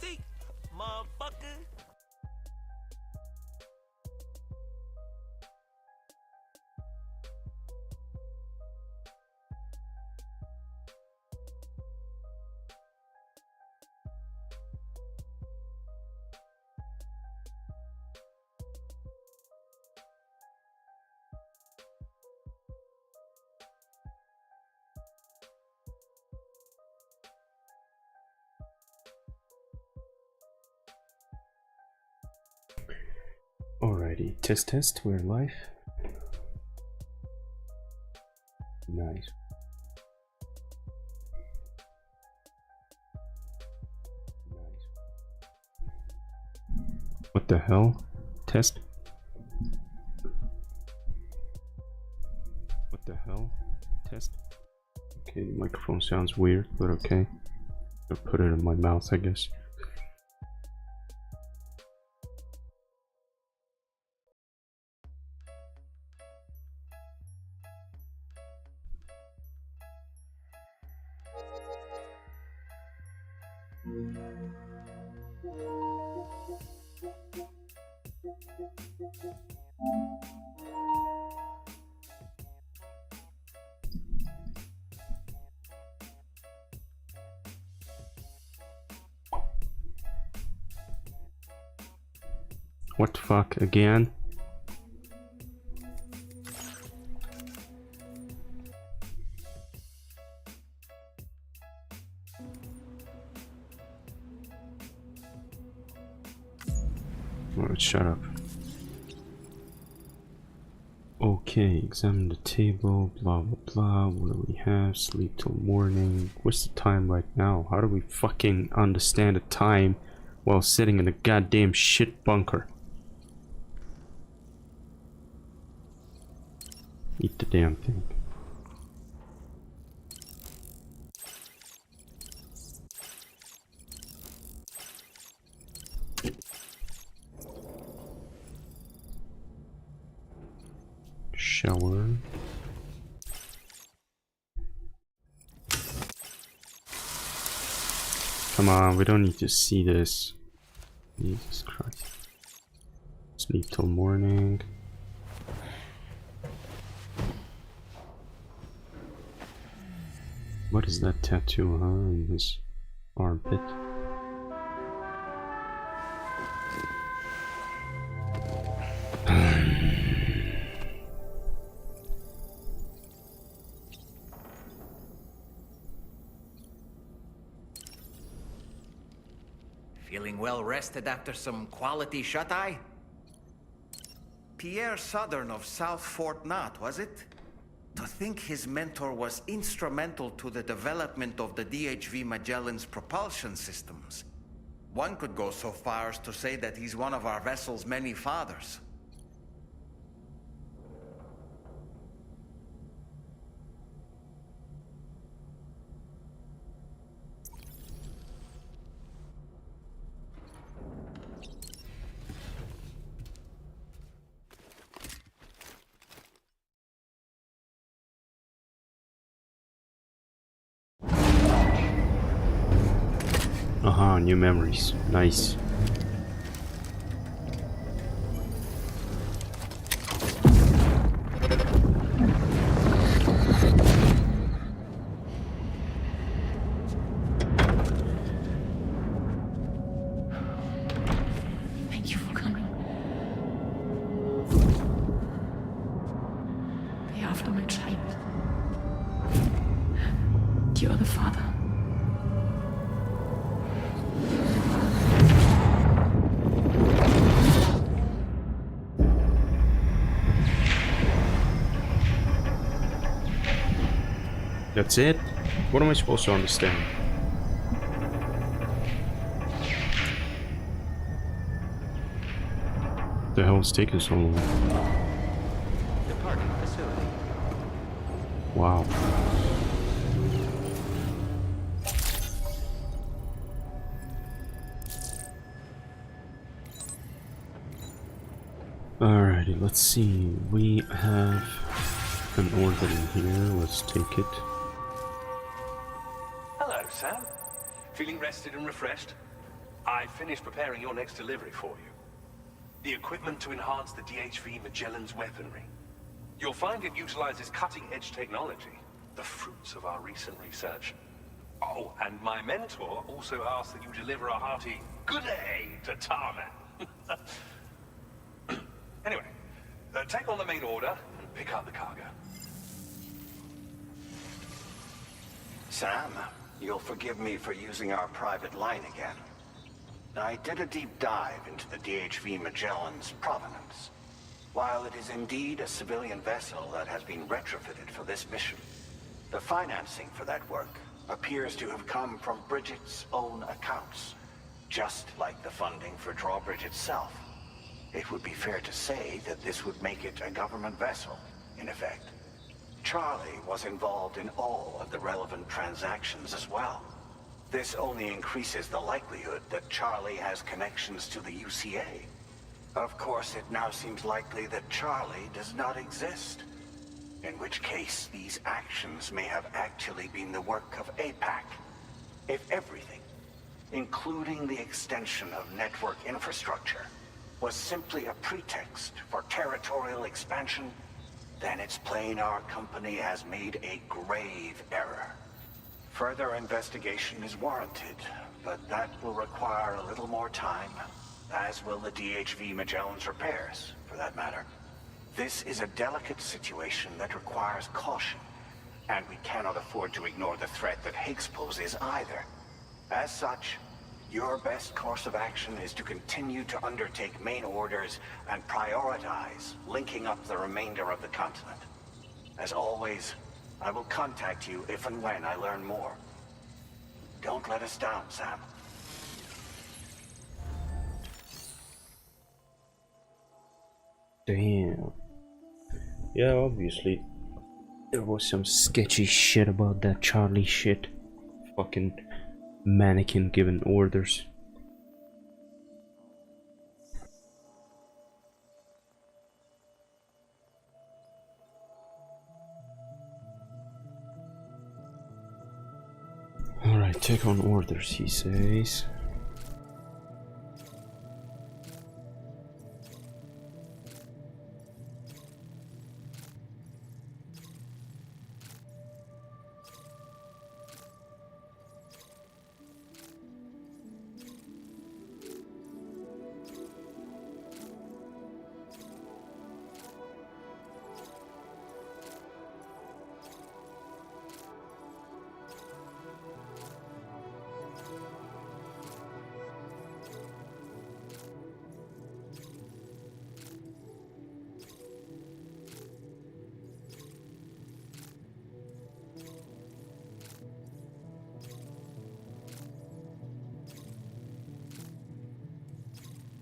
tea, motherfucker. Alrighty, test, we're live. Nice. What the hell? Test? What the hell? Test? Okay, the microphone sounds weird, but okay. I'll put it in my mouth, I guess. What the fuck, again? Alright, shut up. Okay, examine the table, blah blah blah, what do we have? Sleep till morning. What's the time right now? How do we fucking understand the time while sitting in a goddamn shit bunker? Eat the damn thing. Shower. Come on, we don't need to see this. Jesus Christ. Sleep till morning. What is that tattoo, huh? In his armpit. Feeling well rested after some quality shut-eye? Pierre Southern of South Fort Knott, was it? To think his mentor was instrumental to the development of the DHV Magellan's propulsion systems. One could go so far as to say that he's one of our vessel's many fathers. Aha, new memories. Nice. Thank you for coming. You're after my child. You're the father. That's it? What am I supposed to understand? The hell is taking so long? Departing facility. Wow. Alrighty, let's see. We have an order in here. Let's take it. Hello, Sam. Feeling rested and refreshed? I finished preparing your next delivery for you. The equipment to enhance the DHV Magellan's weaponry. You'll find it utilizes cutting-edge technology, the fruits of our recent research. Oh, and my mentor also asked that you deliver a hearty good day to Tarman. Anyway, take on the main order and pick up the cargo. Sam, you'll forgive me for using our private line again. I did a deep dive into the DHV Magellan's provenance. While it is indeed a civilian vessel that has been retrofitted for this mission, the financing for that work appears to have come from Bridget's own accounts, just like the funding for Drawbridge itself. It would be fair to say that this would make it a government vessel, in effect. Charlie was involved in all of the relevant transactions as well. This only increases the likelihood that Charlie has connections to the UCA. Of course, it now seems likely that Charlie does not exist. In which case, these actions may have actually been the work of APAC. If everything, including the extension of network infrastructure, was simply a pretext for territorial expansion, then it's plain our company has made a grave error. Further investigation is warranted, but that will require a little more time, as will the DHV Magellan's repairs, for that matter. This is a delicate situation that requires caution, and we cannot afford to ignore the threat that Higgs poses either. As such, your best course of action is to continue to undertake main orders and prioritize linking up the remainder of the continent. As always, I will contact you if and when I learn more. Don't let us down, Sam. Damn. Yeah, obviously. There was some sketchy shit about that Charlie shit. Fucking mannequin giving orders. Alright, take on orders, he says.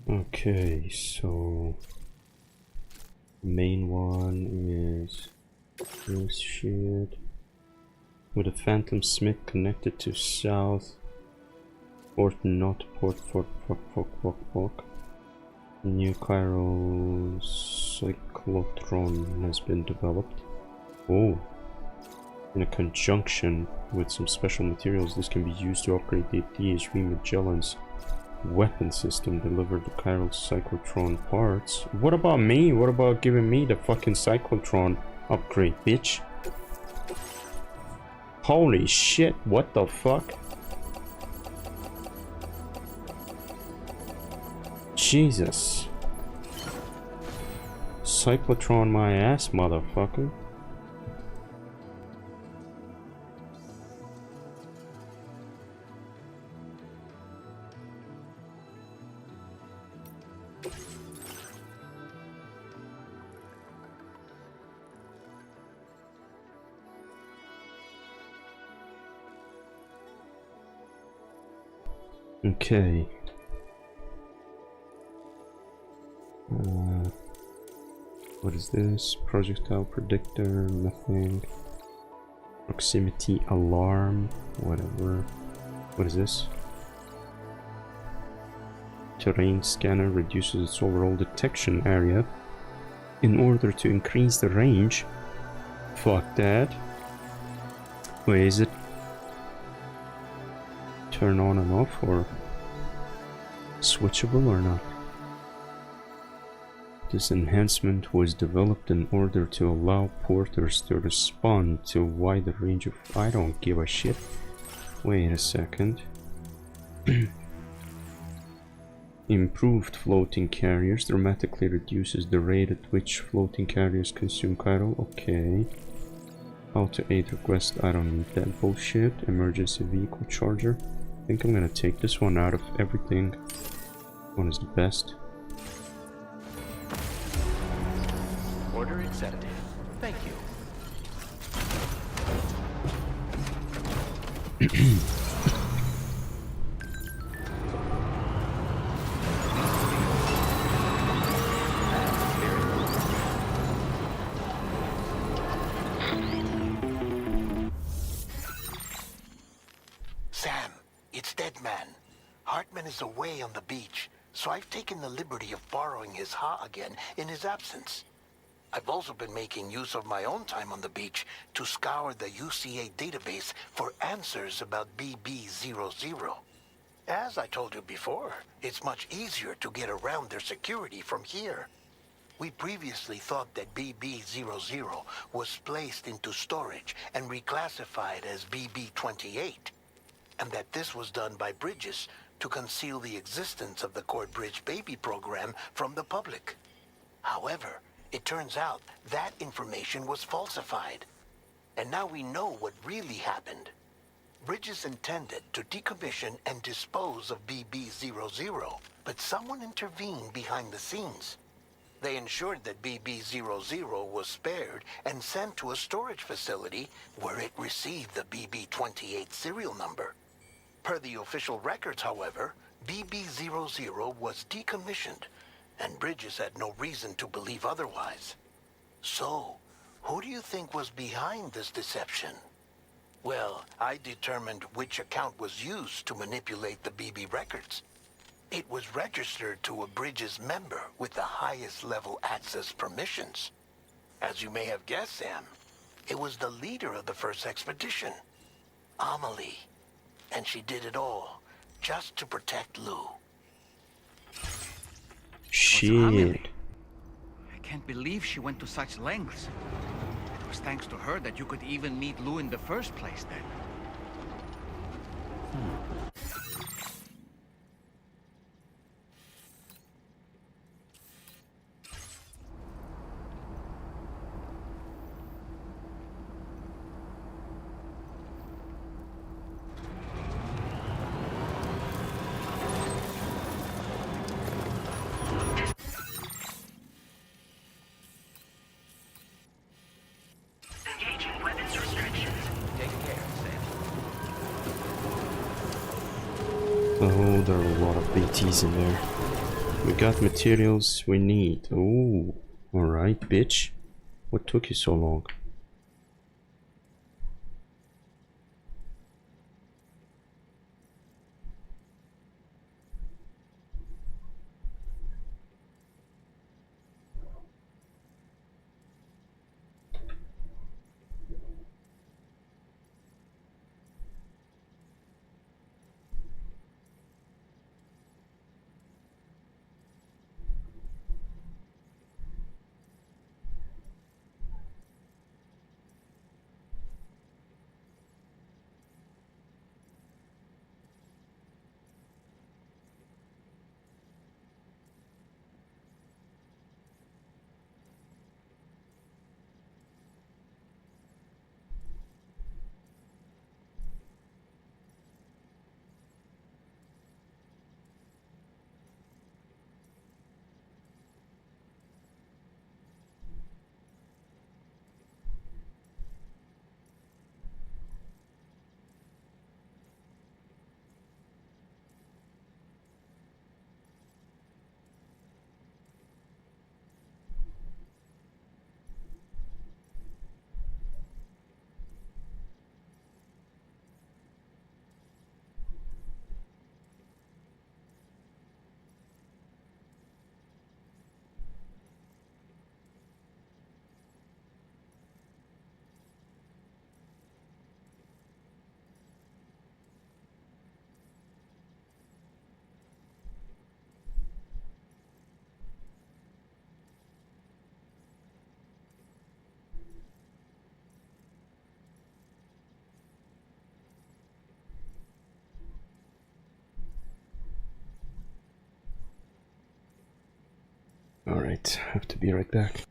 Okay, so main one is this shit with a Phantom Smith connected to south port, not port, fuck. New Chiral cyclotron has been developed. Oh, in a conjunction with some special materials, this can be used to upgrade the DHV Magellan's weapon system. Deliver the chiral cyclotron parts. What about me? What about giving me the fucking cyclotron upgrade, bitch? Holy shit, what the fuck? Jesus. Cyclotron my ass, motherfucker. Okay. What is this? Projectile predictor, nothing. Proximity alarm, whatever. What is this? Terrain scanner reduces its overall detection area in order to increase the range. Fuck that. Wait, is it turn on and off or switchable or not? This enhancement was developed in order to allow porters to respond to a wider range of... I don't give a shit. Wait a second. Improved floating carriers dramatically reduces the rate at which floating carriers consume chiral. Okay. How to aid request. I don't need that bullshit. Emergency vehicle charger. I think I'm gonna take this one out of everything. This one is the best. Order accepted. Thank you. Sam, it's Deadman. Hartman is away on the beach, so I've taken the liberty of borrowing his Ha again in his absence. I've also been making use of my own time on the beach to scour the UCA database for answers about BB00. As I told you before, it's much easier to get around their security from here. We previously thought that BB00 was placed into storage and reclassified as BB28, and that this was done by Bridges to conceal the existence of the Cord Bridge Baby program from the public. However, it turns out that information was falsified. And now we know what really happened. Bridges intended to decommission and dispose of BB00, but someone intervened behind the scenes. They ensured that BB00 was spared and sent to a storage facility where it received the BB28 serial number. Per the official records, however, BB00 was decommissioned, and Bridges had no reason to believe otherwise. So, who do you think was behind this deception? Well, I determined which account was used to manipulate the BB records. It was registered to a Bridges member with the highest level access permissions. As you may have guessed, Sam, it was the leader of the first expedition, Amelie. And she did it all just to protect Lou. Shit. I can't believe she went to such lengths. It was thanks to her that you could even meet Lou in the first place then. Oh, there are a lot of BTs in there. We got materials we need. Oh, alright, bitch. What took you so long? Alright, have to be right back.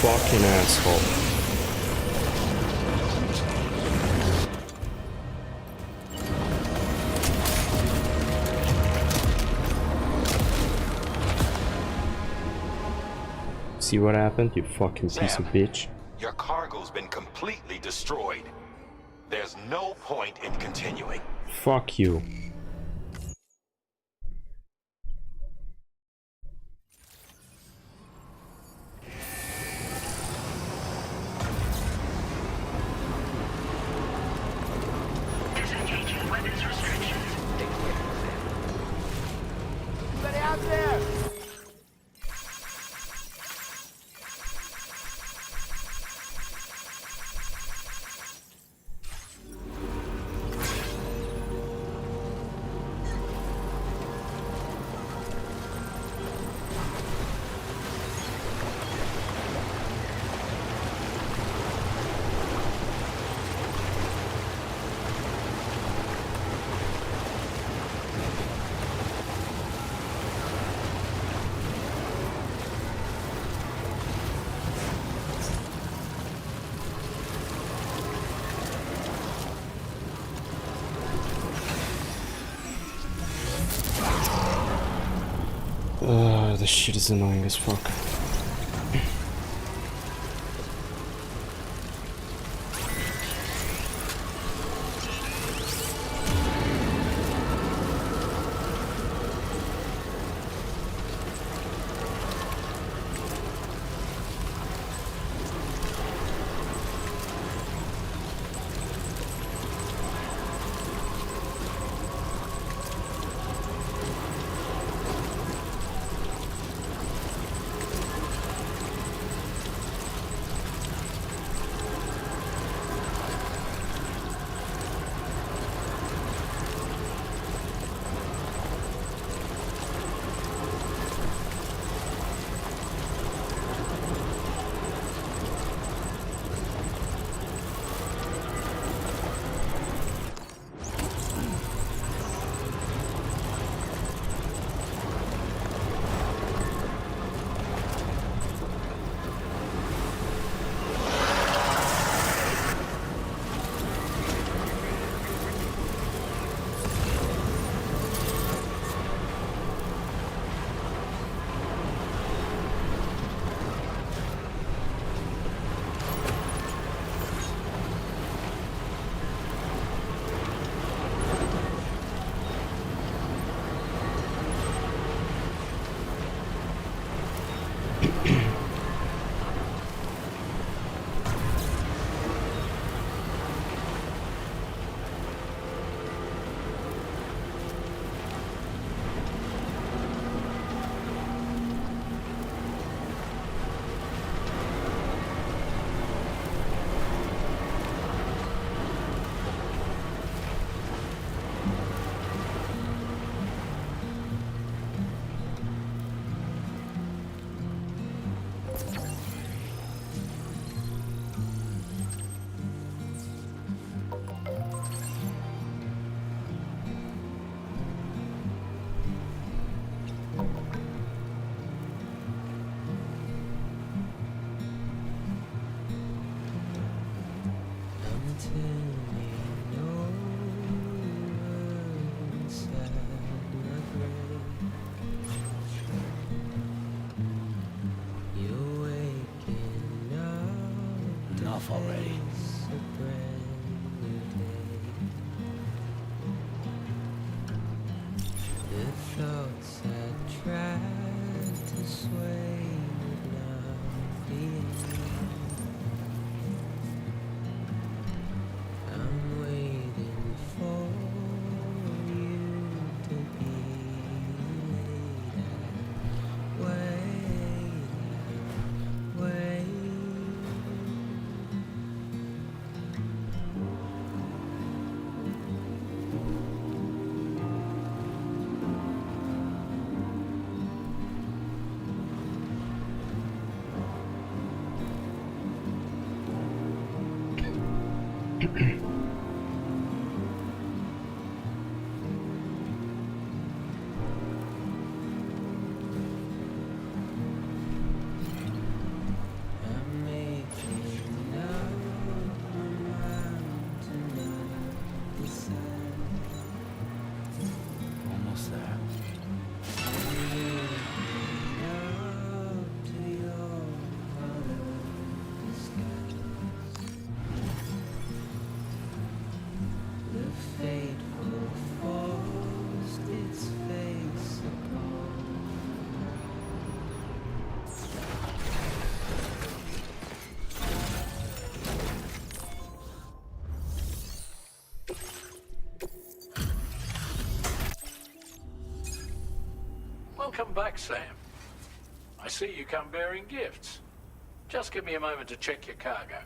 fucking asshole. See what happened, you fucking piece of bitch? Your cargo's been completely destroyed. There's no point in continuing. Fuck you. Disengaging weapons restrictions. Anybody out there? This shit is annoying as fuck. Enough already. Welcome back, Sam. I see you come bearing gifts. Just give me a moment to check your cargo.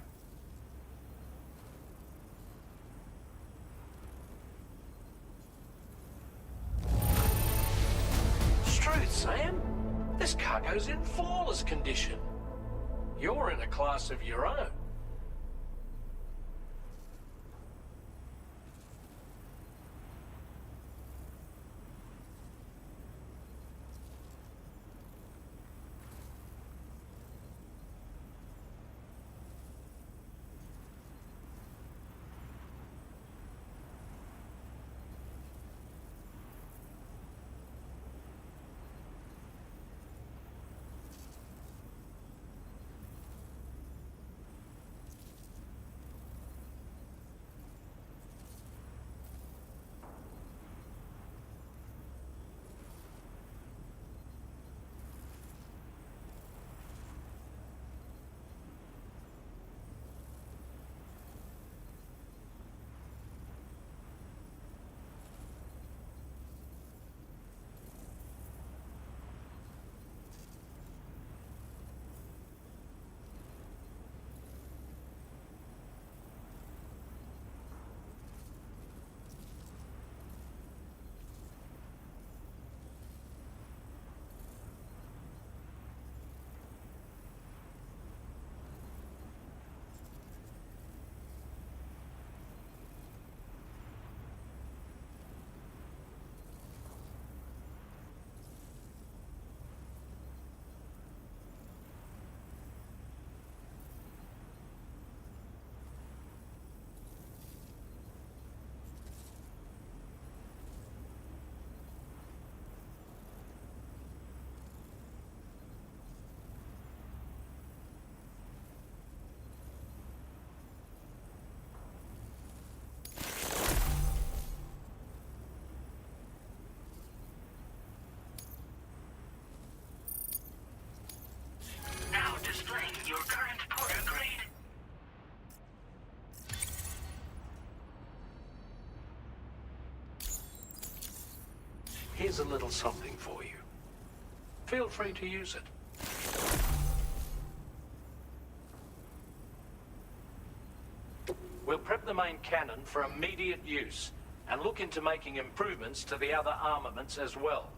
Truth, Sam. This cargo's in flawless condition. You're in a class of your own. Now displaying your current porter grade. Here's a little something for you. Feel free to use it. We'll prep the main cannon for immediate use and look into making improvements to the other armaments as well.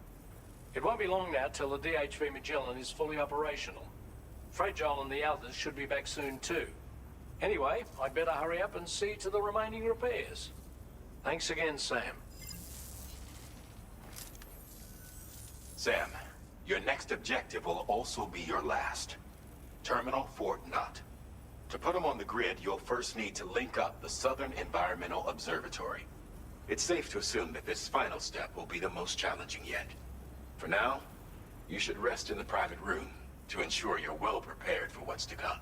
It won't be long now till the DHV Magellan is fully operational. Fragile and the others should be back soon too. Anyway, I'd better hurry up and see to the remaining repairs. Thanks again, Sam. Sam, your next objective will also be your last. Terminal Fort Knott. To put them on the grid, you'll first need to link up the Southern Environmental Observatory. It's safe to assume that this final step will be the most challenging yet. For now, you should rest in the private room to ensure you're well prepared for what's to come.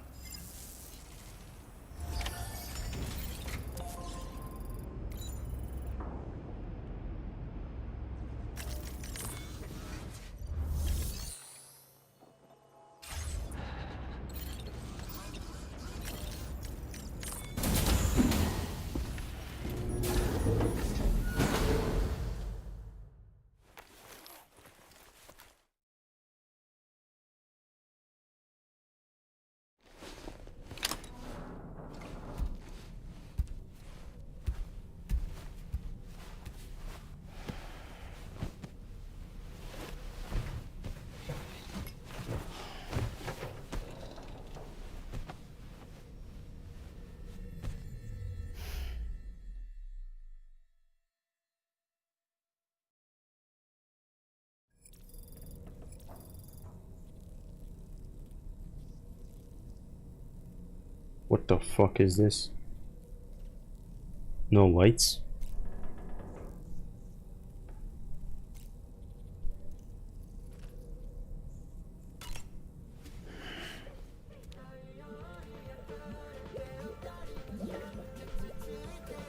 What the fuck is this? No lights?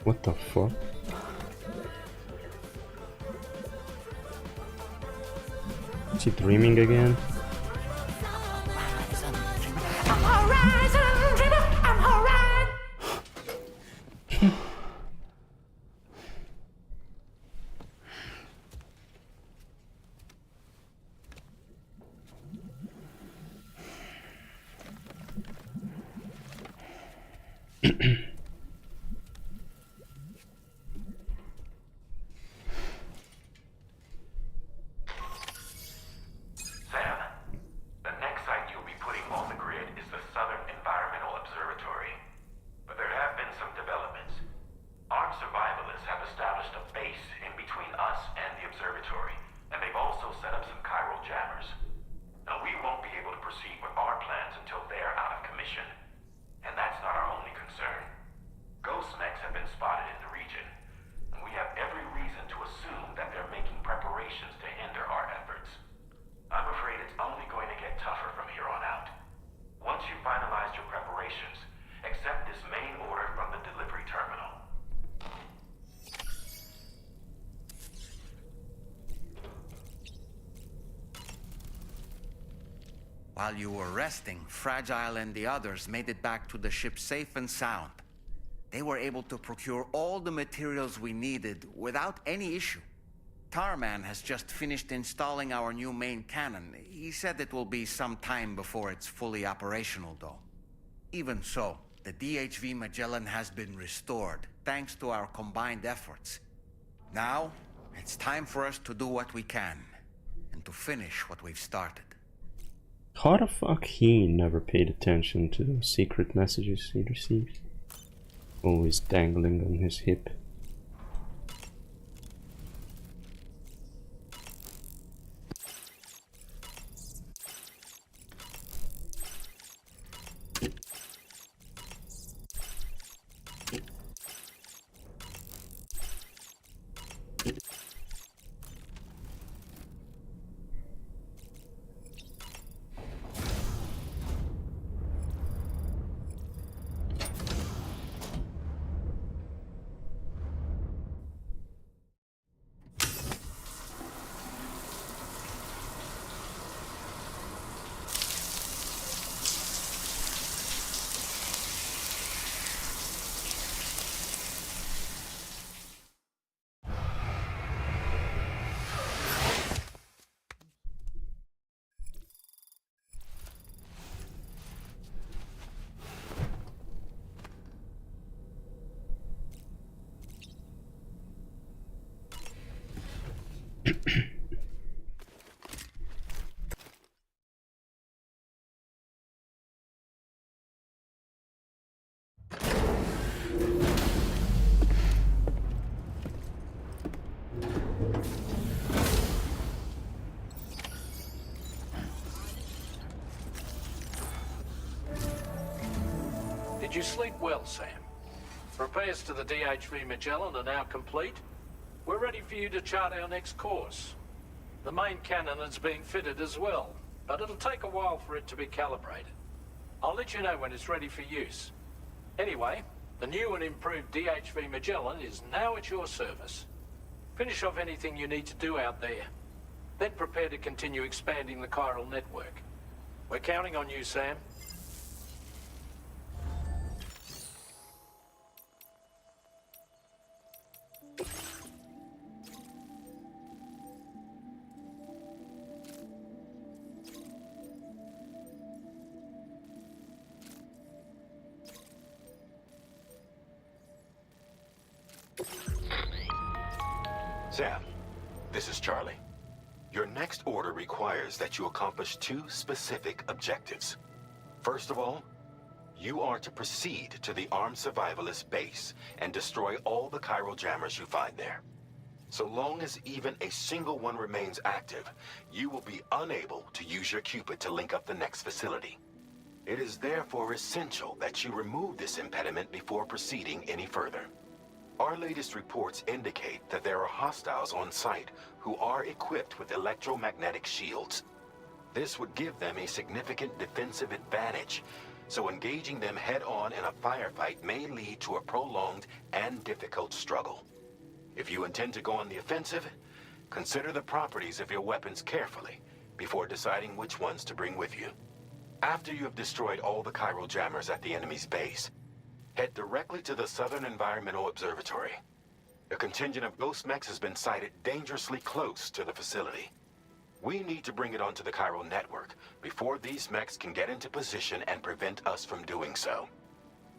What the fuck? Is he dreaming again? Sam, the next site you'll be putting on the grid is the Southern Environmental Observatory. But there have been some developments. Armed survivalists have established a base in between us and the observatory, and they've also set up some chiral jammers. Now, we won't be able to proceed with our plans until they're out of commission. And that's not our only concern. Ghost mechs have been spotted in the region, and we have every reason to assume that they're making preparations to hinder our efforts. I'm afraid it's only going to get tougher from here on out. Once you've finalized your preparations, accept this main order from the delivery terminal. While you were resting, Fragile and the others made it back to the ship safe and sound. They were able to procure all the materials we needed without any issue. Tarman has just finished installing our new main cannon. He said it will be some time before it's fully operational, though. Even so, the DHV Magellan has been restored, thanks to our combined efforts. Now, it's time for us to do what we can, and to finish what we've started. How the fuck he never paid attention to the secret messages he received? Always dangling on his hip. Did you sleep well, Sam? Repairs to the DHV Magellan are now complete. We're ready for you to chart our next course. The main cannon is being fitted as well, but it'll take a while for it to be calibrated. I'll let you know when it's ready for use. Anyway, the new and improved DHV Magellan is now at your service. Finish off anything you need to do out there. Then prepare to continue expanding the chiral network. We're counting on you, Sam. Sam, this is Charlie. Your next order requires that you accomplish two specific objectives. First of all, you are to proceed to the armed survivalist base and destroy all the chiral jammers you find there. So long as even a single one remains active, you will be unable to use your Cupid to link up the next facility. It is therefore essential that you remove this impediment before proceeding any further. Our latest reports indicate that there are hostiles on site who are equipped with electromagnetic shields. This would give them a significant defensive advantage, so engaging them head-on in a firefight may lead to a prolonged and difficult struggle. If you intend to go on the offensive, consider the properties of your weapons carefully before deciding which ones to bring with you. After you have destroyed all the chiral jammers at the enemy's base, head directly to the Southern Environmental Observatory. A contingent of ghost mechs has been sighted dangerously close to the facility. We need to bring it onto the chiral network before these mechs can get into position and prevent us from doing so.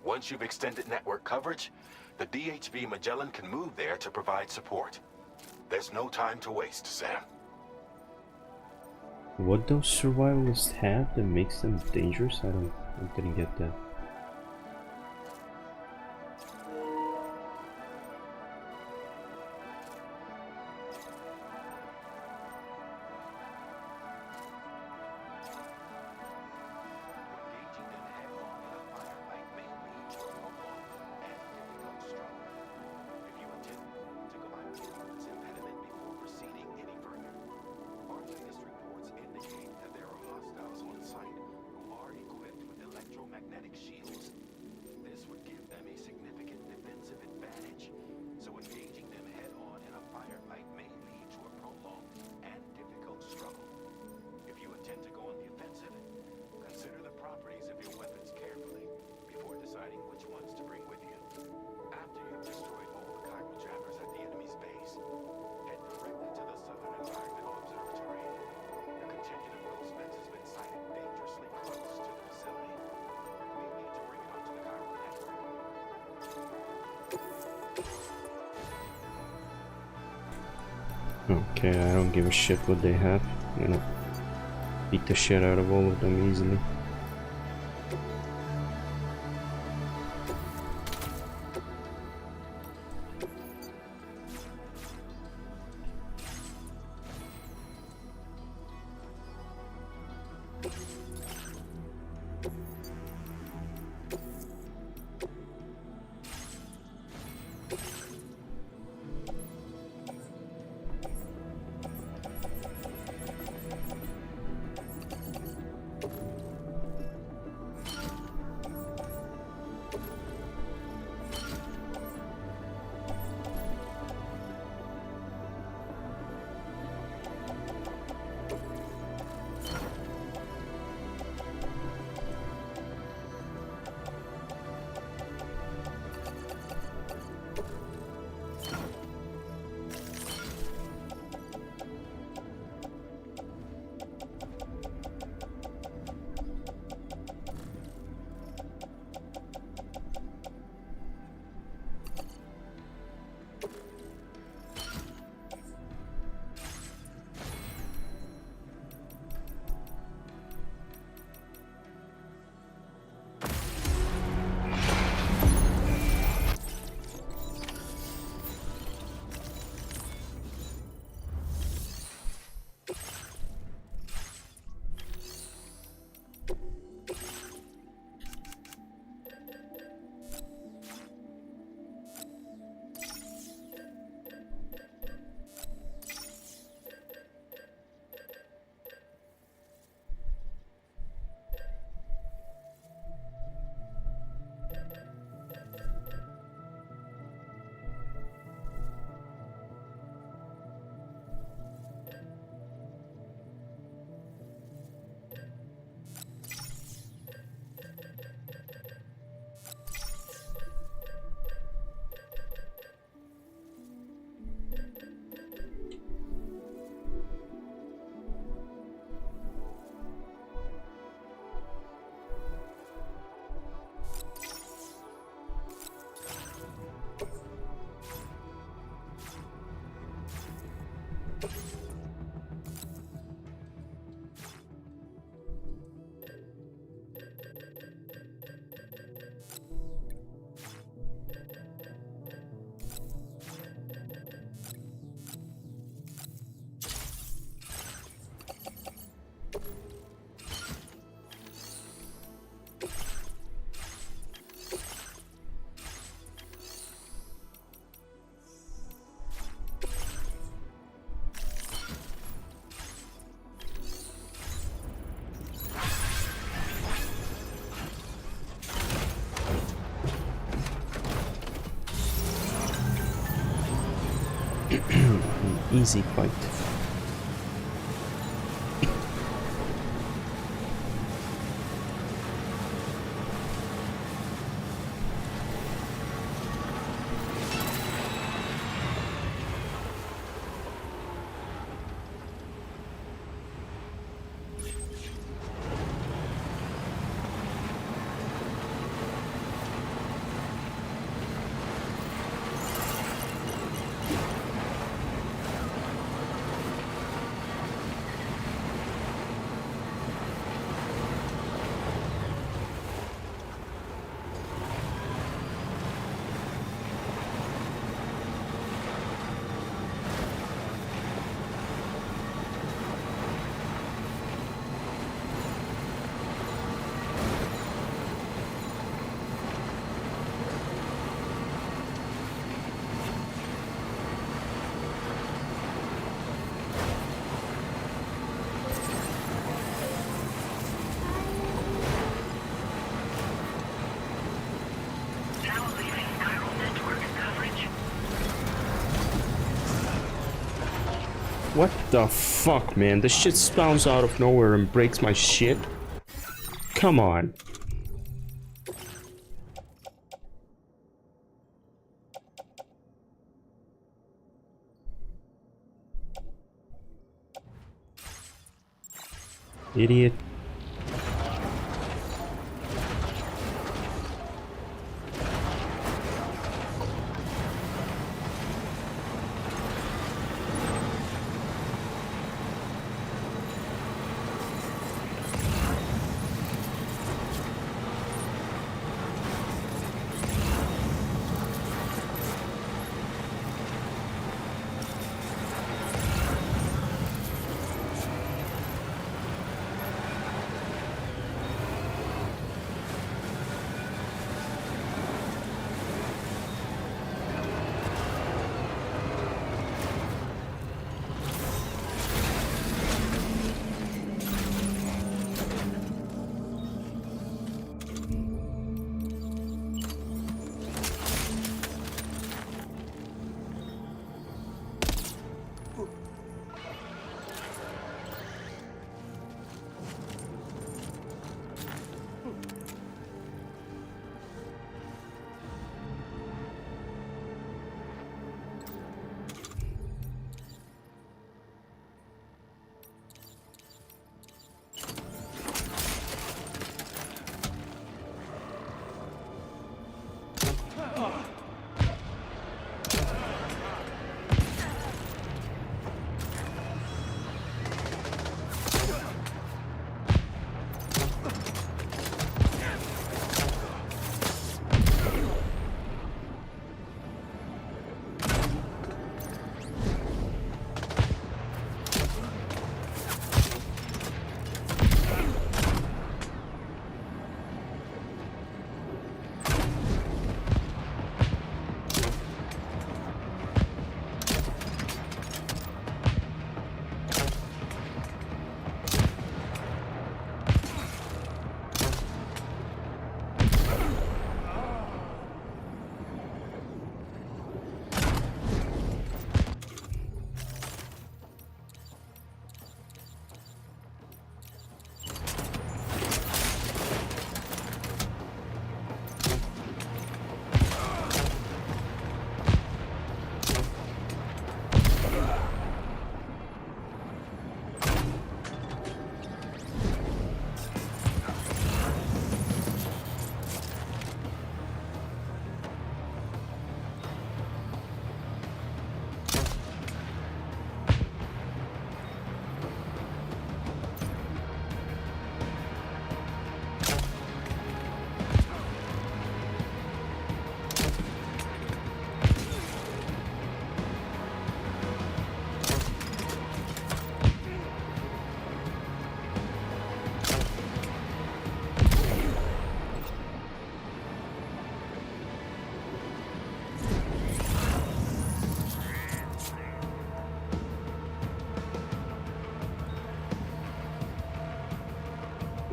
Once you've extended network coverage, the DHV Magellan can move there to provide support. There's no time to waste, Sam. What those survivalists have that makes them dangerous? I didn't get that. Okay, I don't give a shit what they have. I'm gonna beat the shit out of all of them easily. Easy fight. What the fuck, man? This shit spawns out of nowhere and breaks my shit. Come on. Idiot.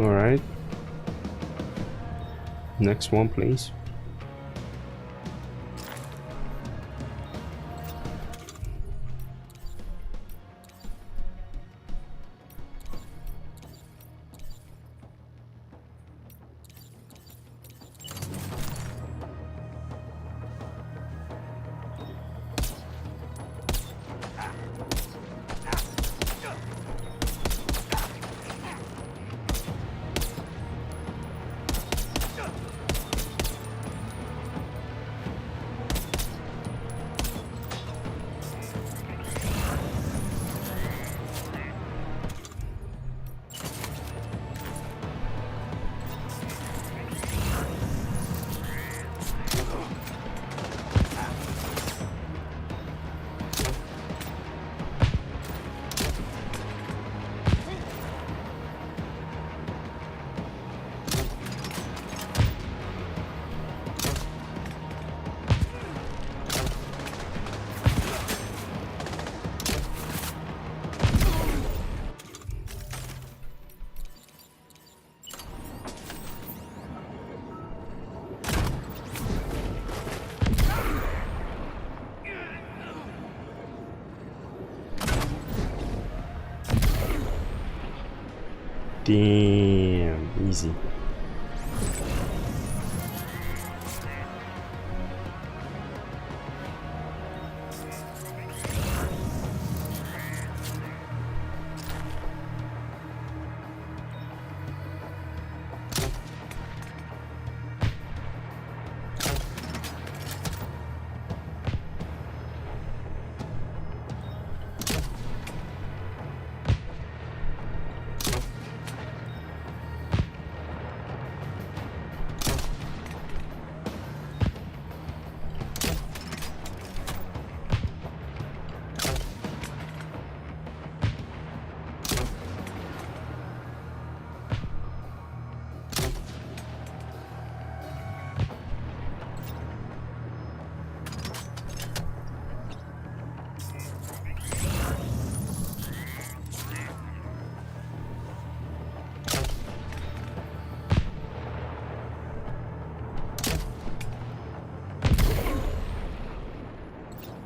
Alright. Next one, please. Damn, easy.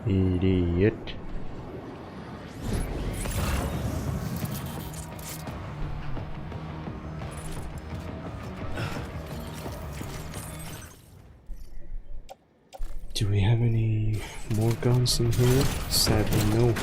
Idiot. Do we have any more guns in here? Sadly, no.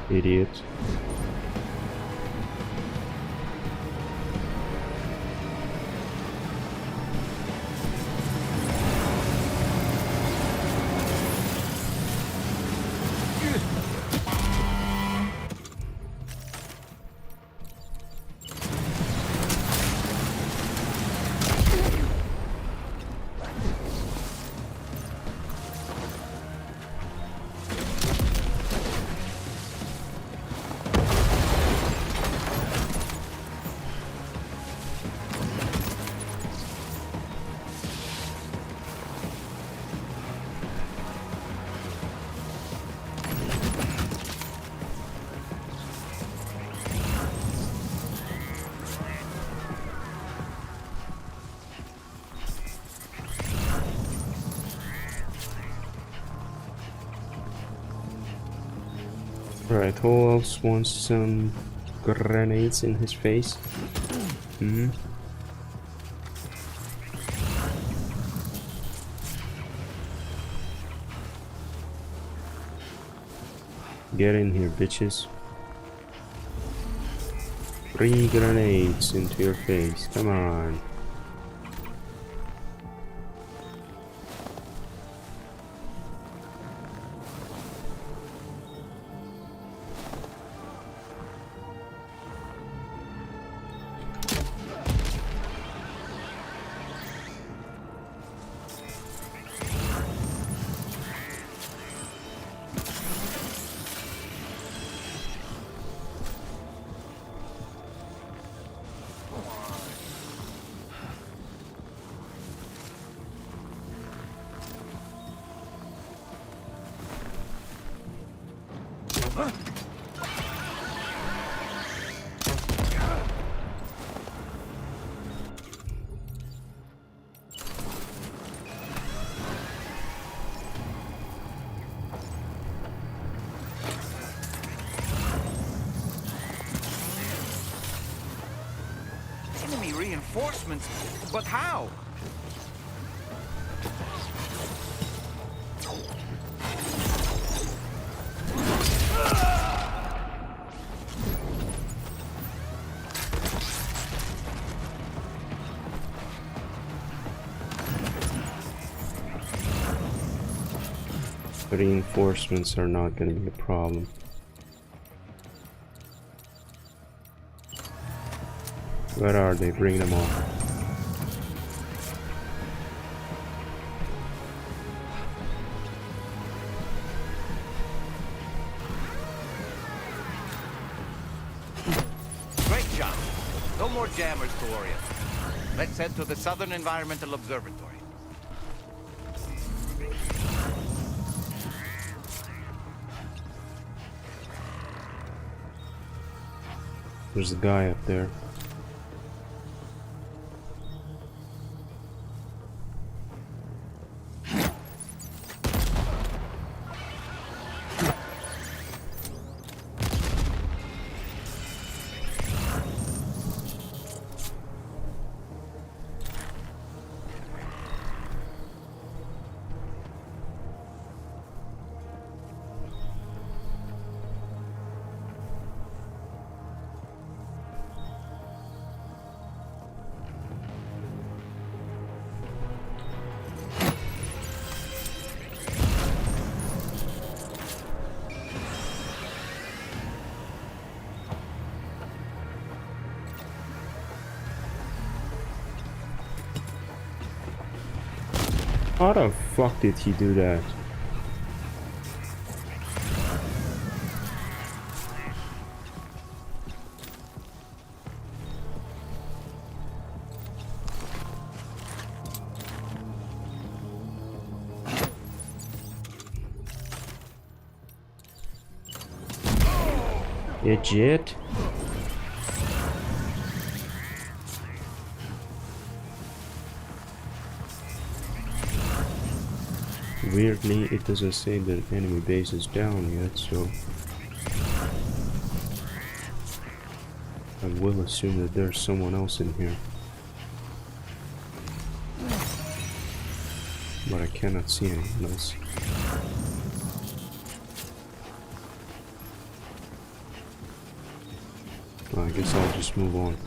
Idiot. Right, who else wants some grenades in his face? Get in here, bitches. 3 grenades into your face, come on. Enemy reinforcements? But how? Reinforcements are not going to be a problem. Where are they? Bring them on. Great job. No more jammers to worry about. Let's head to the Southern Environmental Observatory. There's a guy up there. How the fuck did he do that? Idiot. Weirdly, it doesn't say that enemy base is down yet, so I will assume that there's someone else in here. But I cannot see anyone else. Well, I guess I'll just move on.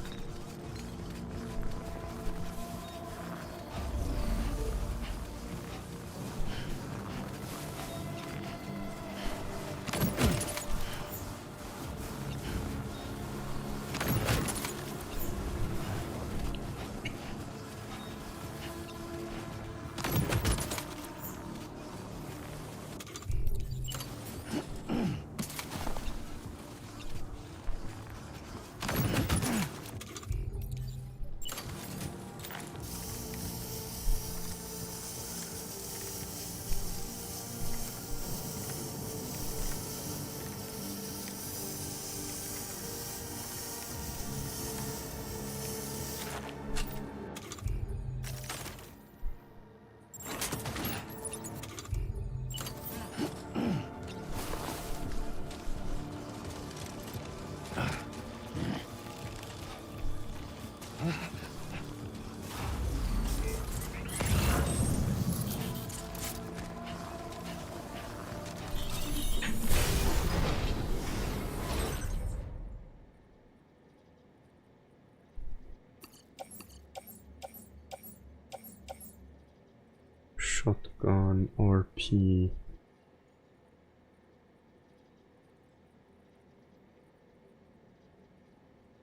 Shotgun, RP.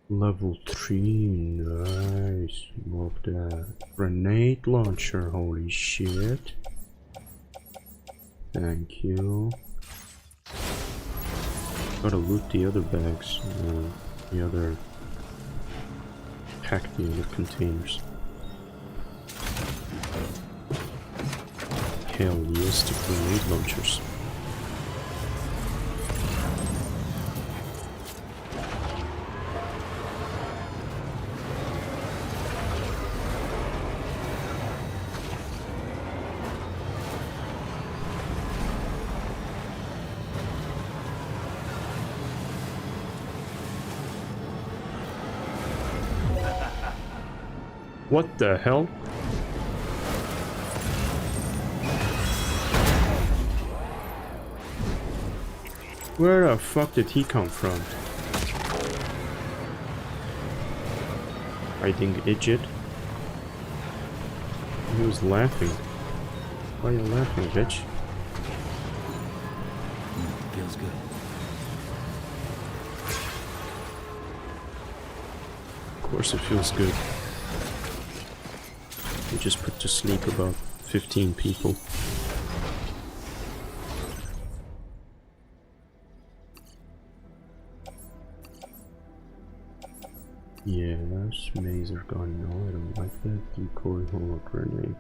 Level 3, nice. Love that. Grenade launcher, holy shit. Thank you. Gotta loot the other bags. The other... Pack the other containers. Hell yes to grenade launchers. What the hell? Where the fuck did he come from? Hiding idiot. He was laughing. Why are you laughing, bitch? Feels good. Of course it feels good. We just put to sleep about 15 people. Yeah, that's Mazer gun. No, I don't like that. Decoy holo grenade.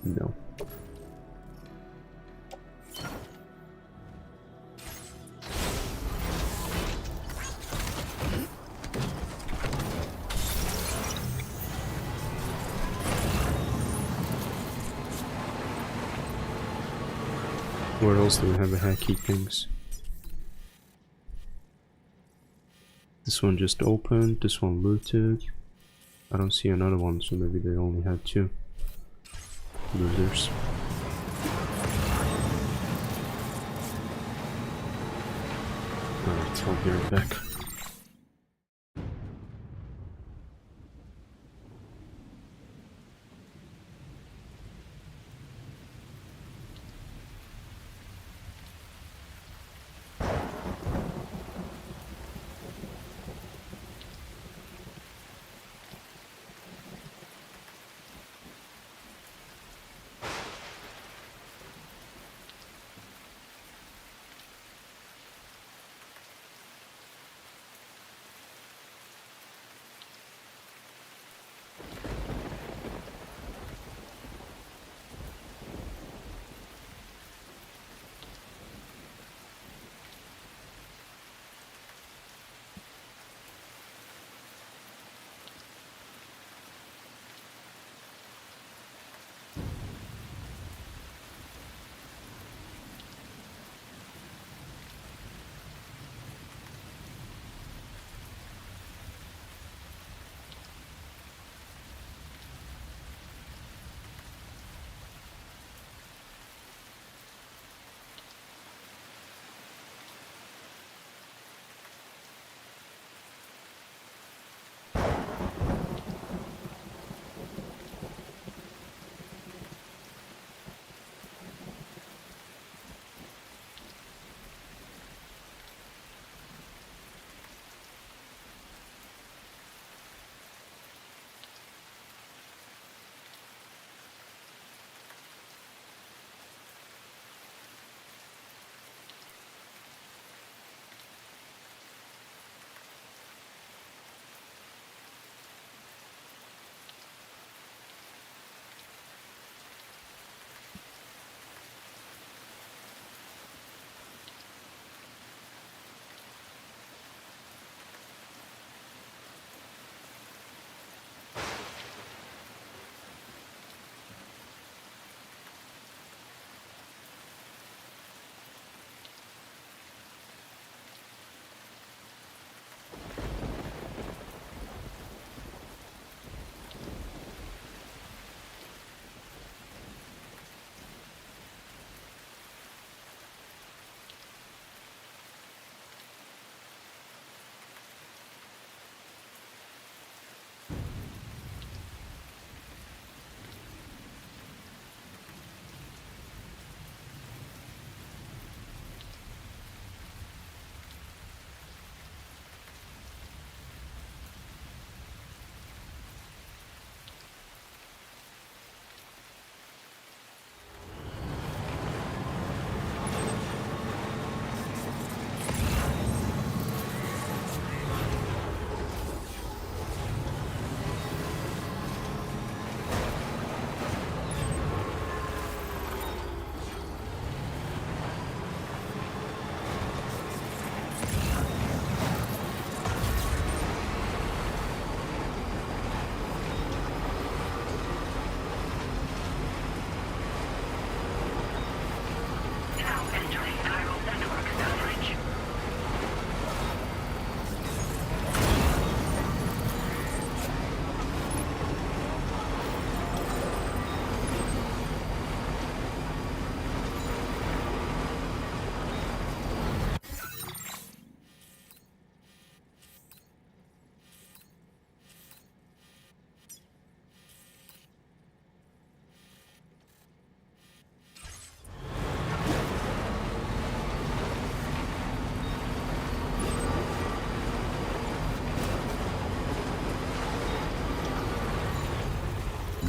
No. Where else do we have a hacky things? This one just opened, this one looted. I don't see another one, so maybe they only had two. Losers. Alright, I'll be right back.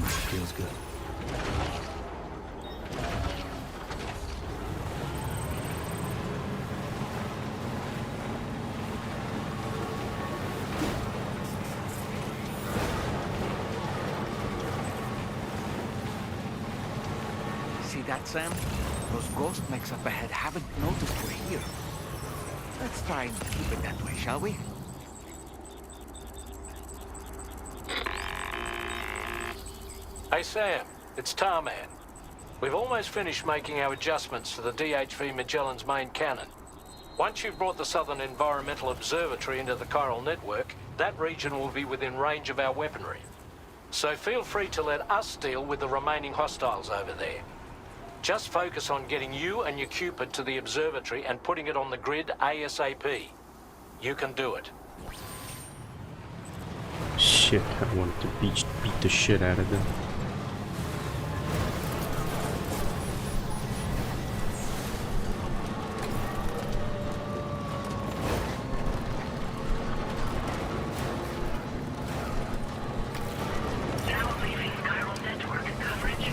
Feels good. See that, Sam? Those ghost mechs up ahead haven't noticed we're here. Let's try and keep it that way, shall we? Hey Sam, it's Tarman. We've almost finished making our adjustments to the DHV Magellan's main cannon. Once you've brought the Southern Environmental Observatory into the chiral network, that region will be within range of our weaponry. So feel free to let us deal with the remaining hostiles over there. Just focus on getting you and your Cupid to the observatory and putting it on the grid ASAP. You can do it. Shit, I wanted to beat the shit out of them. Now leaving chiral network coverage.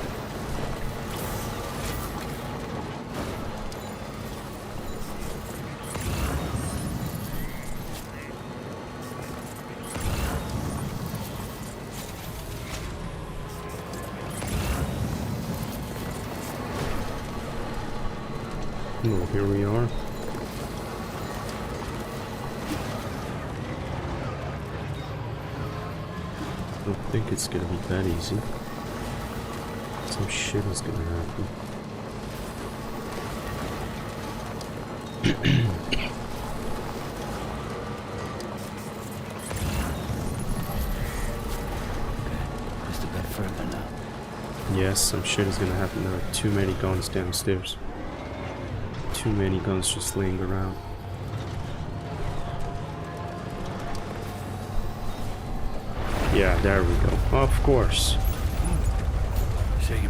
Oh, here we are. I don't think it's gonna be that easy. Some shit is gonna happen. Just a bit further now. Yes, some shit is gonna happen. There are too many guns downstairs. Too many guns just laying around. Yeah, there we go. Of course. Sure you...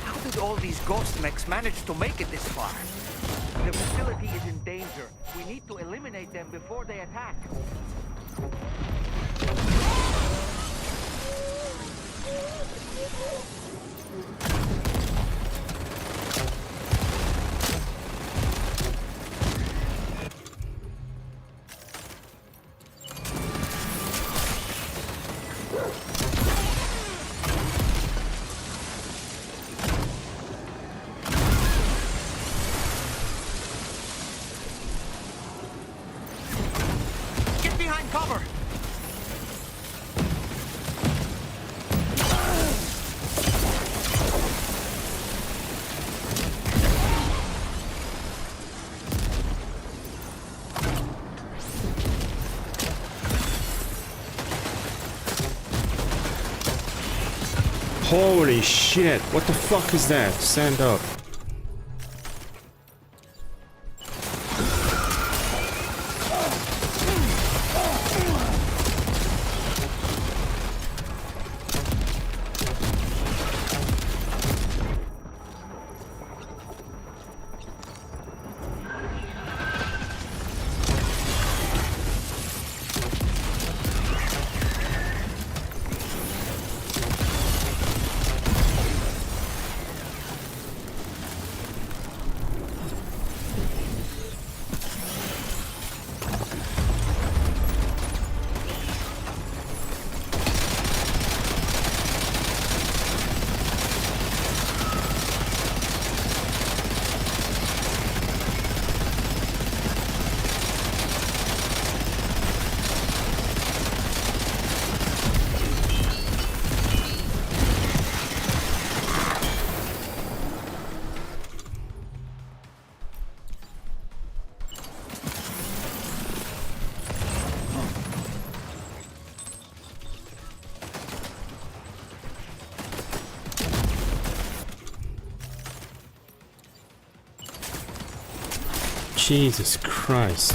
How did all these ghost mechs manage to make it this far? The facility is in danger. We need to eliminate them before they attack. Get behind cover! Holy shit, what the fuck is that? Stand up. Jesus Christ.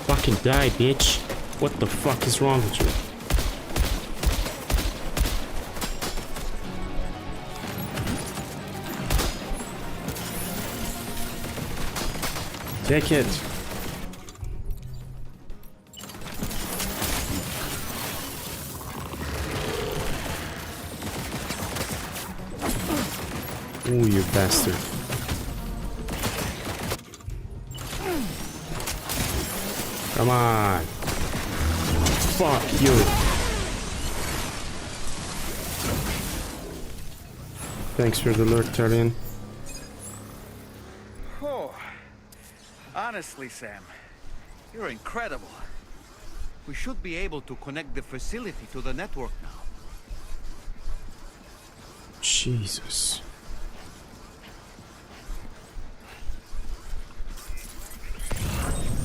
Fucking die, bitch. What the fuck is wrong with you? Take it. Ooh, you bastard. Come on. Fuck you. Thanks for the alert, Tarian. Oh, honestly, Sam, you're incredible. We should be able to connect the facility to the network now. Jesus.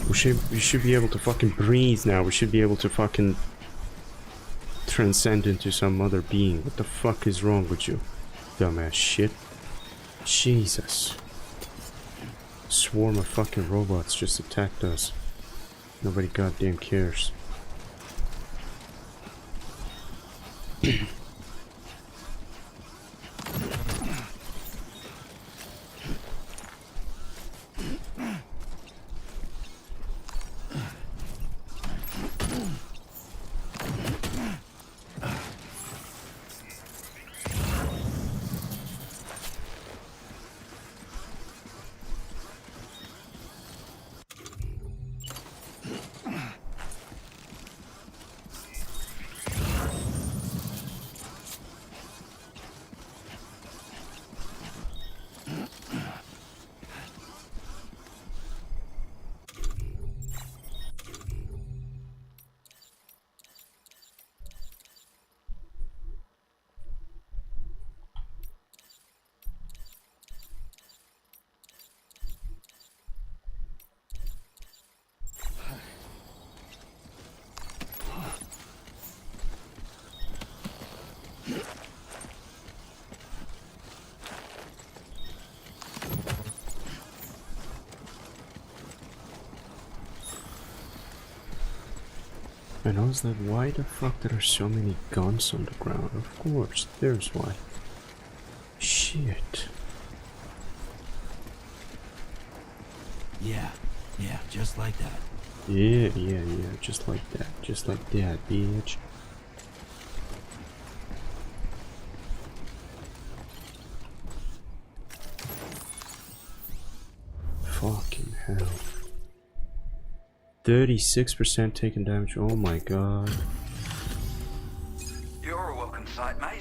We should be able to fucking breathe now. We should be able to fucking transcend into some other being. What the fuck is wrong with you? Dumbass shit. Jesus. Swarm of fucking robots just attacked us. Nobody goddamn cares. And I was like, why the fuck there are so many guns on the ground? Of course, there's why. Shit. Yeah, just like that. Yeah, just like that. Just like that, bitch. Fucking hell. 36% taken damage, oh my god. You're a welcome sight, mate.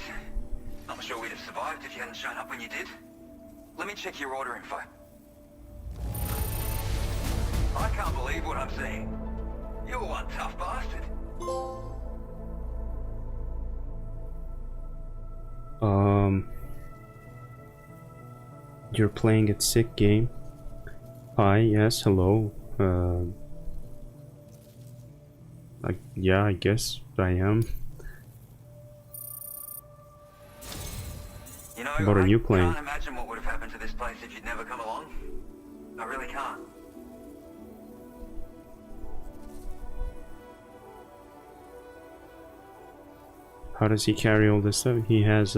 Not sure we'd have survived if you hadn't shown up when you did. Let me check your order info. I can't believe what I'm seeing. You're one tough bastard. You're playing a sick game. Hi, yes, hello. Yeah, I guess I am. You know, what are you playing? I can't imagine what would have happened to this place if you'd never come along. I really can't. How does he carry all this stuff? He has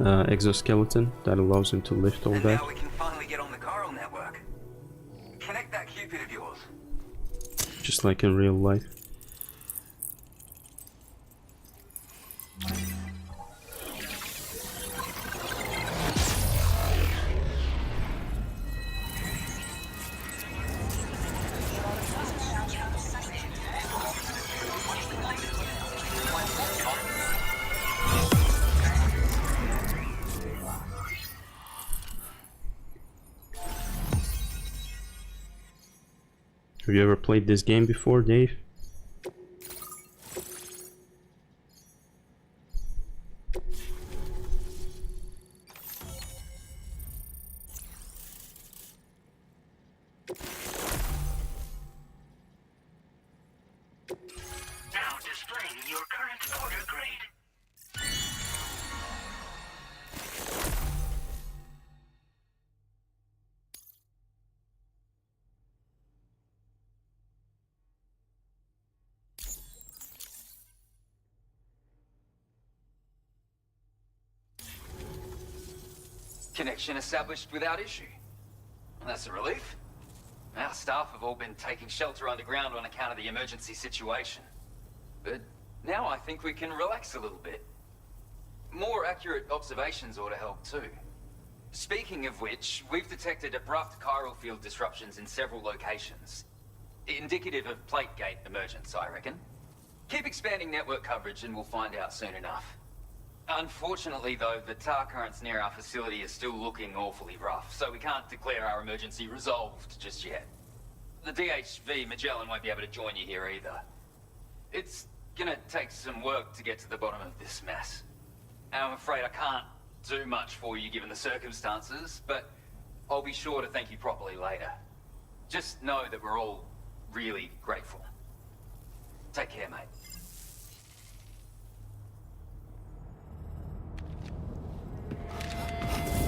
exoskeleton that allows him to lift all that. Now we can finally get on the chiral network. Connect that Cupid of yours. Just like in real life. Have you ever played this game before, Dave? Now displaying your current order grade. Connection established without issue. That's a relief. Our staff have all been taking shelter underground on account of the emergency situation. But now I think we can relax a little bit. More accurate observations ought to help too. Speaking of which, we've detected abrupt chiral field disruptions in several locations. Indicative of plate gate emergence, I reckon. Keep expanding network coverage and we'll find out soon enough. Unfortunately though, the tar currents near our facility are still looking awfully rough, so we can't declare our emergency resolved just yet. The DHV Magellan won't be able to join you here either. It's gonna take some work to get to the bottom of this mess. I'm afraid I can't do much for you given the circumstances, but I'll be sure to thank you properly later. Just know that we're all really grateful. Take care, mate.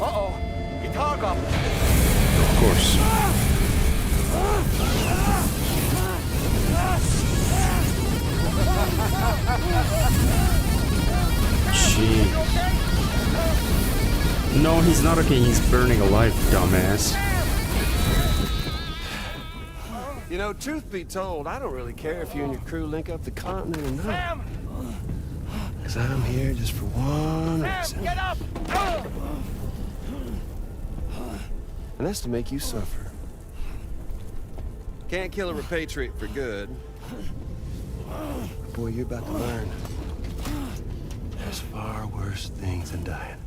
Uh-oh! Guitar goblin! Of course. Jeez. No, he's not okay. He's burning alive, dumbass. You know, truth be told, I don't really care if you and your crew link up the continent or not. Because I'm here just for one reason. Get up! And that's to make you suffer. Can't kill a repatriate for good. But boy, you're about to learn. There's far worse things than dying.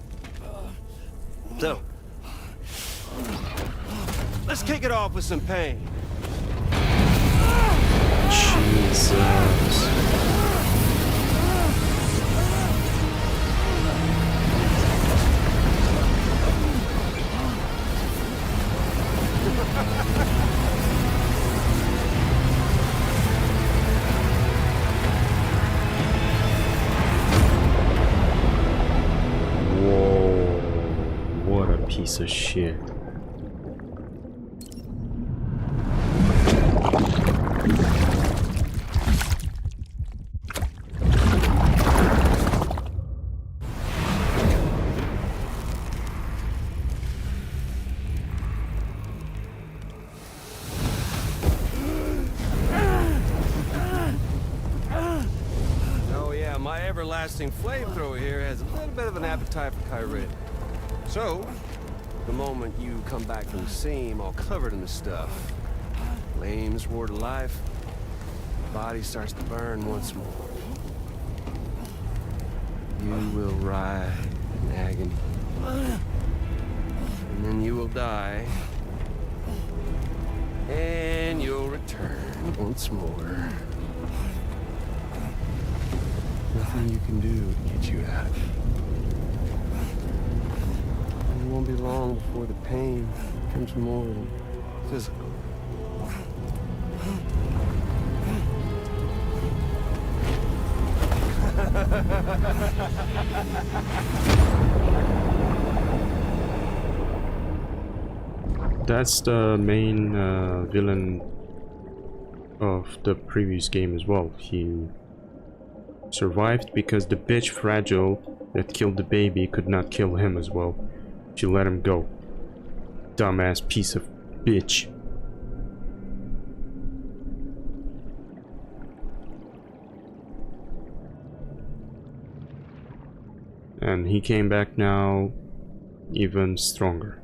So, let's kick it off with some pain. Jesus. Whoa, what a piece of shit. Everlasting flamethrower here has a little bit of an appetite for Kyrie. So, the moment you come back from the seam all covered in the stuff, flames roar to life, the body starts to burn once more. You will writhe in agony. And then you will die. And you'll return once more. Nothing you can do to get you out of it. And it won't be long before the pain becomes more than physical. That's the main villain of the previous game as well. He survived because the bitch Fragile that killed the baby could not kill him as well. She let him go. Dumbass piece of bitch. And he came back now even stronger.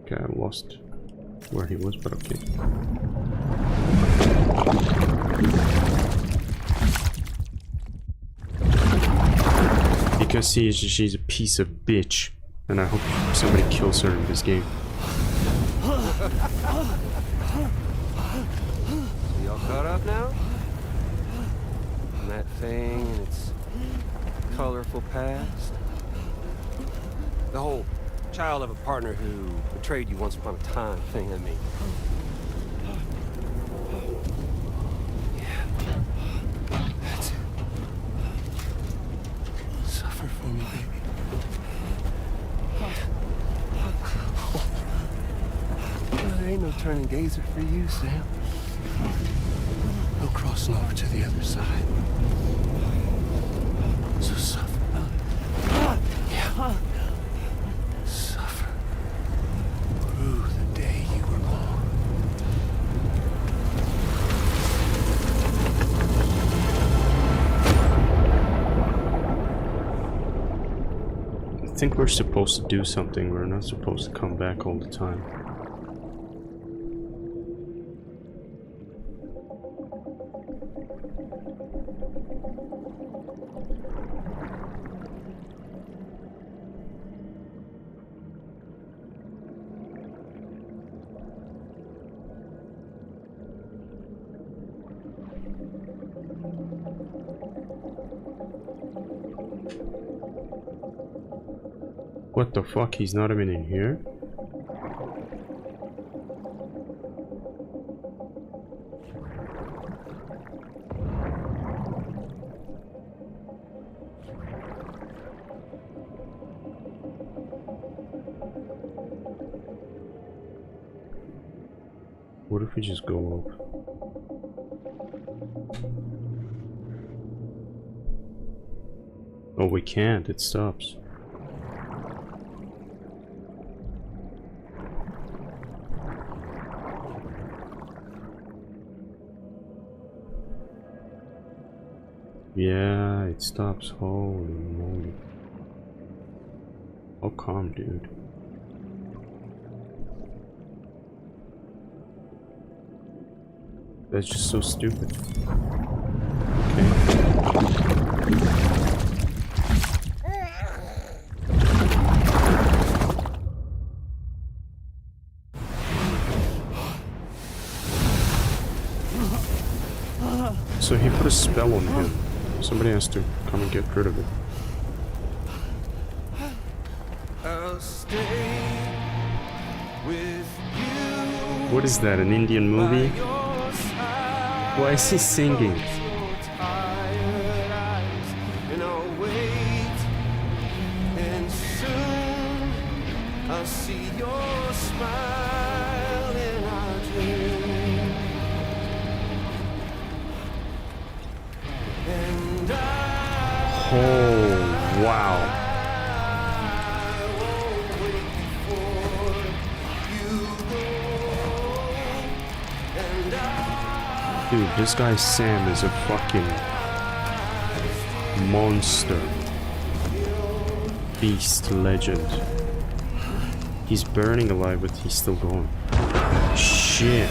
Okay, I lost where he was, but okay. Because she's a piece of bitch, and I hope somebody kills her in this game. Y'all caught up now? On that thing and its colorful past? The whole child of a partner who betrayed you once upon a time thing, I mean. Yeah. That's it. Suffer for me, baby. Well, there ain't no turning gazer for you, Sam. No crossing over to the other side. So suffer. Yeah. think we're supposed to do something. We're not supposed to come back all the time. What the fuck? He's not even in here? What if we just go up? Oh, we can't. It stops. Yeah, it stops. Holy moly. Oh, calm, dude. That's just so stupid. Okay. So he put a spell on him. Somebody has to come and get rid of it. I'll stay with you. What is that, an Indian movie? Why is he singing? And I'll wait, and soon I'll see your smile in our dream. And oh, wow. Dude, this guy Sam is a fucking monster. Beast legend. He's burning alive, but he's still going. Shit.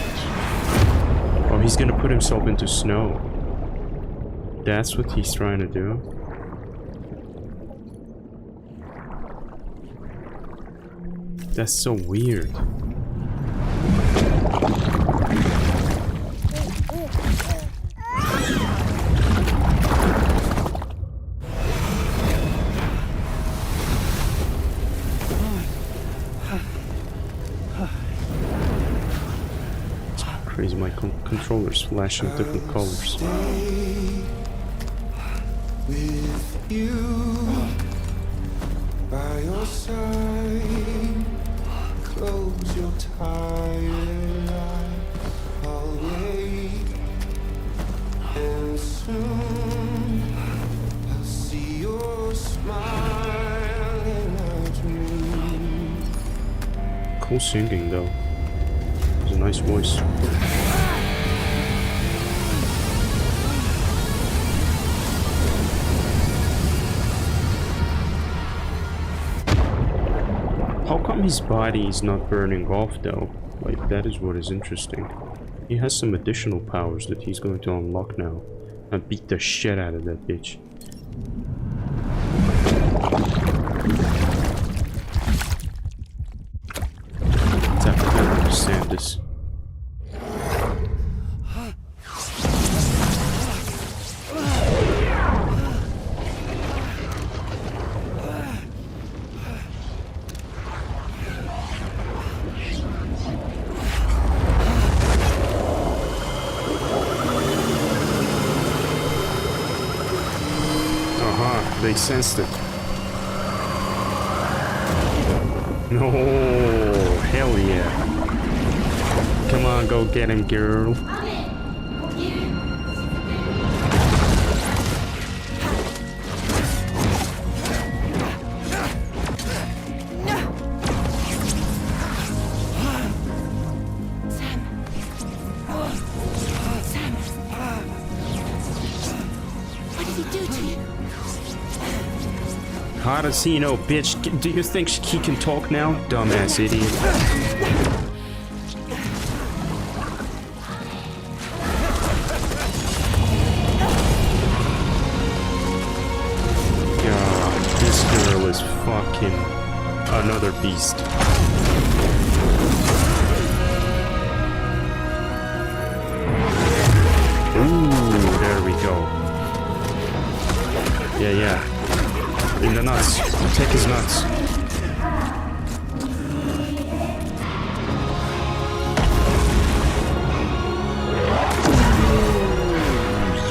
Oh, he's gonna put himself into snow. That's what he's trying to do. That's so weird. Crazy, my controller's flashing different colors. with you by your side, close your tired eyes, I'll wait, and soon I'll see your smile in a dream. Cool singing though. It's a nice voice. How come his body is not burning off though? Like, that is what is interesting. He has some additional powers that he's going to unlock now. And beat the shit out of that bitch. I don't understand this. They sensed it. No, hell yeah. Come on, go get him, girl. How does he know, bitch? Do you think he can talk now? Dumbass idiot. God, this girl is fucking another beast. Ooh, there we go. Yeah. In the nuts. Take his nuts.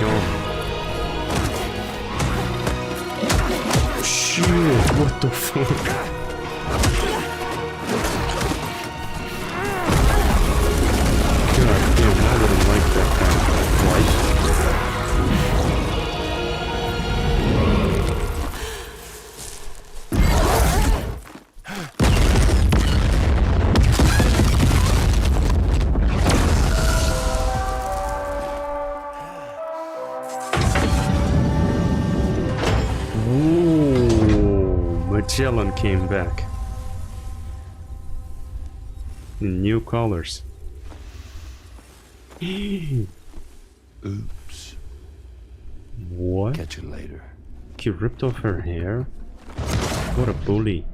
Yo. Shit, what the fuck? God damn, I wouldn't like that kind of life. Magellan came back in new colors. Oops. What? Catch you later. He ripped off her hair? What a bully.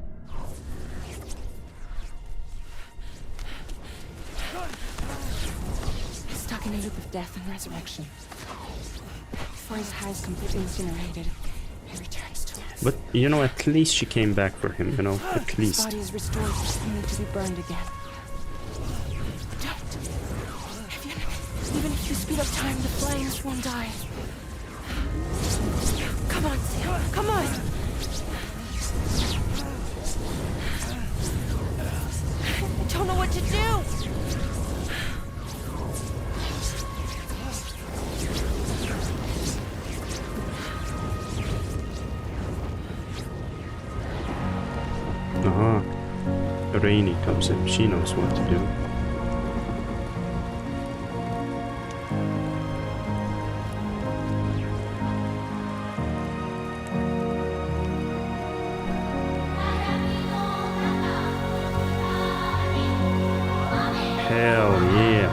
He's stuck in a loop of death and resurrection. Before his hair is completely incinerated, he returns to us. But, you know, at least she came back for him, you know, at least. His body is restored, only to be burned again. Don't. Even if you speed up time, the flames won't die. Come on, Sam, come on! I don't know what to do! Rainy comes in, she knows what to do. Hell yeah.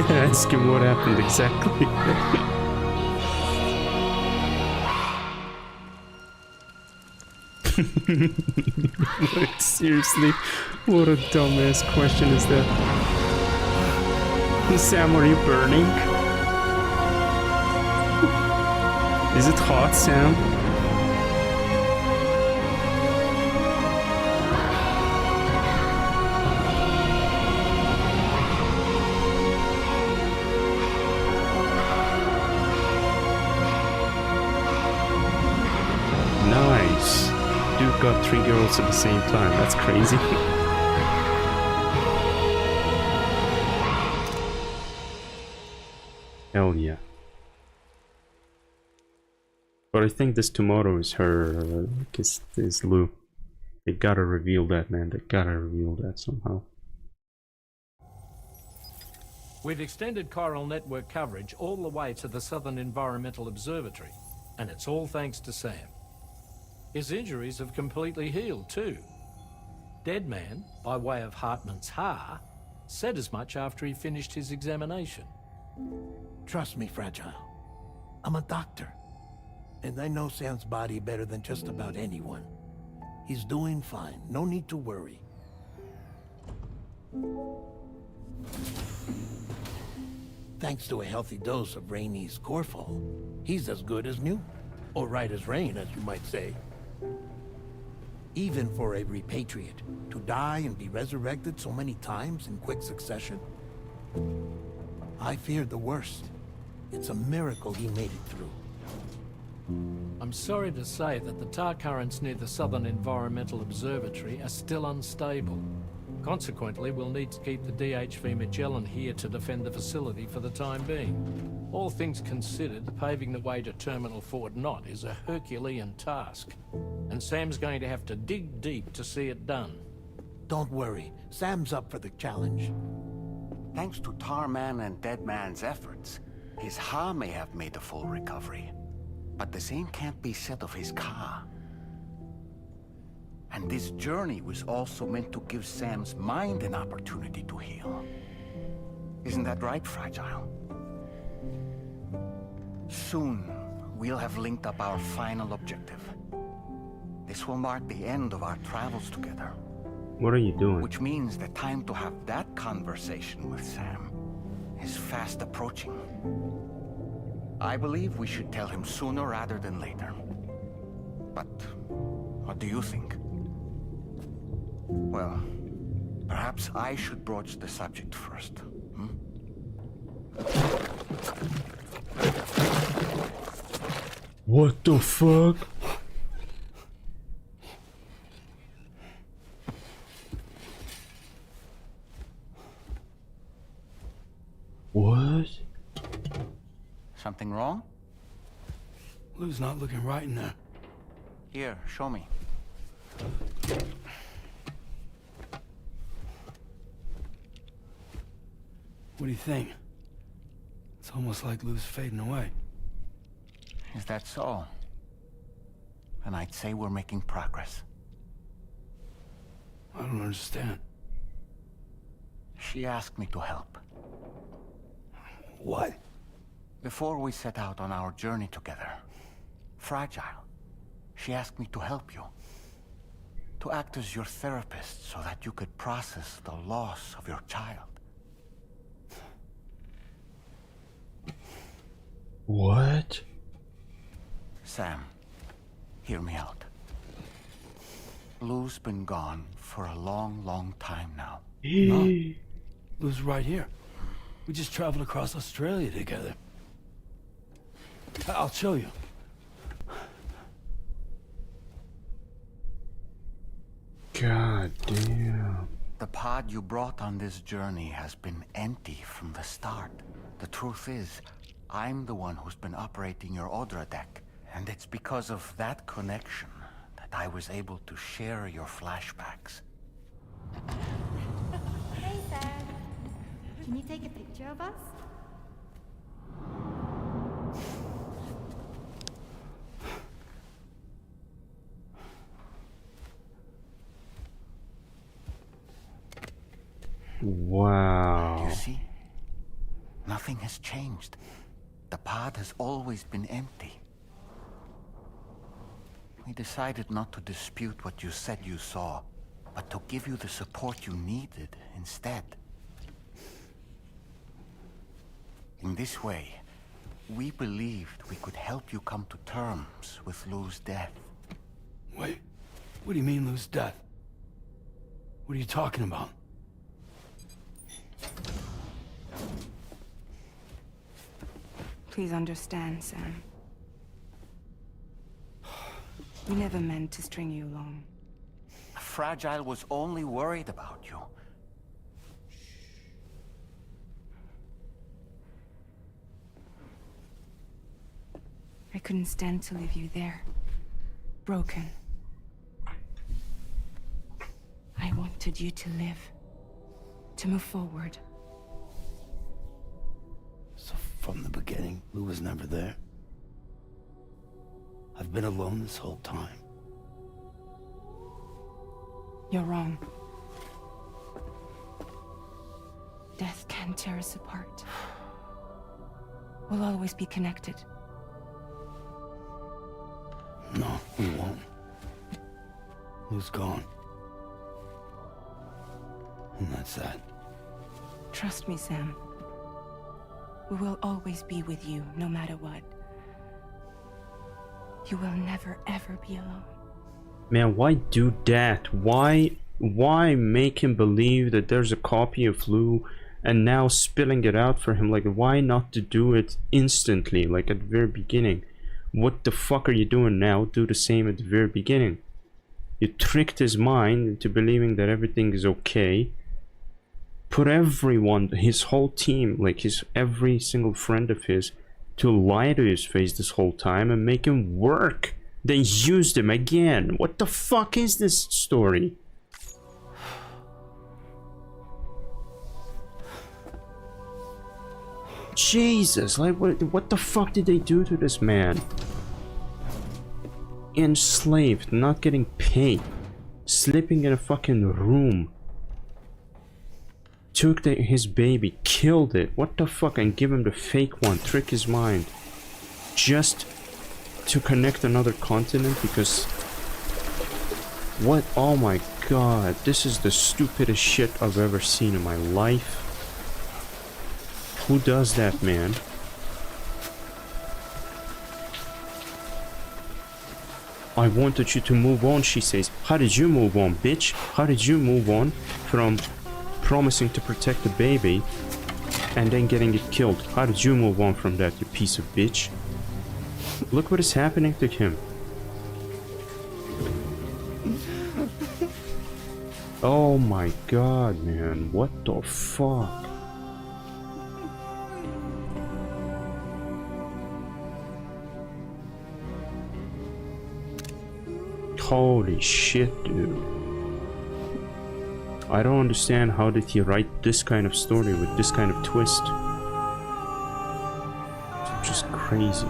Ask him what happened exactly. Like, seriously, what a dumbass question is that? Sam, are you burning? Is it hot, Sam? Nice. Dude got 3 girls at the same time. That's crazy. Hell yeah. But I think this tomorrow is her, is Lou. They gotta reveal that, man. They gotta reveal that somehow. We've extended chiral network coverage all the way to the Southern Environmental Observatory, and it's all thanks to Sam. His injuries have completely healed too. Deadman, by way of Hartman's Ha, said as much after he finished his examination. Trust me, Fragile. I'm a doctor. And I know Sam's body better than just about anyone. He's doing fine. No need to worry. Thanks to a healthy dose of Rainey's Corfol, he's as good as new. Or right as rain, as you might say. Even for a repatriate, to die and be resurrected so many times in quick succession? I feared the worst. It's a miracle he made it through. I'm sorry to say that the tar currents near the Southern Environmental Observatory are still unstable. Consequently, we'll need to keep the DHV Magellan here to defend the facility for the time being. All things considered, paving the way to Terminal Fort Knott is a Herculean task, and Sam's going to have to dig deep to see it done. Don't worry, Sam's up for the challenge. Thanks to Tarman and Deadman's efforts, His Ha may have made a full recovery, but the same can't be said of his Ka. And this journey was also meant to give Sam's mind an opportunity to heal. Isn't that right, Fragile? Soon, we'll have linked up our final objective. This will mark the end of our travels together. What are you doing? Which means the time to have that conversation with Sam is fast approaching. I believe we should tell him sooner rather than later. But what do you think? Well, perhaps I should broach the subject first. What the fuck? What? Something wrong? Lou's not looking right in there. Here, show me. What do you think? It's almost like Lou's fading away. Is that so? Then I'd say we're making progress. I don't understand. She asked me to help. What? Before we set out on our journey together, Fragile, she asked me to help you. To act as your therapist so that you could process the loss of your child. What? Sam, hear me out. Lou's been gone for a long, long time now. No. Lou's right here. We just traveled across Australia together. I'll show you. God damn. The pod you brought on this journey has been empty from the start. The truth is, I'm the one who's been operating your Odra deck. And it's because of that connection that I was able to share your flashbacks. Hey, Sam. Can you take a picture of us? Wow. You see? Nothing has changed. The pod has always been empty. We decided not to dispute what you said you saw, but to give you the support you needed instead. In this way, we believed we could help you come to terms with Lou's death. Wait, what do you mean Lou's death? What are you talking about? Please understand, Sam. We never meant to string you along. Fragile was only worried about you. I couldn't stand to leave you there. Broken. I wanted you to live. To move forward. So from the beginning, Lou was never there? I've been alone this whole time. You're wrong. Death can tear us apart. We'll always be connected. No, we won't. Lou's gone. And that's that. Trust me, Sam. We will always be with you, no matter what. You will never, ever be alone. Man, why do that? Why make him believe that there's a copy of Lou and now spilling it out for him? Like, why not to do it instantly, like at the very beginning? What the fuck are you doing now? Do the same at the very beginning. You tricked his mind into believing that everything is okay. Put everyone, his whole team, like every single friend of his, to lie to his face this whole time and make him work. Then used him again. What the fuck is this story? Jesus, like what the fuck did they do to this man? Enslaved, not getting paid, sleeping in a fucking room. Took his baby, killed it, what the fuck, and give him the fake one, trick his mind. Just to connect another continent because... What? Oh my god, this is the stupidest shit I've ever seen in my life. Who does that, man? I wanted you to move on, she says. How did you move on, bitch? How did you move on from promising to protect the baby and then getting it killed? How did you move on from that, you piece of bitch? Look what is happening to him. Oh my god, man. What the fuck? Holy shit, dude. I don't understand how did he write this kind of story with this kind of twist. It's just crazy.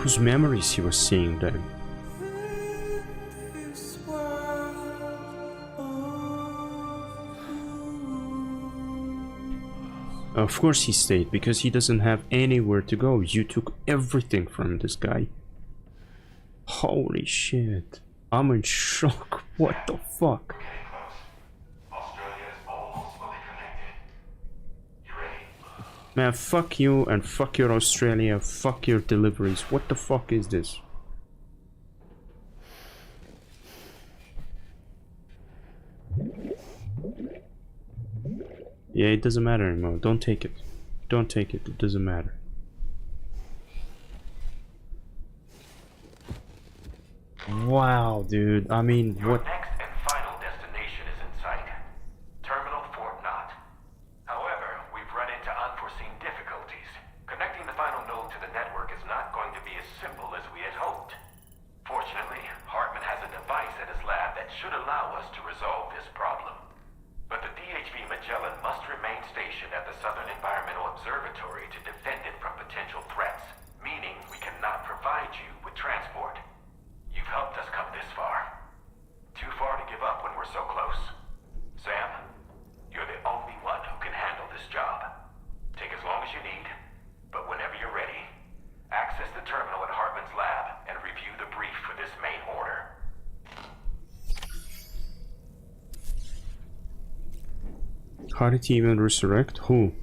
Whose memories he was seeing then? Of course he stayed, because he doesn't have anywhere to go. You took everything from this guy. Holy shit. I'm in shock. What the fuck? Man, fuck you and fuck your Australia, fuck your deliveries. What the fuck is this? Yeah, it doesn't matter anymore. Don't take it. Don't take it. It doesn't matter. Wow, dude. I mean, what? How did he even resurrect? Who?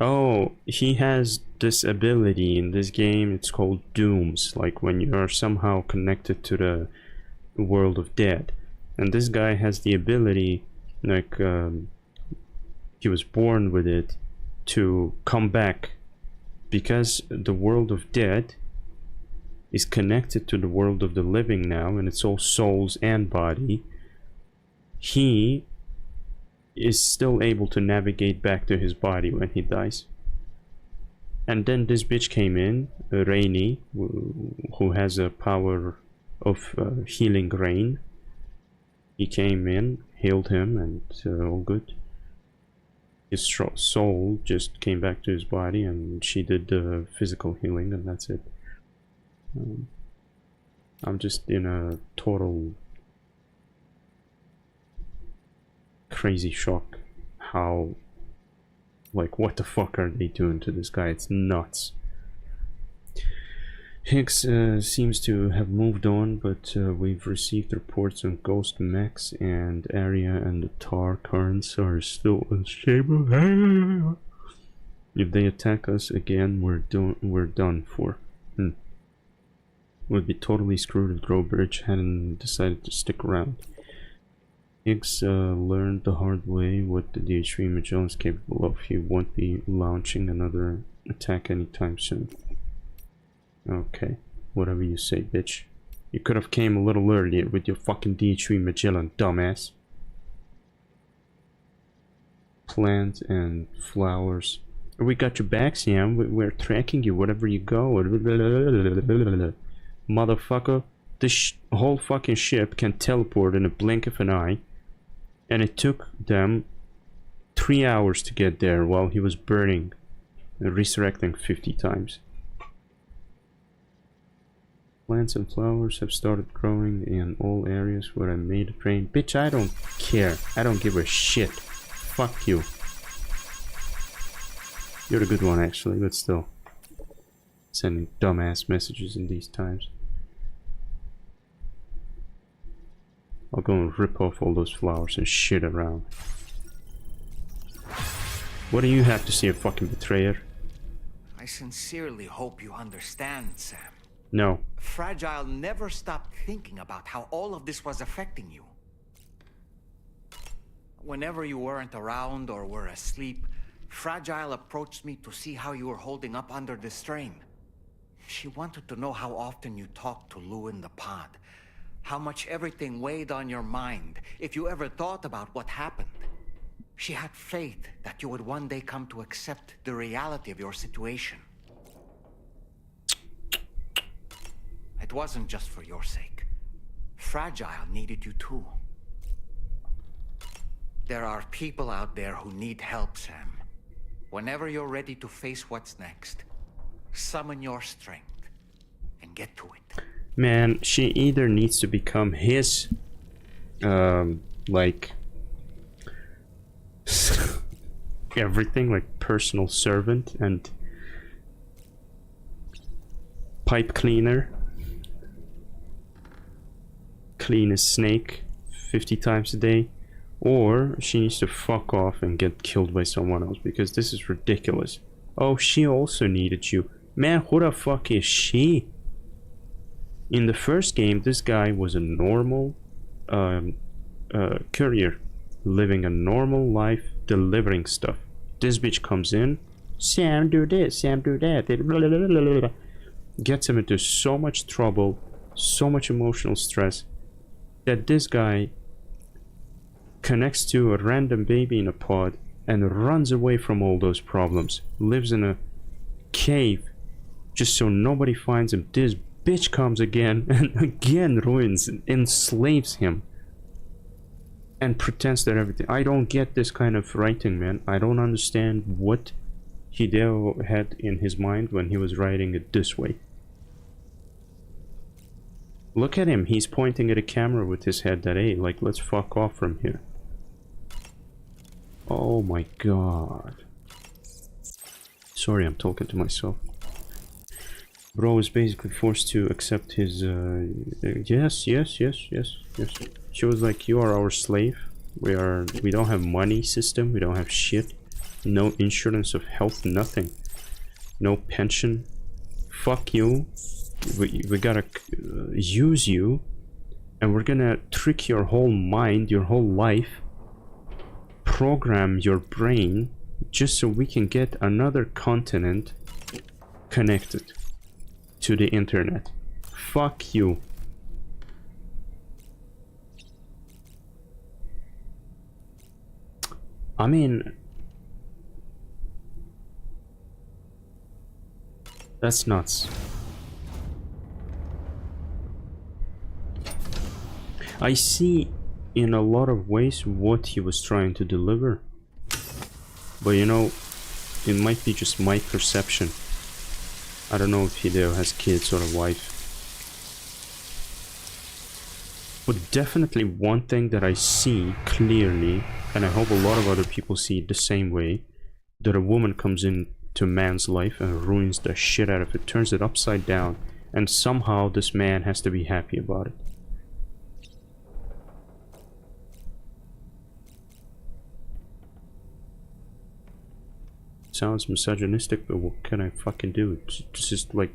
Oh, he has this ability in this game. It's called dooms, like when you are somehow connected to the world of dead, and this guy has the ability, like he was born with it, to come back, because the world of dead is connected to the world of the living now, and it's all souls and body. He is still able to navigate back to his body when he dies. And then this bitch came in, Rainy, who has a power of healing rain. He came in, healed him, and all good. His soul just came back to his body, and she did the physical healing, and that's it. I'm just in a total crazy shock. How, like, what the fuck are they doing to this guy? It's nuts. Hicks seems to have moved on, but we've received reports on ghost mechs, and Area and the tar currents are still unstable. If they attack us again, we're done for. Would be totally screwed if Drawbridge hadn't decided to stick around. Higgs learned the hard way what the DH3 Magellan is capable of. He won't be launching another attack anytime soon. Okay, whatever you say, bitch. You could have came a little earlier with your fucking DH3 Magellan, dumbass. Plants and flowers. We got your back, Sam. We're tracking you wherever you go. Motherfucker, this whole fucking ship can teleport in a blink of an eye. And it took them 3 hours to get there while he was burning and resurrecting 50 times. Plants and flowers have started growing in all areas where I made it rain. Bitch, I don't care. I don't give a shit. Fuck you. You're a good one, actually, but still. Sending dumbass messages in these times. I'll go and rip off all those flowers and shit around. What do you have to say, a fucking betrayer? I sincerely hope you understand, Sam. No. Fragile never stopped thinking about how all of this was affecting you. Whenever you weren't around or were asleep, Fragile approached me to see how you were holding up under the strain. She wanted to know how often you talked to Lou in the pod, how much everything weighed on your mind, if you ever thought about what happened. She had faith that you would one day come to accept the reality of your situation. It wasn't just for your sake. Fragile needed you too. There are people out there who need help, Sam. Whenever you're ready to face what's next, summon your strength and get to it. Man, she either needs to become his, like, everything, like personal servant and pipe cleaner, clean a snake 50 times a day, or she needs to fuck off and get killed by someone else, because this is ridiculous. Oh, she also needed you. Man, who the fuck is she? In the first game, this guy was a normal courier, living a normal life, delivering stuff. This bitch comes in, Sam do this, Sam do that, gets him into so much trouble, so much emotional stress, that this guy connects to a random baby in a pod and runs away from all those problems, lives in a cave just so nobody finds him. This bitch comes again and again ruins and enslaves him and pretends that everything. I don't get this kind of writing, man. I don't understand what Hideo had in his mind when he was writing it this way. Look at him, he's pointing at a camera with his head that, hey, like, let's fuck off from here. Oh my god. Sorry, I'm talking to myself. Bro is basically forced to accept his, yes. She was like, you are our slave. We don't have money system, we don't have shit. No insurance of health, nothing. No pension. Fuck you. We gotta use you. And we're gonna trick your whole mind, your whole life. Program your brain just so we can get another continent connected to the internet. Fuck you. I mean, that's nuts. I see in a lot of ways what he was trying to deliver, but you know, it might be just my perception. I don't know if Hideo has kids or a wife, but definitely one thing that I see clearly, and I hope a lot of other people see it the same way, that a woman comes into a man's life and ruins the shit out of it, turns it upside down, and somehow this man has to be happy about it. Sounds misogynistic, but what can I fucking do? It's just like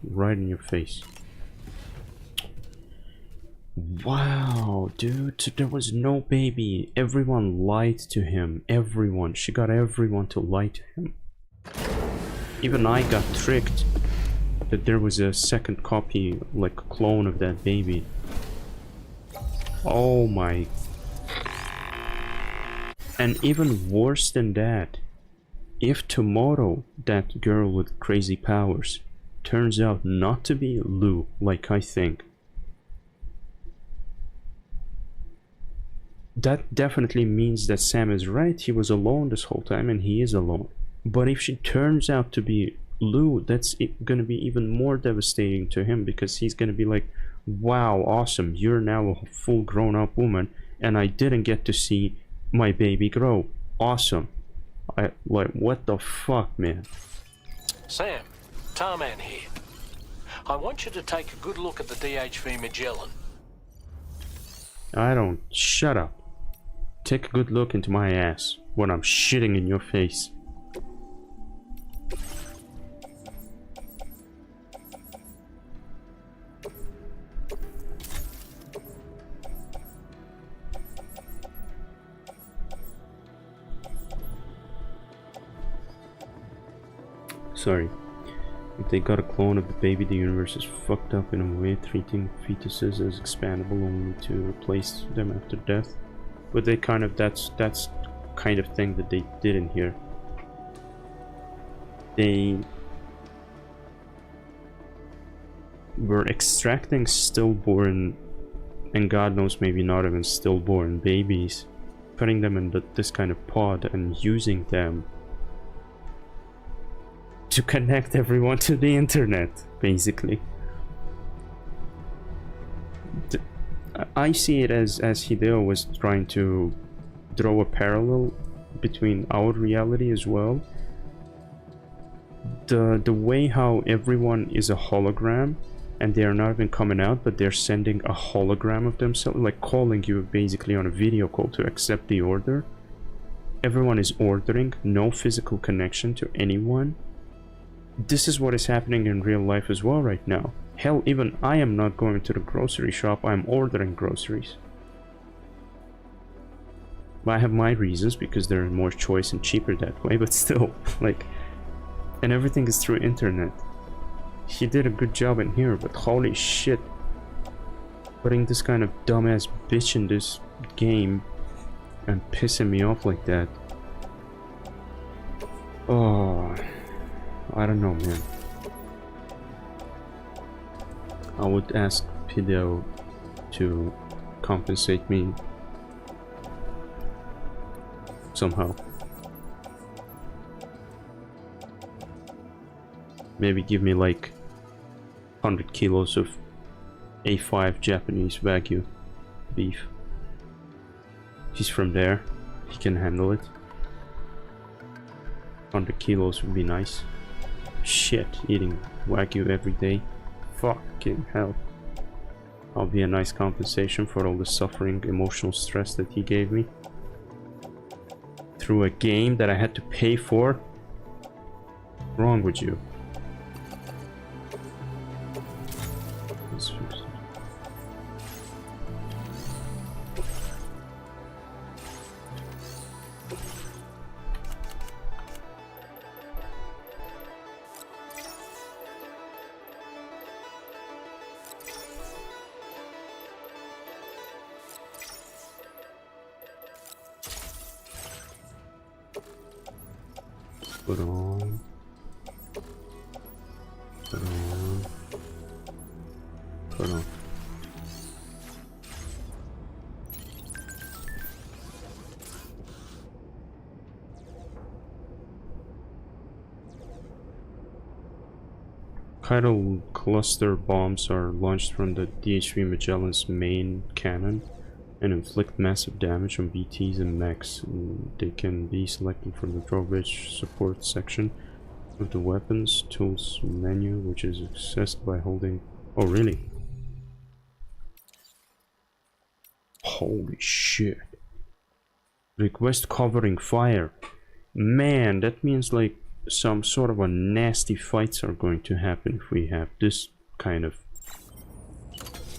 right in your face. Wow, dude, there was no baby. Everyone lied to him. Everyone. She got everyone to lie to him. Even I got tricked that there was a second copy, like a clone of that baby. Oh my. And even worse than that, if tomorrow that girl with crazy powers turns out not to be Lou, like I think, that definitely means that Sam is right. He was alone this whole time, and he is alone. But if she turns out to be Lou, that's gonna be even more devastating to him, because he's gonna be like, wow, awesome, you're now a full grown-up woman, and I didn't get to see my baby grow. Awesome. Like, what the fuck, man? Sam, Tarman here. I want you to take a good look at the DHV Magellan. I don't... Shut up. Take a good look into my ass when I'm shitting in your face. Sorry. If they got a clone of the baby, the universe is fucked up in a way, treating fetuses as expandable only to replace them after death. But they kind of, that's kind of thing that they did in here. They were extracting stillborn, and God knows maybe not even stillborn babies, putting them in this kind of pod and using them to connect everyone to the internet, basically. I see it as Hideo was trying to draw a parallel between our reality as well. The way how everyone is a hologram, and they are not even coming out, but they're sending a hologram of themselves, like calling you basically on a video call to accept the order. Everyone is ordering, no physical connection to anyone. This is what is happening in real life as well right now. Hell, even I am not going to the grocery shop, I'm ordering groceries. I have my reasons, because there is more choice and cheaper that way, but still, like, and everything is through internet. He did a good job in here, but holy shit, putting this kind of dumbass bitch in this game and pissing me off like that. Oh, I don't know, man. I would ask Hideo to compensate me somehow. Maybe give me like 100 kilos of A5 Japanese Wagyu beef. He's from there, he can handle it. 100 kilos would be nice. Shit, eating Wagyu every day. Fucking hell. I'll be a nice compensation for all the suffering, emotional stress that he gave me. Through a game that I had to pay for? What's wrong with you? Put on. Put on. Put on. Chiral cluster bombs are launched from the DHV Magellan's main cannon and inflict massive damage on BTs and mechs. They can be selected from the drawbridge support section of the weapons tools menu, which is accessed by holding... Oh, really? Holy shit. Request covering fire. Man, that means like some sort of a nasty fights are going to happen if we have this kind of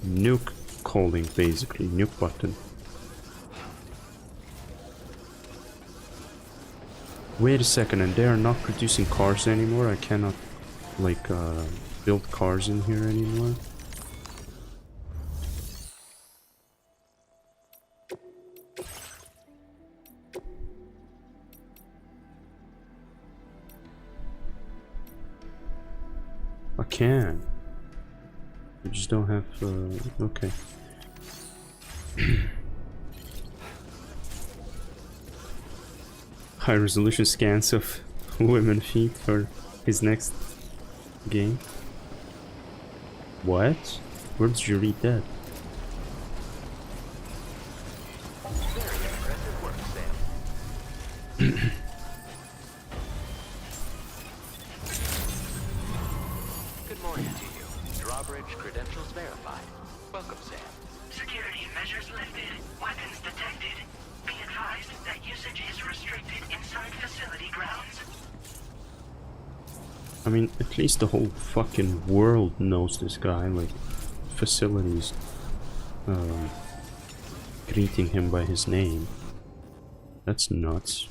nuke calling basically, nuke button. Wait a second, and they are not producing cars anymore? I cannot, like, build cars in here anymore? I can. I just don't have, okay. High resolution scans of women feet for his next game. What? Where did you read that? Very impressive work, Sam. Good morning to you. Drawbridge credentials verified. Welcome, Sam. Security measures lifted. Weapons detected. Be advised that usage is restricted inside facility grounds. I mean, at least the whole fucking world knows this guy, like, facilities greeting him by his name. That's nuts.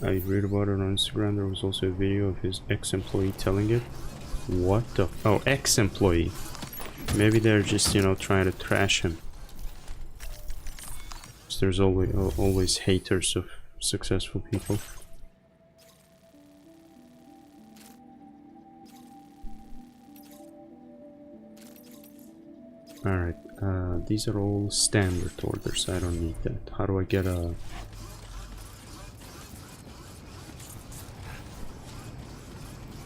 I read about it on Instagram. There was also a video of his ex-employee telling it. What the? Oh, ex-employee. Maybe they're just, you know, trying to trash him. There's always haters of successful people. Alright, these are all standard orders. I don't need that. How do I get a...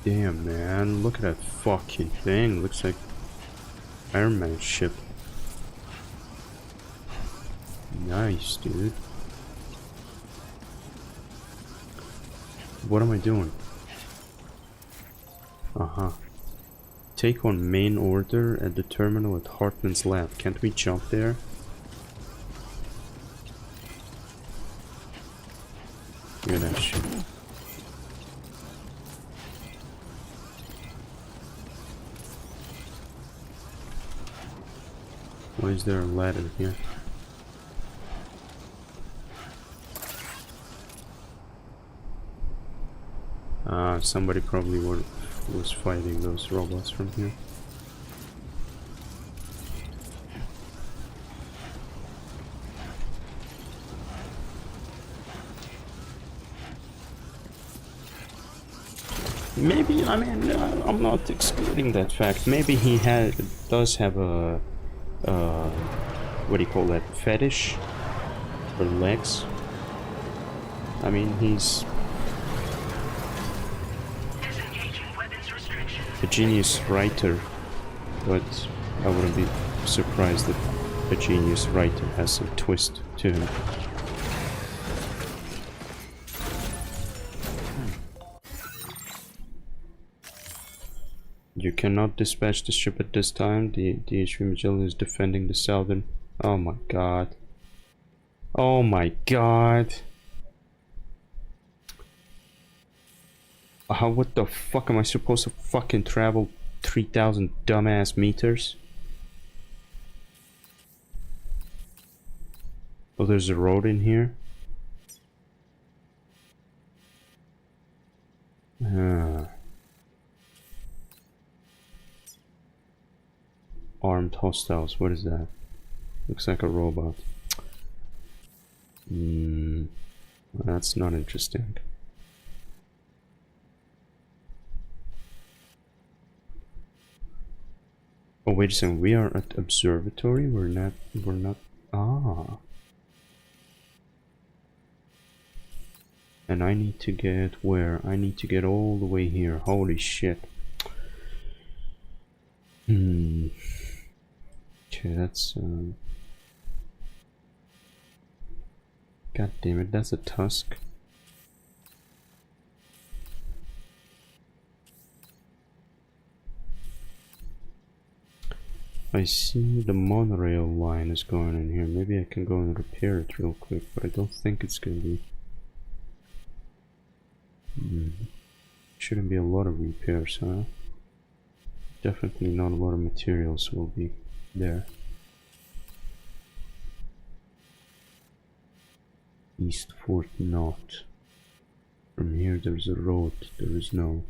Damn, man, look at that fucking thing. Looks like Iron Man's ship. Nice, dude. What am I doing? Uh-huh. Take on main order at the terminal at Hartman's lab. Can't we jump there? Look at that shit. Why is there a ladder here? Somebody probably was fighting those robots from here. Maybe, I mean, I'm not excluding that fact. Maybe he does have a what do you call that, fetish for legs. I mean, he's a genius writer, but I wouldn't be surprised that a genius writer has some twist to him. You cannot dispatch the ship at this time. The DHV Magellan is defending the southern... Oh my god. Oh my god. What the fuck am I supposed to fucking travel 3,000 dumbass meters? Oh, there's a road in here? Armed hostiles, what is that? Looks like a robot. That's not interesting. Oh, wait a second, we are at observatory? We're not, ah. And I need to get where? I need to get all the way here. Holy shit. Okay, that's God damn it, that's a tusk. I see the monorail line is going in here. Maybe I can go and repair it real quick, but I don't think it's gonna be. Shouldn't be a lot of repairs, huh? Definitely not a lot of materials will be there. East Fort Knot. From here there's a road, there is no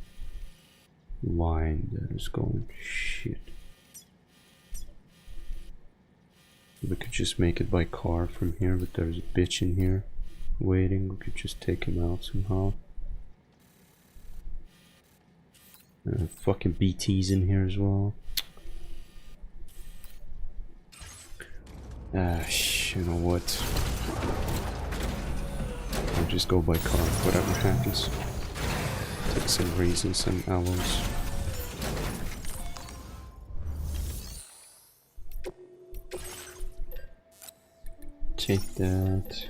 line that is going. Shit. We could just make it by car from here, but there's a bitch in here waiting. We could just take him out somehow. Fucking BT's in here as well. You know what? I'll just go by car, whatever happens. Take some resins, some alloys. Take that.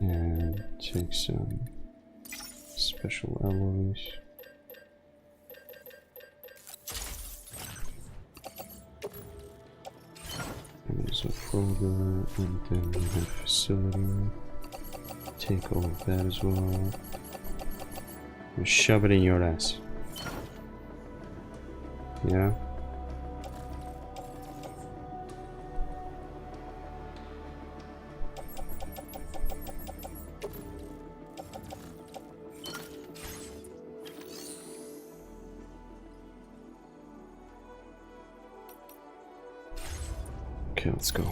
And take some special alloys. And there's a folder, and then we have facility. Take all of that as well. And shove it in your ass. Yeah? Okay, let's go.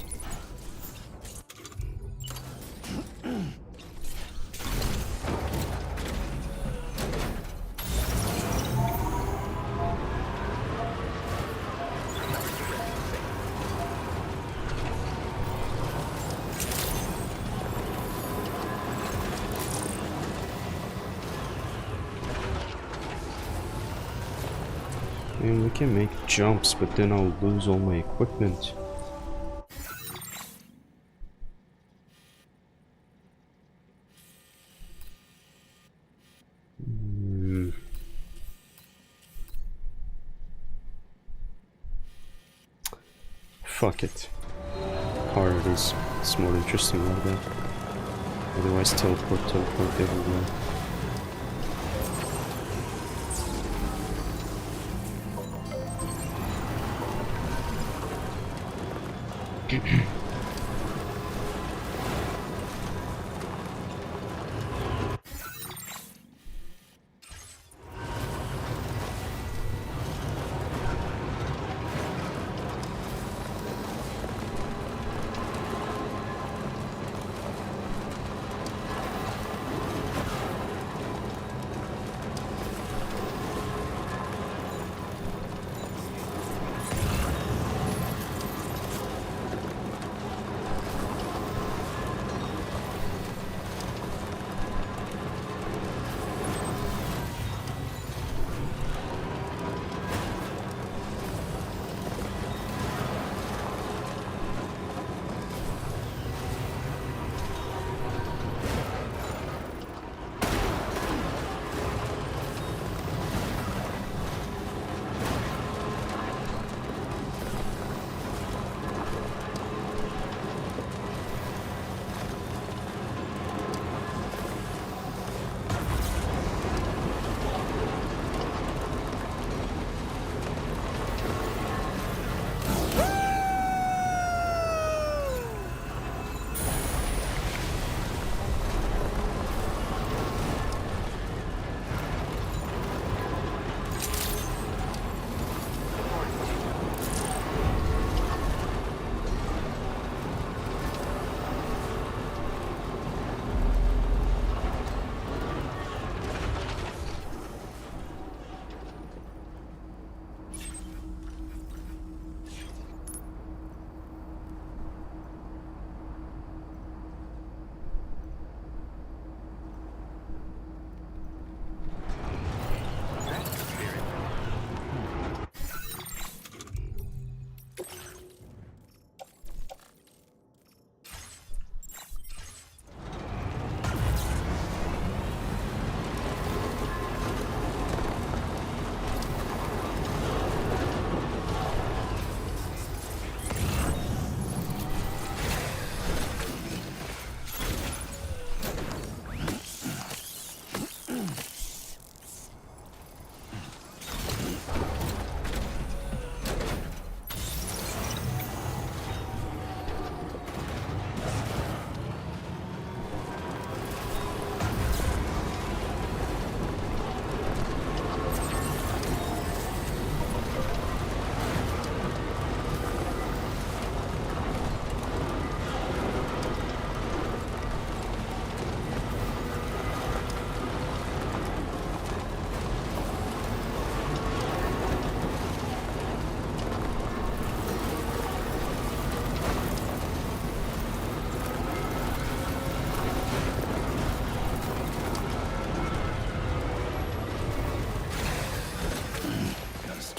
And we can make jumps, but then I'll lose all my equipment. Fuck it. Car it is. It's more interesting like that. Otherwise teleport everywhere.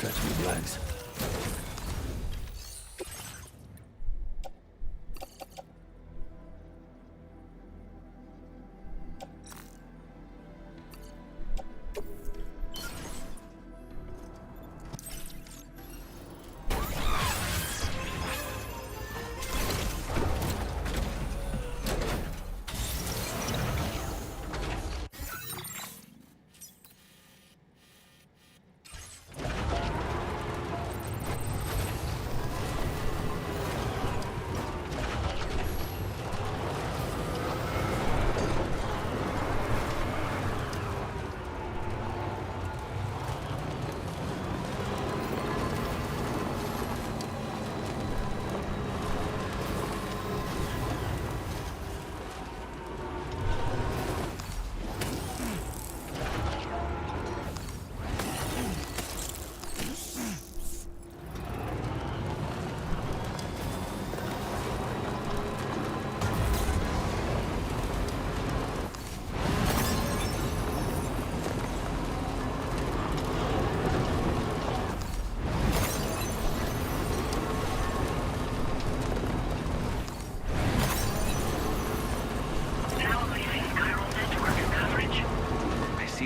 stretch my legs.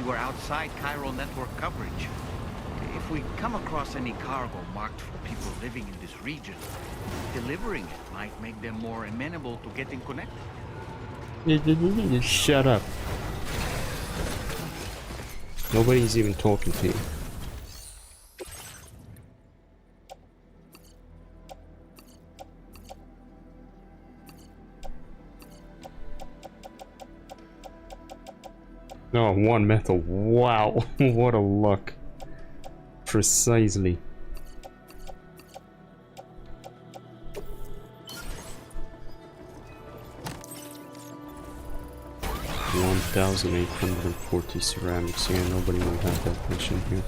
We're outside chiral network coverage. If we come across any cargo marked for people living in this region, delivering it might make them more amenable to getting connected. Shut up. Nobody's even talking to you. Oh, 1 metal. Wow, what a luck. Precisely. $1,840 ceramics. Yeah, nobody will have that much in here.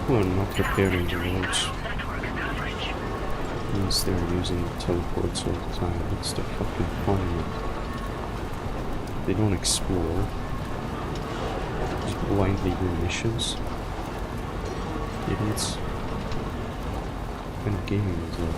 People are not preparing the roads. Means they're using teleports all the time. What's the fucking point of it? They don't explore. Just blindly do missions. Idiots. What kind of gaming is that?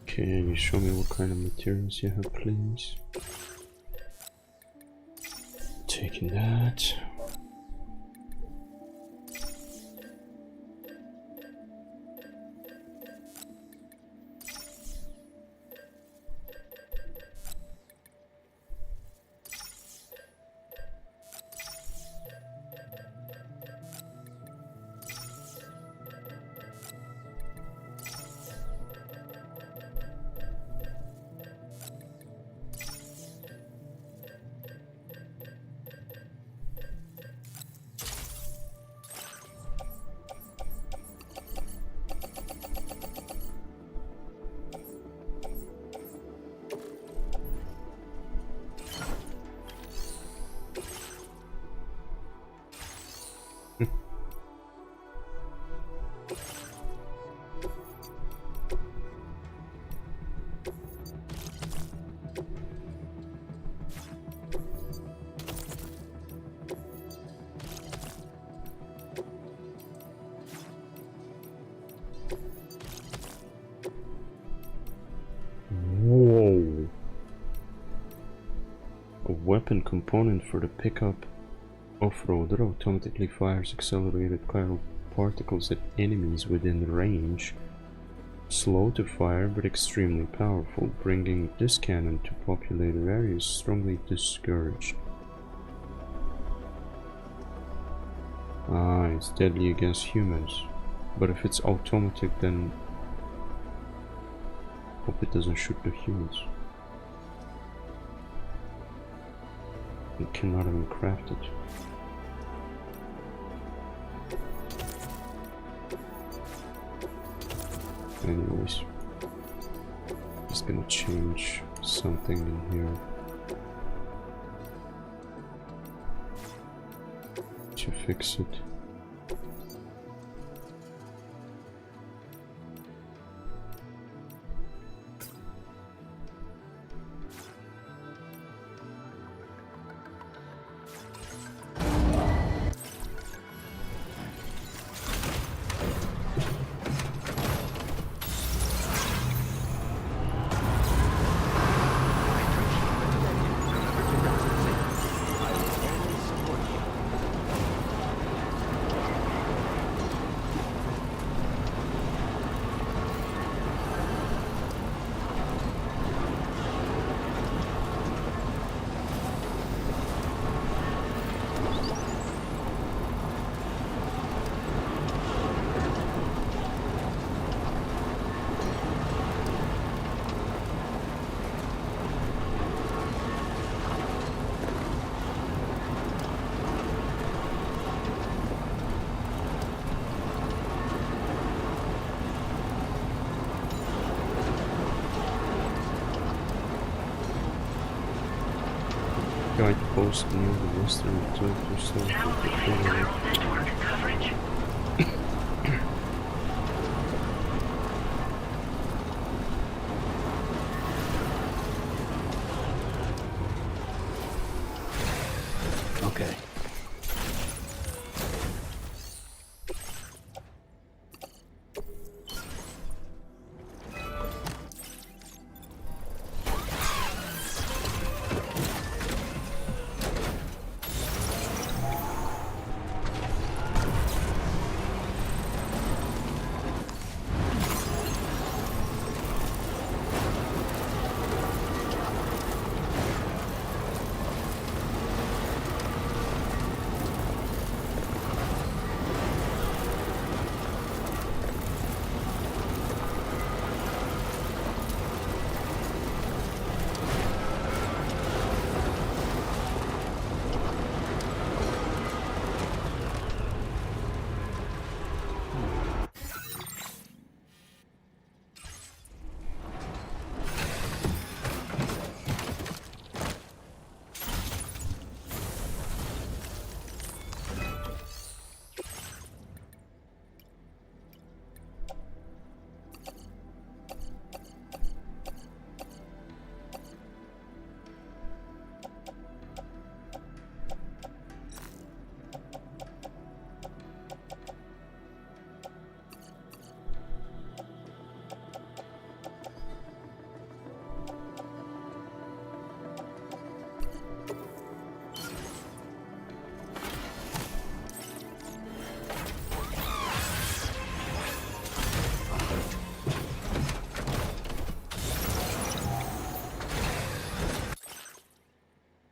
Okay, you show me what kind of materials you have, please. Taking that. Whoa. A weapon component for the pickup off-roader automatically fires accelerated chiral particles at enemies within range. Slow to fire but extremely powerful. Bringing this cannon to populated areas strongly discouraged. Ah, it's deadly against humans. But if it's automatic, then hope it doesn't shoot the humans. You cannot even craft it. Anyways, just gonna change something in here to fix it. Guide post near the western Turkish side of the Playboy. Okay.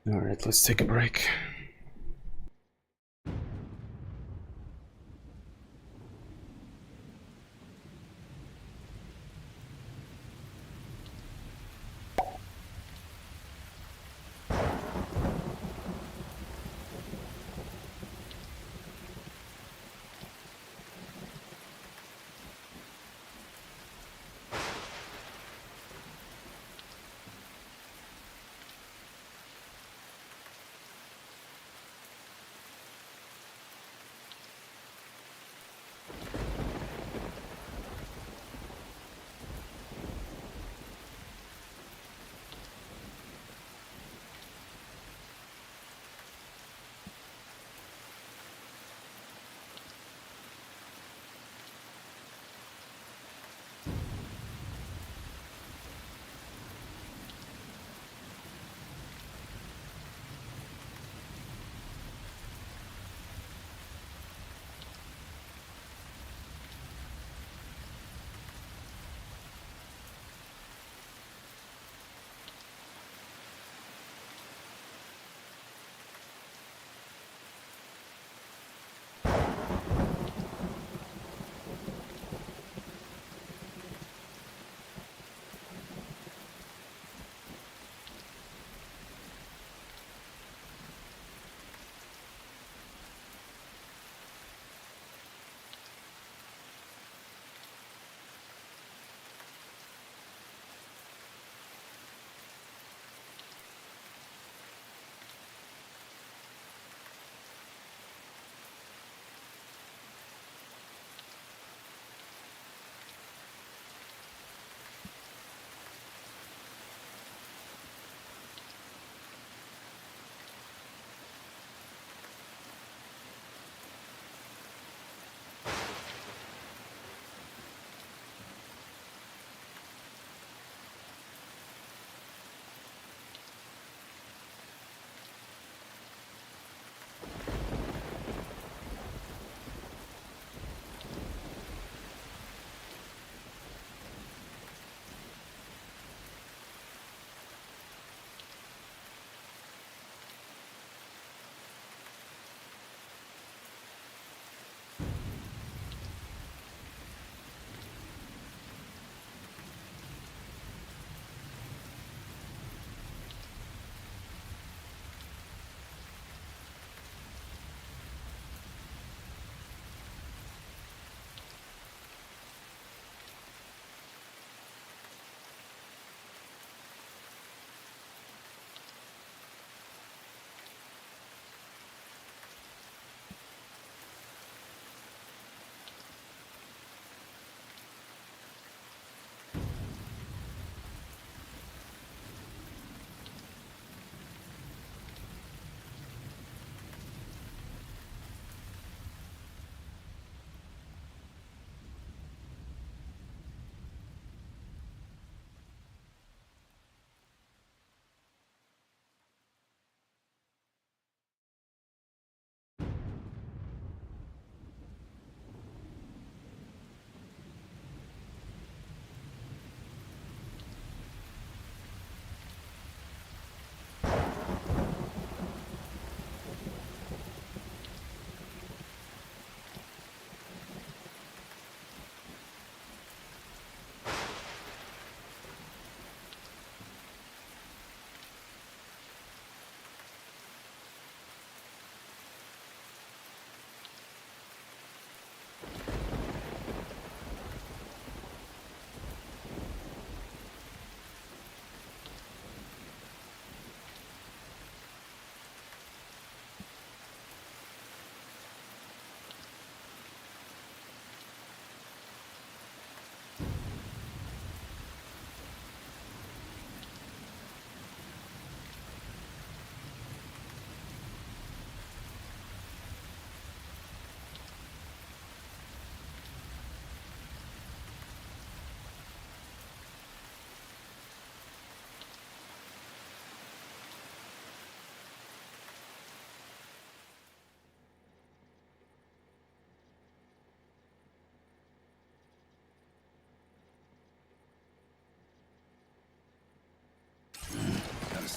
Alright, let's take a break.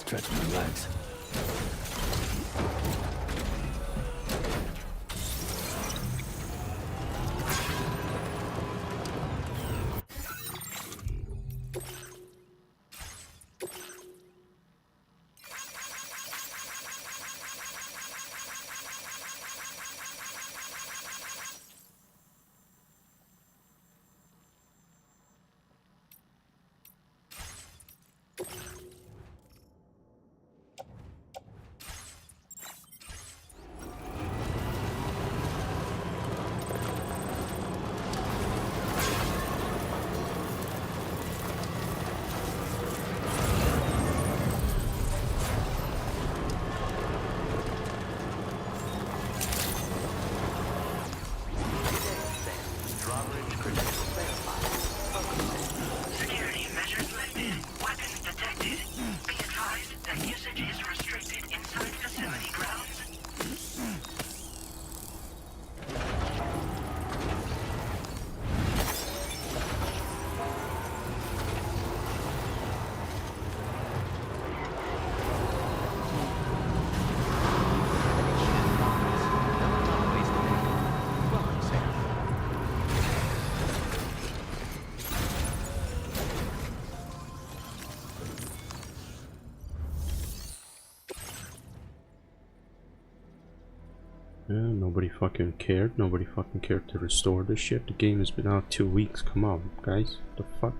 stretch my legs. Security measures lifted. Weapons detected. Be advised that usage is restricted inside facility grounds. Yeah, nobody fucking cared. Nobody fucking cared to restore this shit. The game has been out 2 weeks. Come on, guys. The fuck?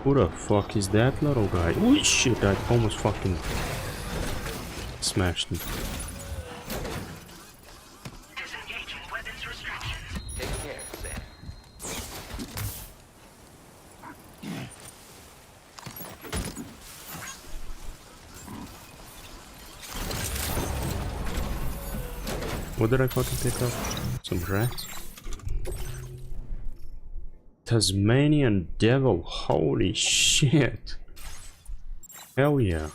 Who the fuck is that little guy? Oh shit, I almost fucking smashed him. Disengaging weapons restrictions. Take care, Sam. What did I fucking pick up? Some rats? Tasmanian devil, holy shit. Hell yeah.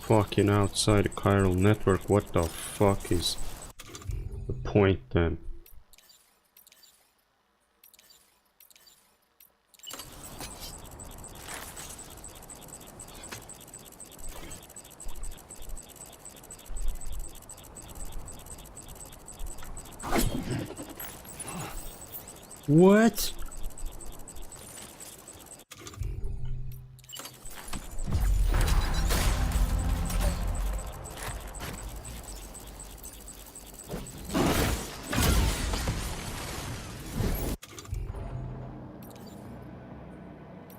fucking outside the chiral network. What the fuck is the point then? What?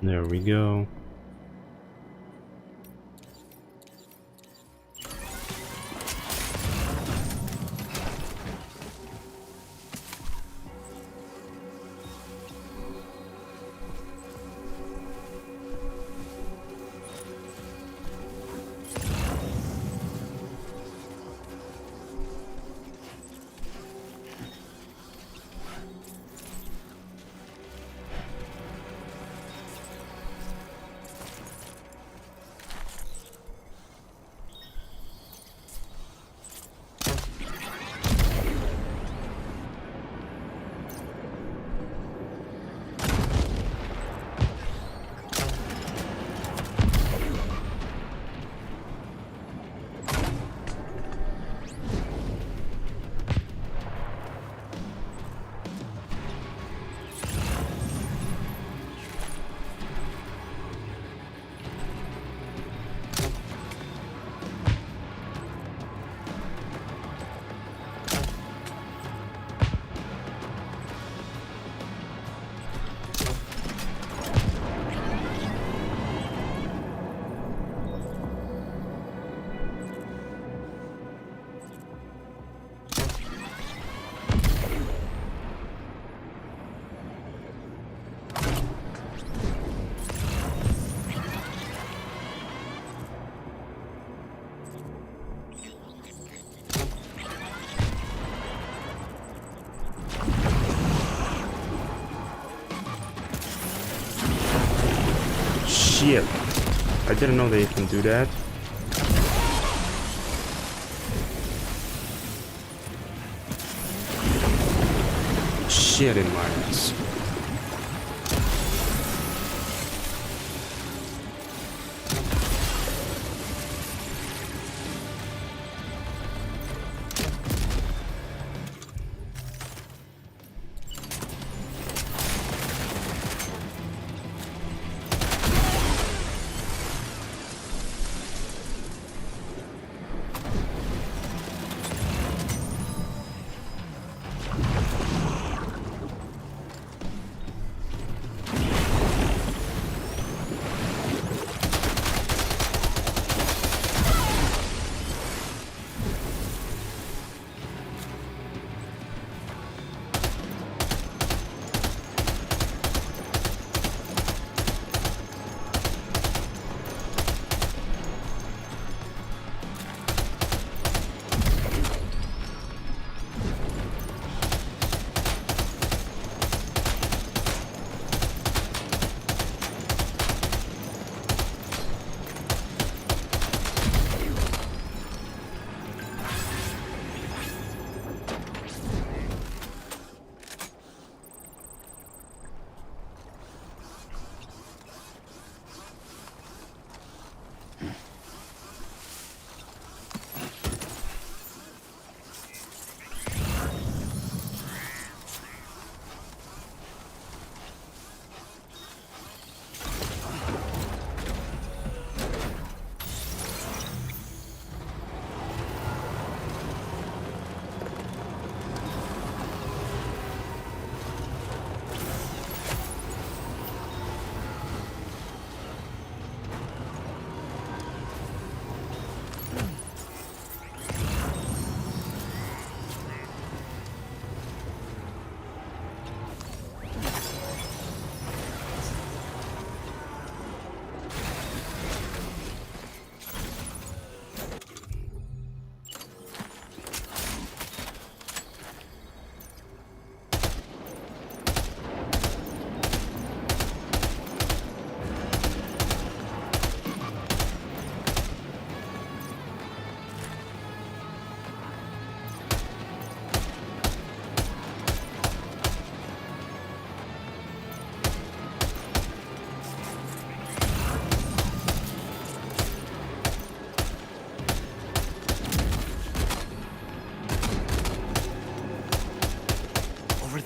There we go. Shit. I didn't know that you can do that. Shit in my ass.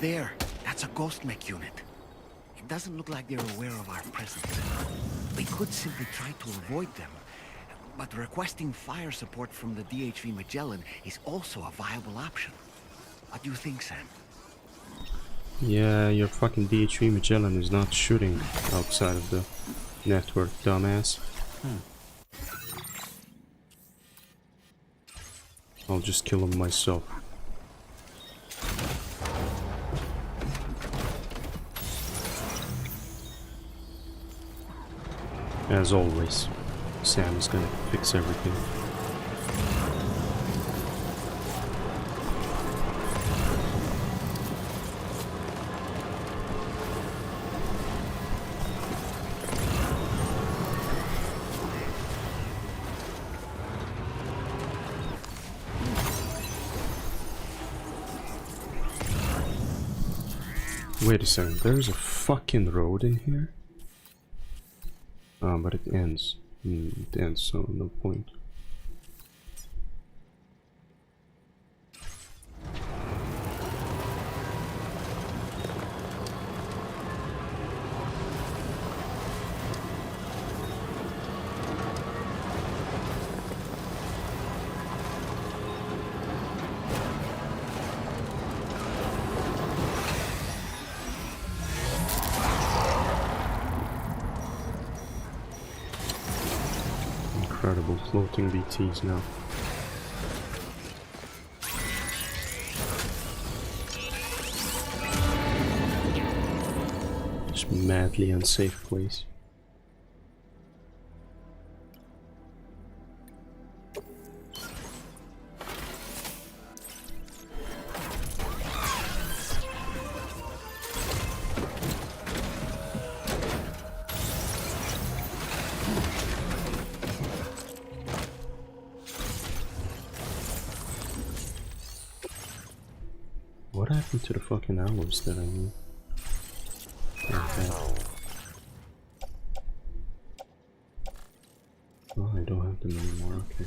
there. That's a ghost mech unit. It doesn't look like they're aware of our presence. We could simply try to avoid them, but requesting fire support from the DHV Magellan is also a viable option. What do you think, Sam? Yeah, your fucking DHV Magellan is not shooting outside of the network, dumbass. I'll just kill him myself. As always, Sam is gonna fix everything. Wait a second, there's a fucking road in here? But it ends. It ends, so no point. Incredible floating BTs now. Just madly unsafe place. What happened to the fucking aloes that I need? Okay. Oh, I don't have them anymore, okay.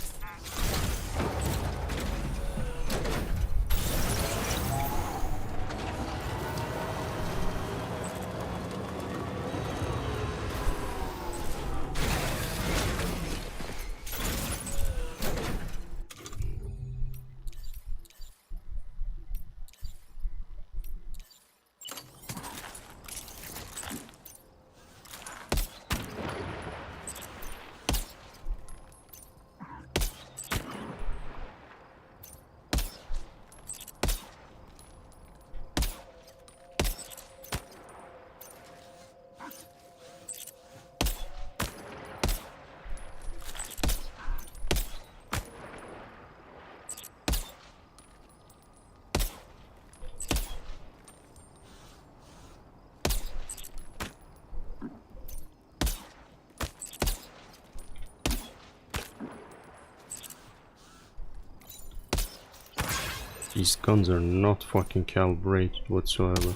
These guns are not fucking calibrated whatsoever.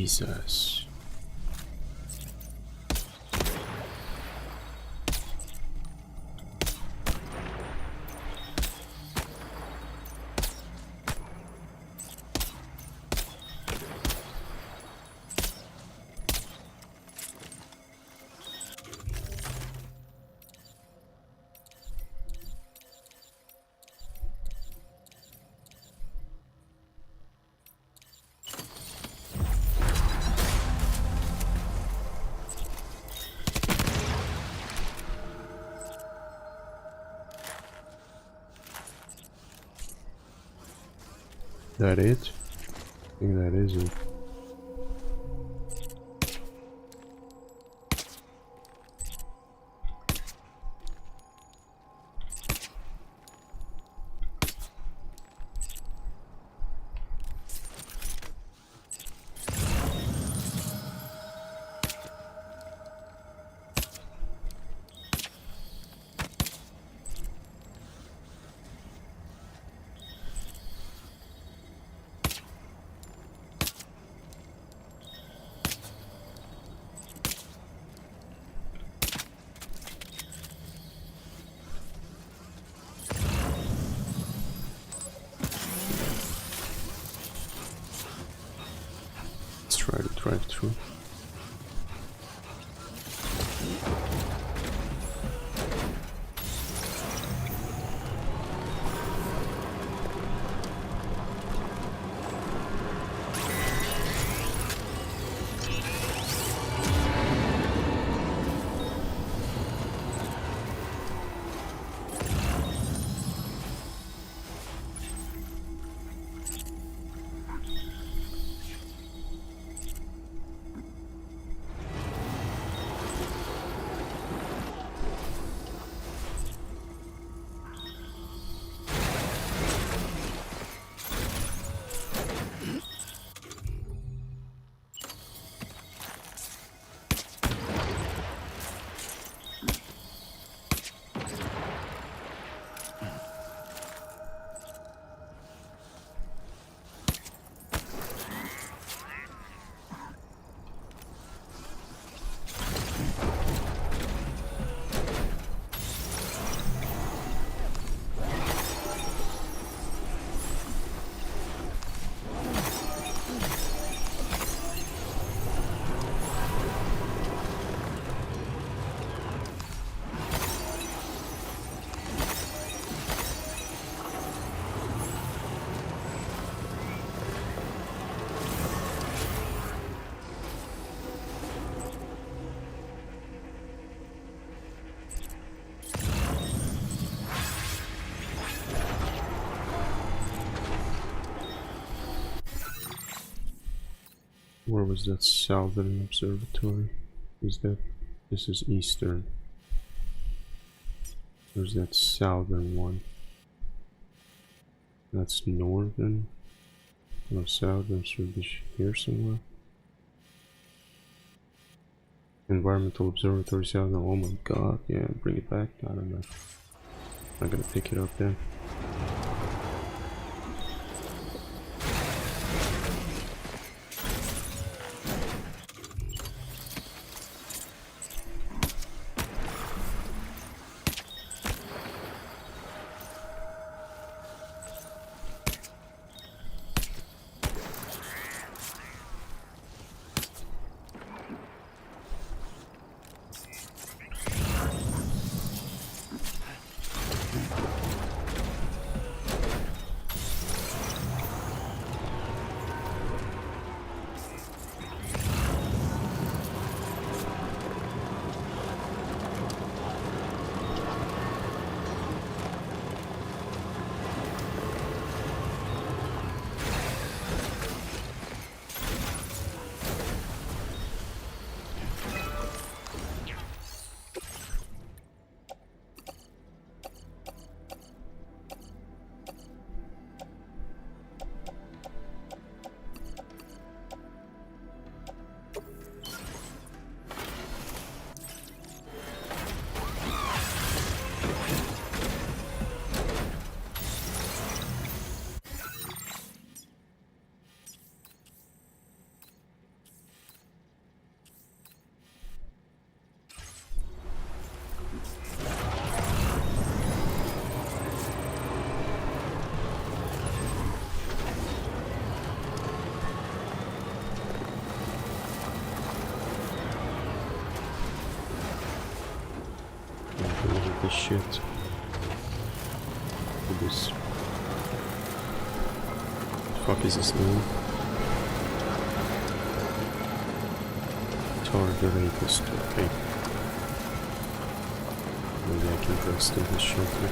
Jesus. That it? I think that is it. Try to drive through. Where was that southern observatory? Is that? This is eastern. Where's that southern one? That's northern. No, southern should be here somewhere. Environmental observatory southern. Oh my god, yeah, bring it back. I don't know. I'm gonna pick it up then. this shit. What this? The fuck is this name? Target rapist, okay. Maybe I can rest in his shelter.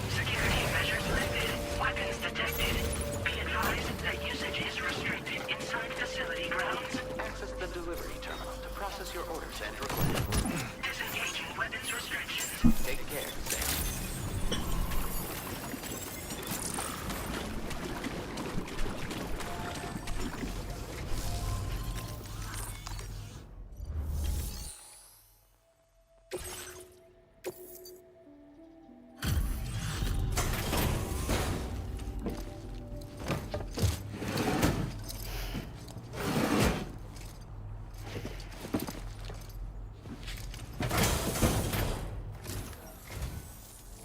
Security measures lifted. Weapons detected. Be advised that usage is restricted inside facility grounds. Access the delivery terminal to process your orders and requests. Disengaging weapons restrictions. Take care, Sam.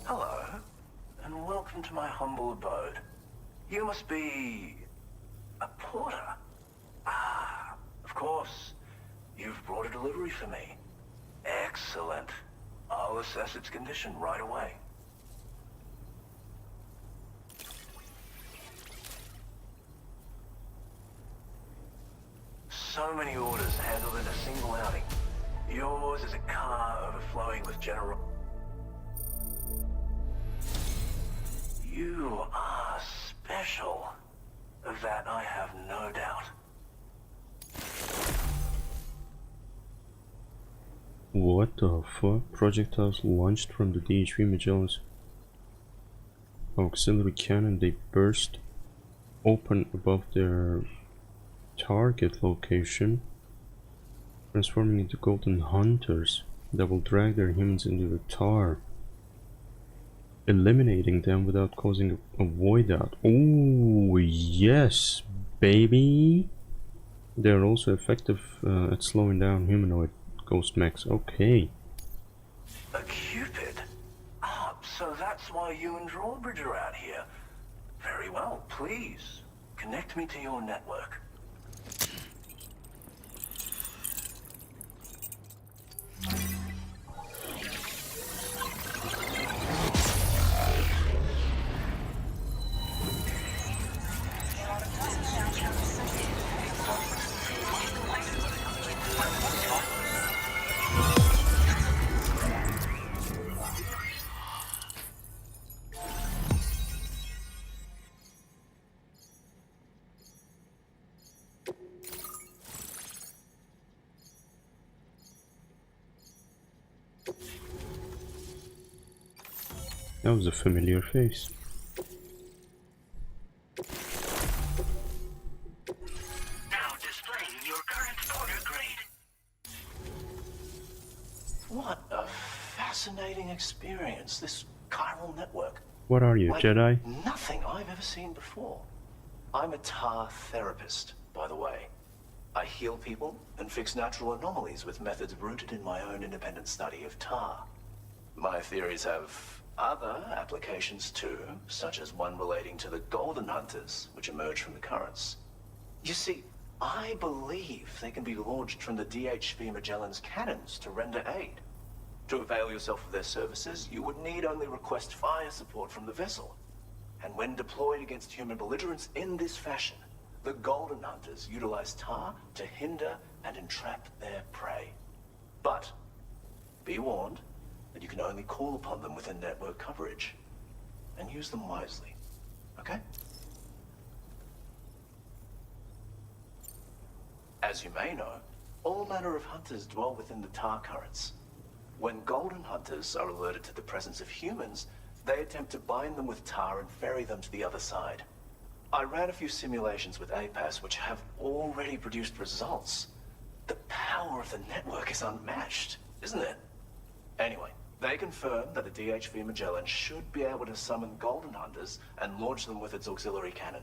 Hello, and welcome to my humble abode. You must be a porter. Ah, of course. You've brought a delivery for me. Excellent. I'll assess its condition right away. So many orders handled in a single outing. Yours is a car overflowing with general... You are special. Of that I have no doubt. What the fuck? Projectiles launched from the DHV Magellan's auxiliary cannon. They burst open above their target location, transforming into golden hunters that will drag their humans into the tar, eliminating them without causing a void out. Oh yes, baby! They're also effective at slowing down humanoid ghost mechs. Okay. A Cupid? Ah, so that's why you and Drawbridge are out here. Very well, please. Connect me to your network. That was a familiar face. Now displaying your current order grade. What a fascinating experience, this chiral network. What are you, Like Jedi? nothing I've ever seen before. I'm a tar therapist, by the way. I heal people and fix natural anomalies with methods rooted in my own independent study of tar. My theories have other applications too, such as one relating to the golden hunters, which emerge from the currents. You see, I believe they can be launched from the DHV Magellan's cannons to render aid. To avail yourself of their services, you would need only request fire support from the vessel. And when deployed against human belligerents in this fashion, the golden hunters utilize tar to hinder and entrap their prey. But be warned that you can only call upon them within network coverage, and use them wisely, okay? As you may know, all manner of hunters dwell within the tar currents. When golden hunters are alerted to the presence of humans, they attempt to bind them with tar and ferry them to the other side. I ran a few simulations with APAS which have already produced results. The power of the network is unmatched, isn't it? Anyway, they confirm that the DHV Magellan should be able to summon golden hunters and launch them with its auxiliary cannon.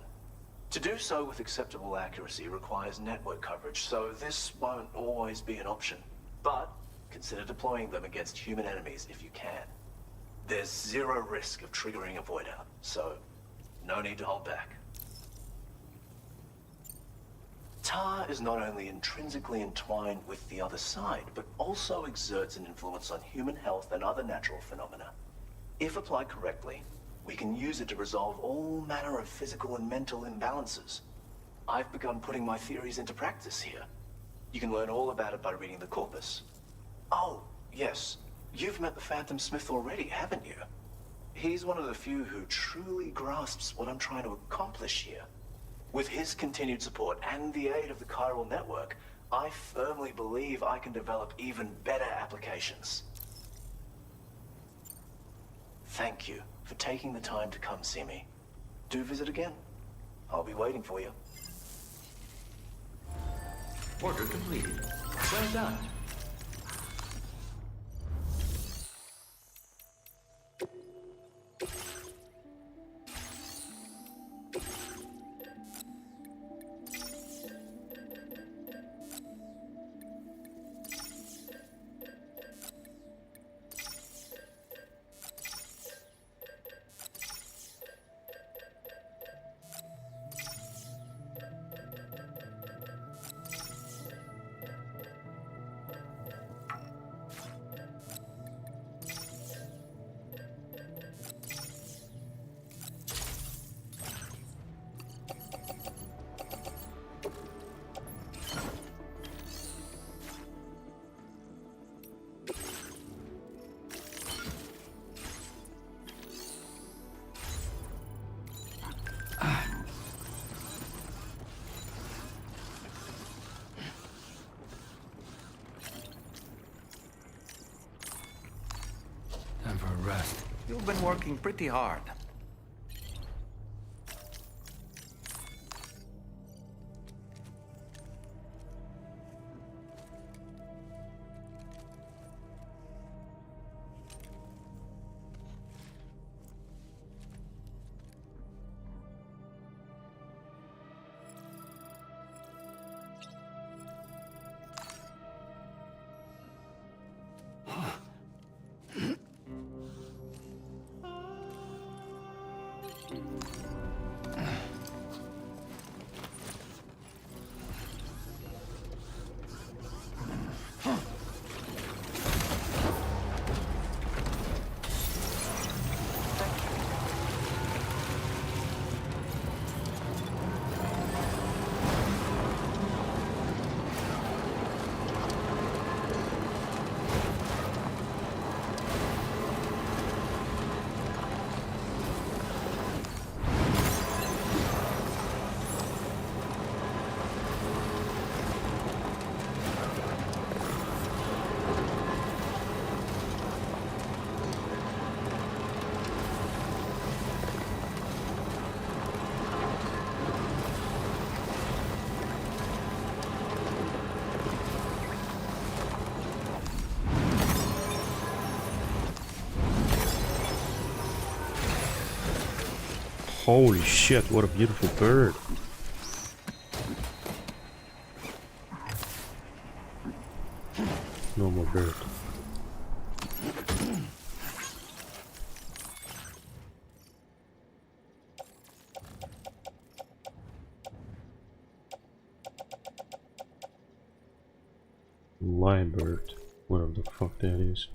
To do so with acceptable accuracy requires network coverage, so this won't always be an option. But consider deploying them against human enemies if you can. There's zero risk of triggering a void out, so no need to hold back. Tar is not only intrinsically entwined with the other side, but also exerts an influence on human health and other natural phenomena. If applied correctly, we can use it to resolve all manner of physical and mental imbalances. I've begun putting my theories into practice here. You can learn all about it by reading the corpus. Oh, yes. You've met the Phantom Smith already, haven't you? He's one of the few who truly grasps what I'm trying to accomplish here. With his continued support and the aid of the chiral network, I firmly believe I can develop even better applications. Thank you for taking the time to come see me. Do visit again. I'll be waiting for you. Order completed. Well done. Time for a rest. You've been working pretty hard. Holy shit, what a beautiful bird. No more bird. Lyrebird, whatever the fuck that is.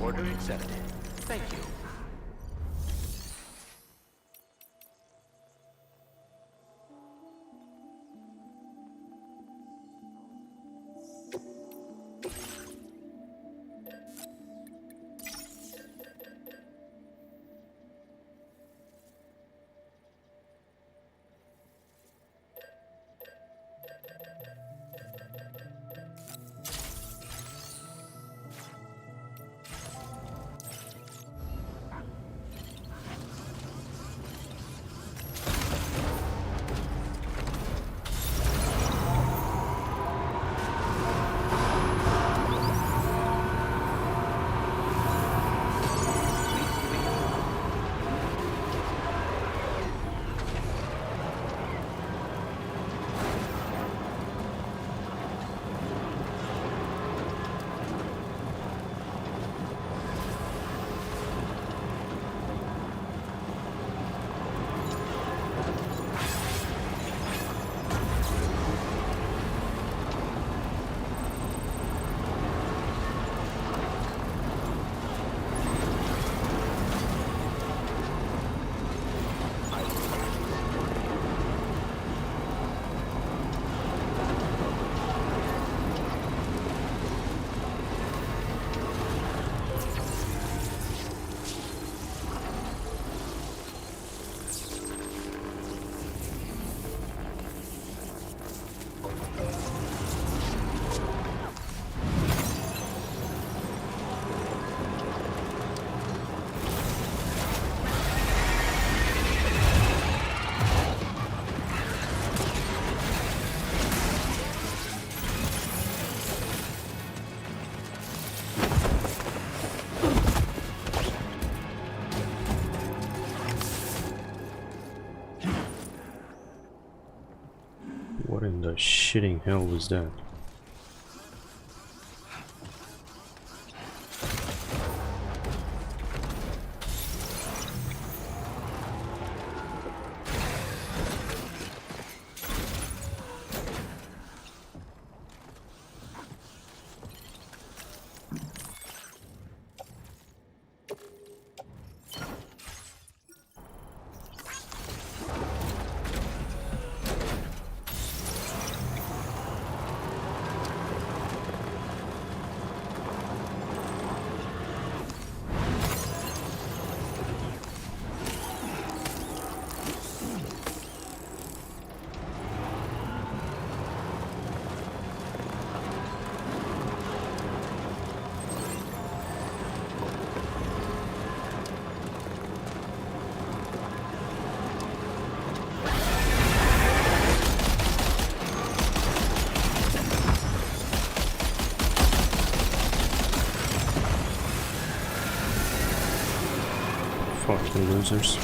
Order accepted. Thank you. What in the shitting hell was that? Fucking losers.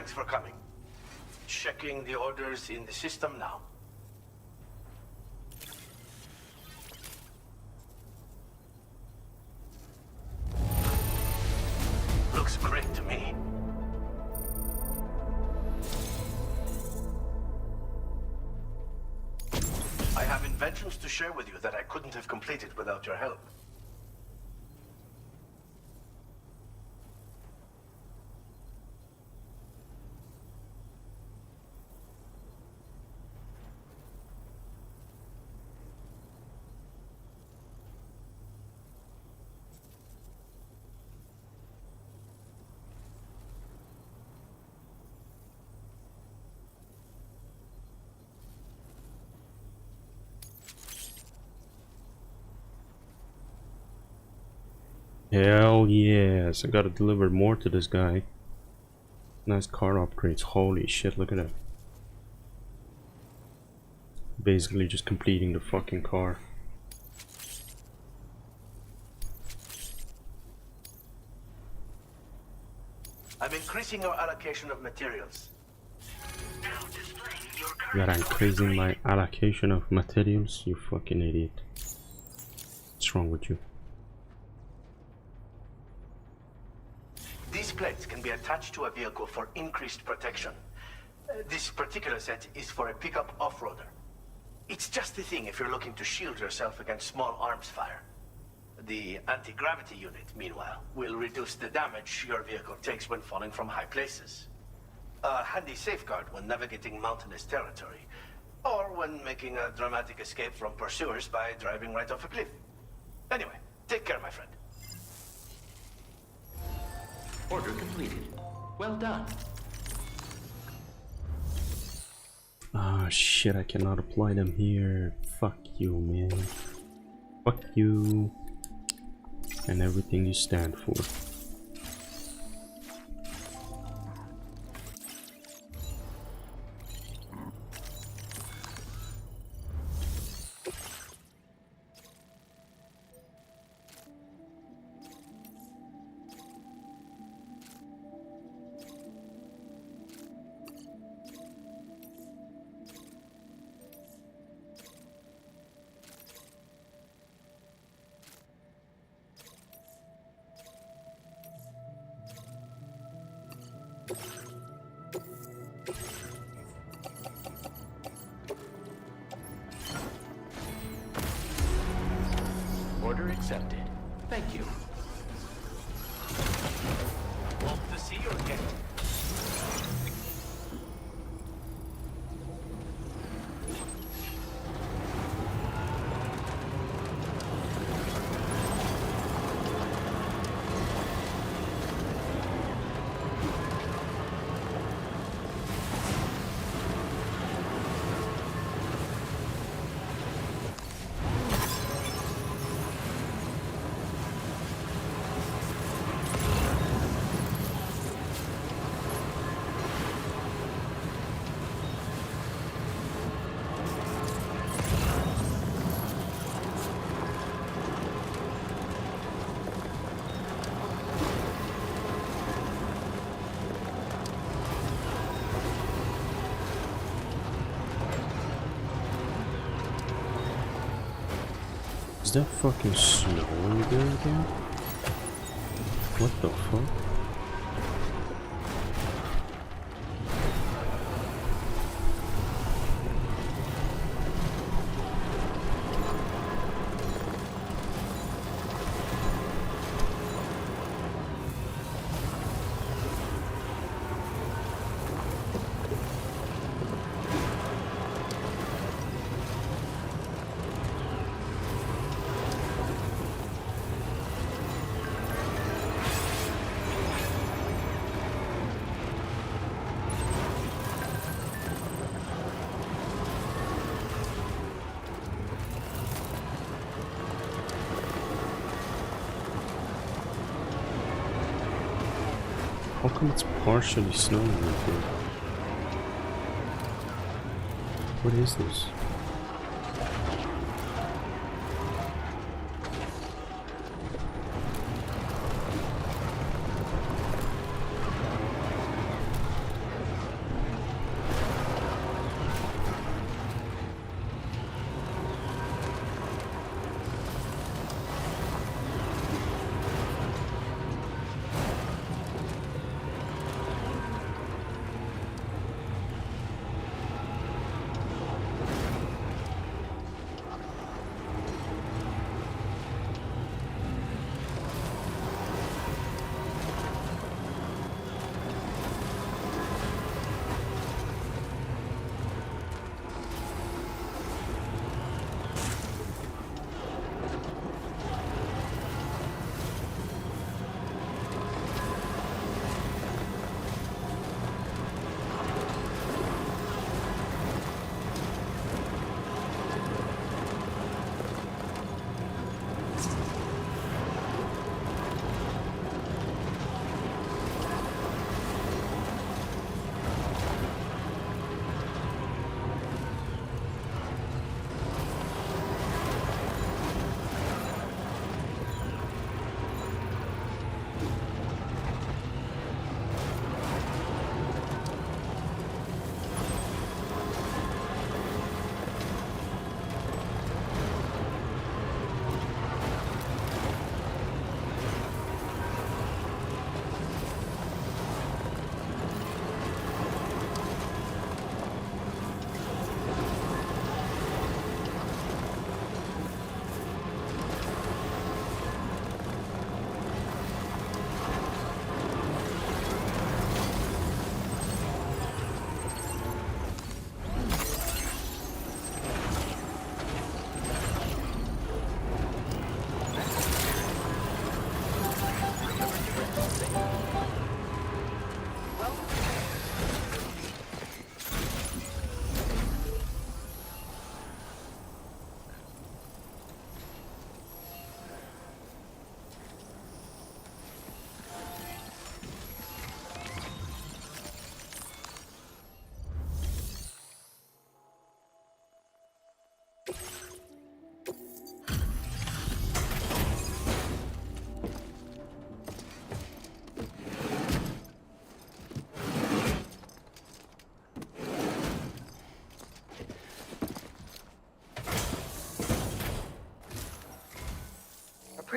Thanks for coming. Checking the orders in the system now. Looks great to me. I have inventions to share with you that I couldn't have completed without your help. Hell yes, I gotta deliver more to this guy. Nice car upgrades. Holy shit, look at that. Basically just completing the fucking car. I'm increasing your allocation of materials. You're increasing my allocation of materials, you fucking idiot. What's wrong with you? These plates can be attached to a vehicle for increased protection. This particular set is for a pickup off-roader. It's just the thing if you're looking to shield yourself against small arms fire. The anti-gravity unit, meanwhile, will reduce the damage your vehicle takes when falling from high places. A handy safeguard when navigating mountainous territory, or when making a dramatic escape from pursuers by driving right off a cliff. Anyway, take care, my friend. Order completed. Well done. Ah shit, I cannot apply them here. Fuck you, man. Fuck you. And everything you stand for. Order accepted. Thank you. Hope to see you again. Is that fucking snowing there again? What the fuck? How come it's partially snowing right here? What is this?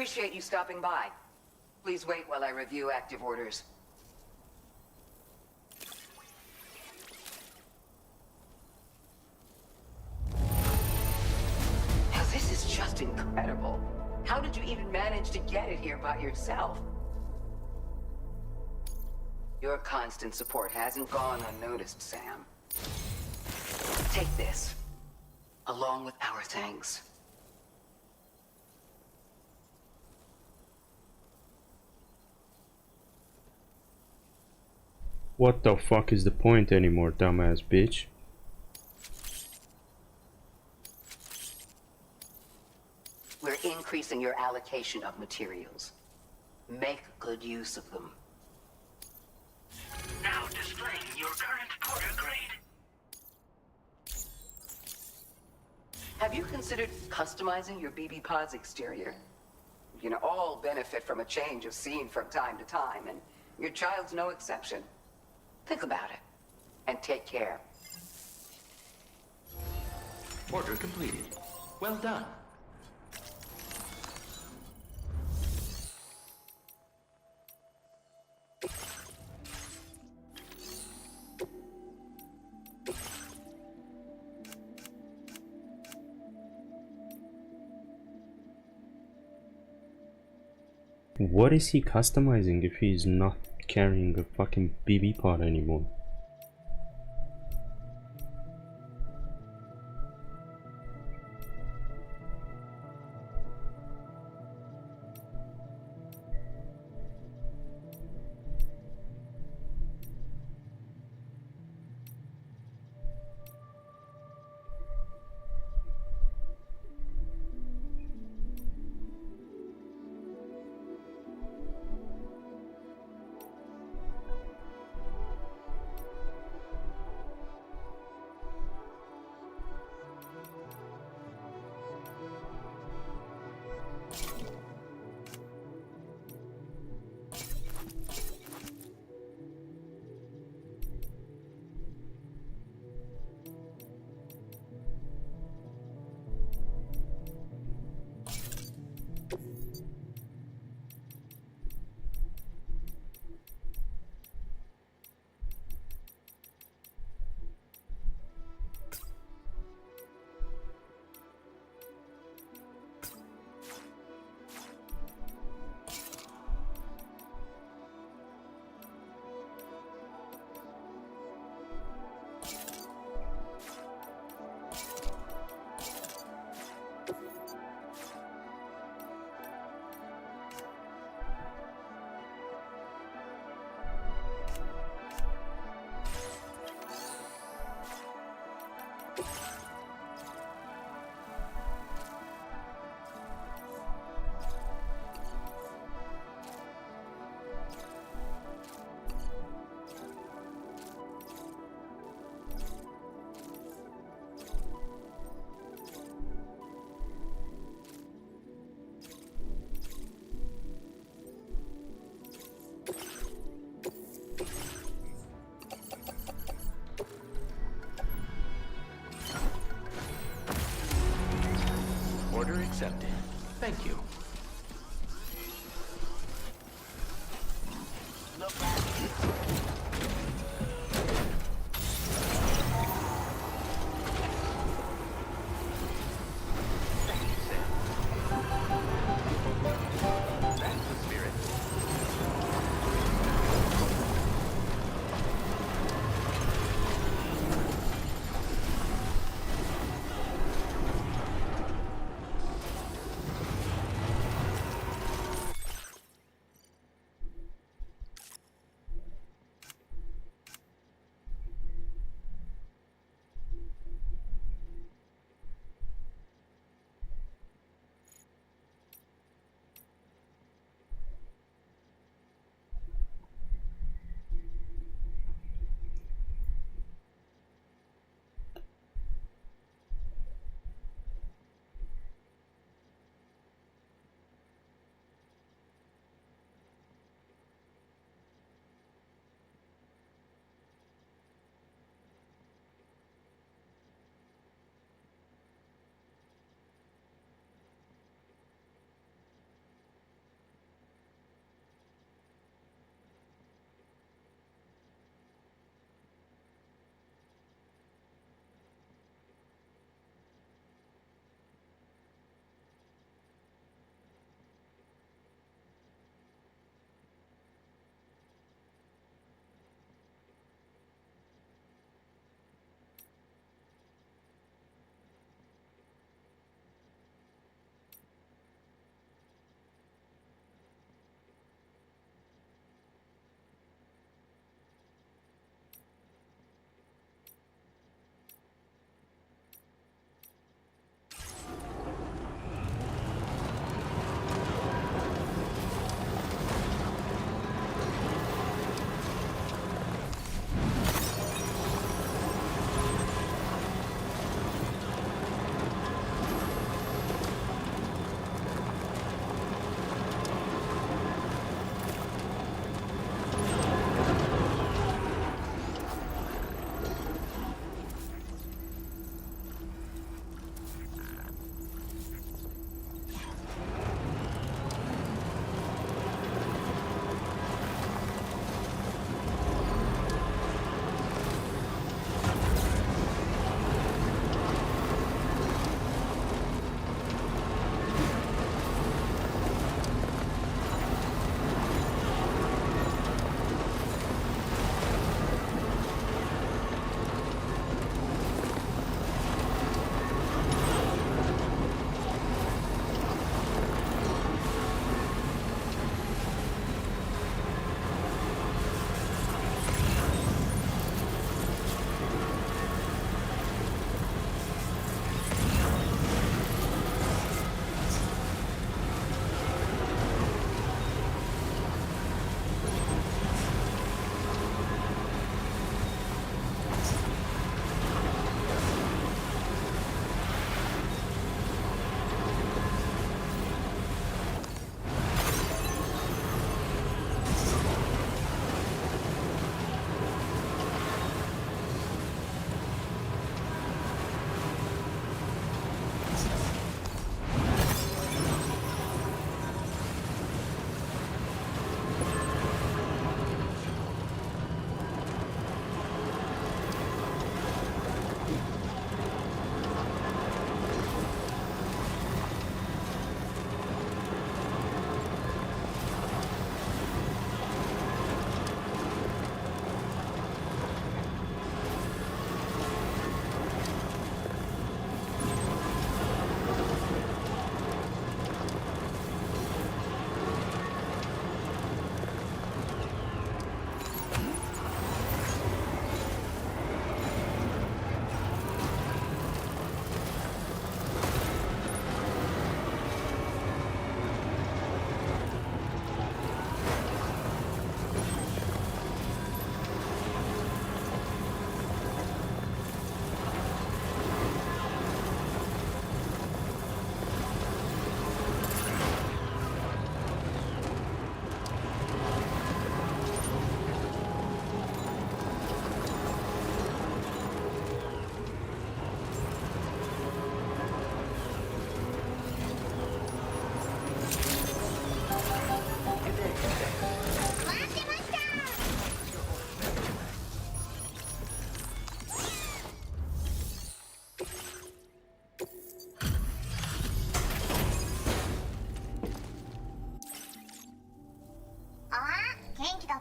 Appreciate you stopping by. Please wait while I review active orders. Now, this is just incredible. How did you even manage to get it here by yourself? Your constant support hasn't gone unnoticed, Sam. Take this, along with our thanks. What the fuck is the point anymore, dumbass bitch? We're increasing your allocation of materials. Make good use of them. Now displaying your current quarter grade. Have you considered customizing your BB Pod's exterior? You know, all benefit from a change of scene from time to time, and your child's no exception. Think about it, and take care. Order completed. Well done. What is he customizing if he's not carrying a fucking BB pod anymore? Order accepted. Thank you.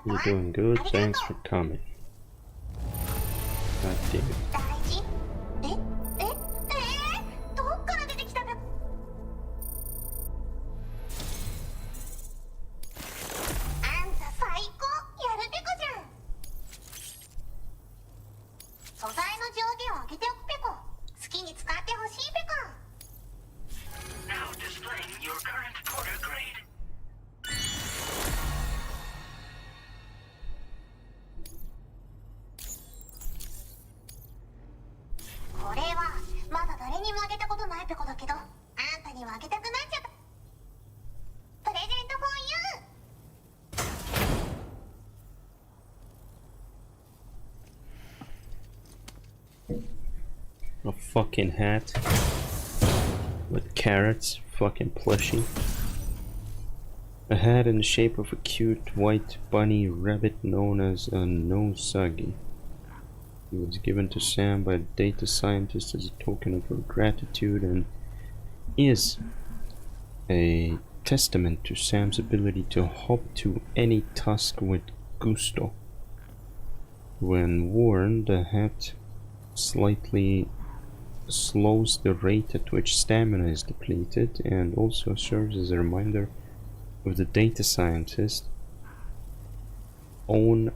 You're doing good, thanks for coming. God damn it. Now displaying your current quarter grade. A fucking hat with carrots, fucking plushie. A hat in the shape of a cute white bunny rabbit known as a nosagi. It was given to Sam by a data scientist as a token of her gratitude and is a testament to Sam's ability to hop to any task with gusto. When worn, the hat slightly slows the rate at which stamina is depleted and also serves as a reminder of the data scientist's own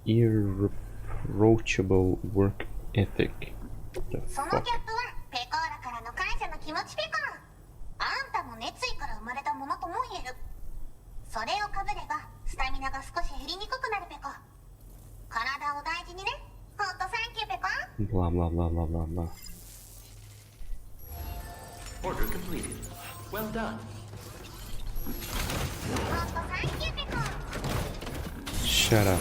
irreproachable work ethic. The fuck? Blah blah blah blah blah blah. Order completed. Well done. Shut up.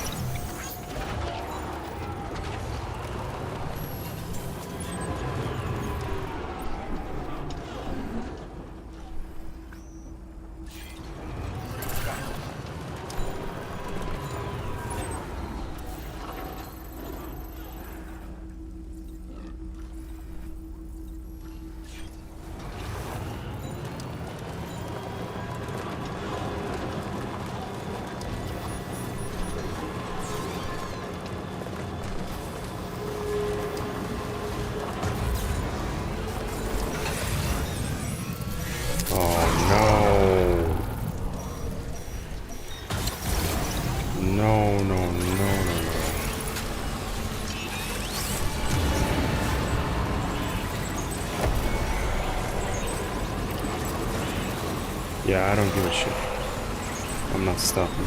Yeah, I don't give a shit. I'm not stopping.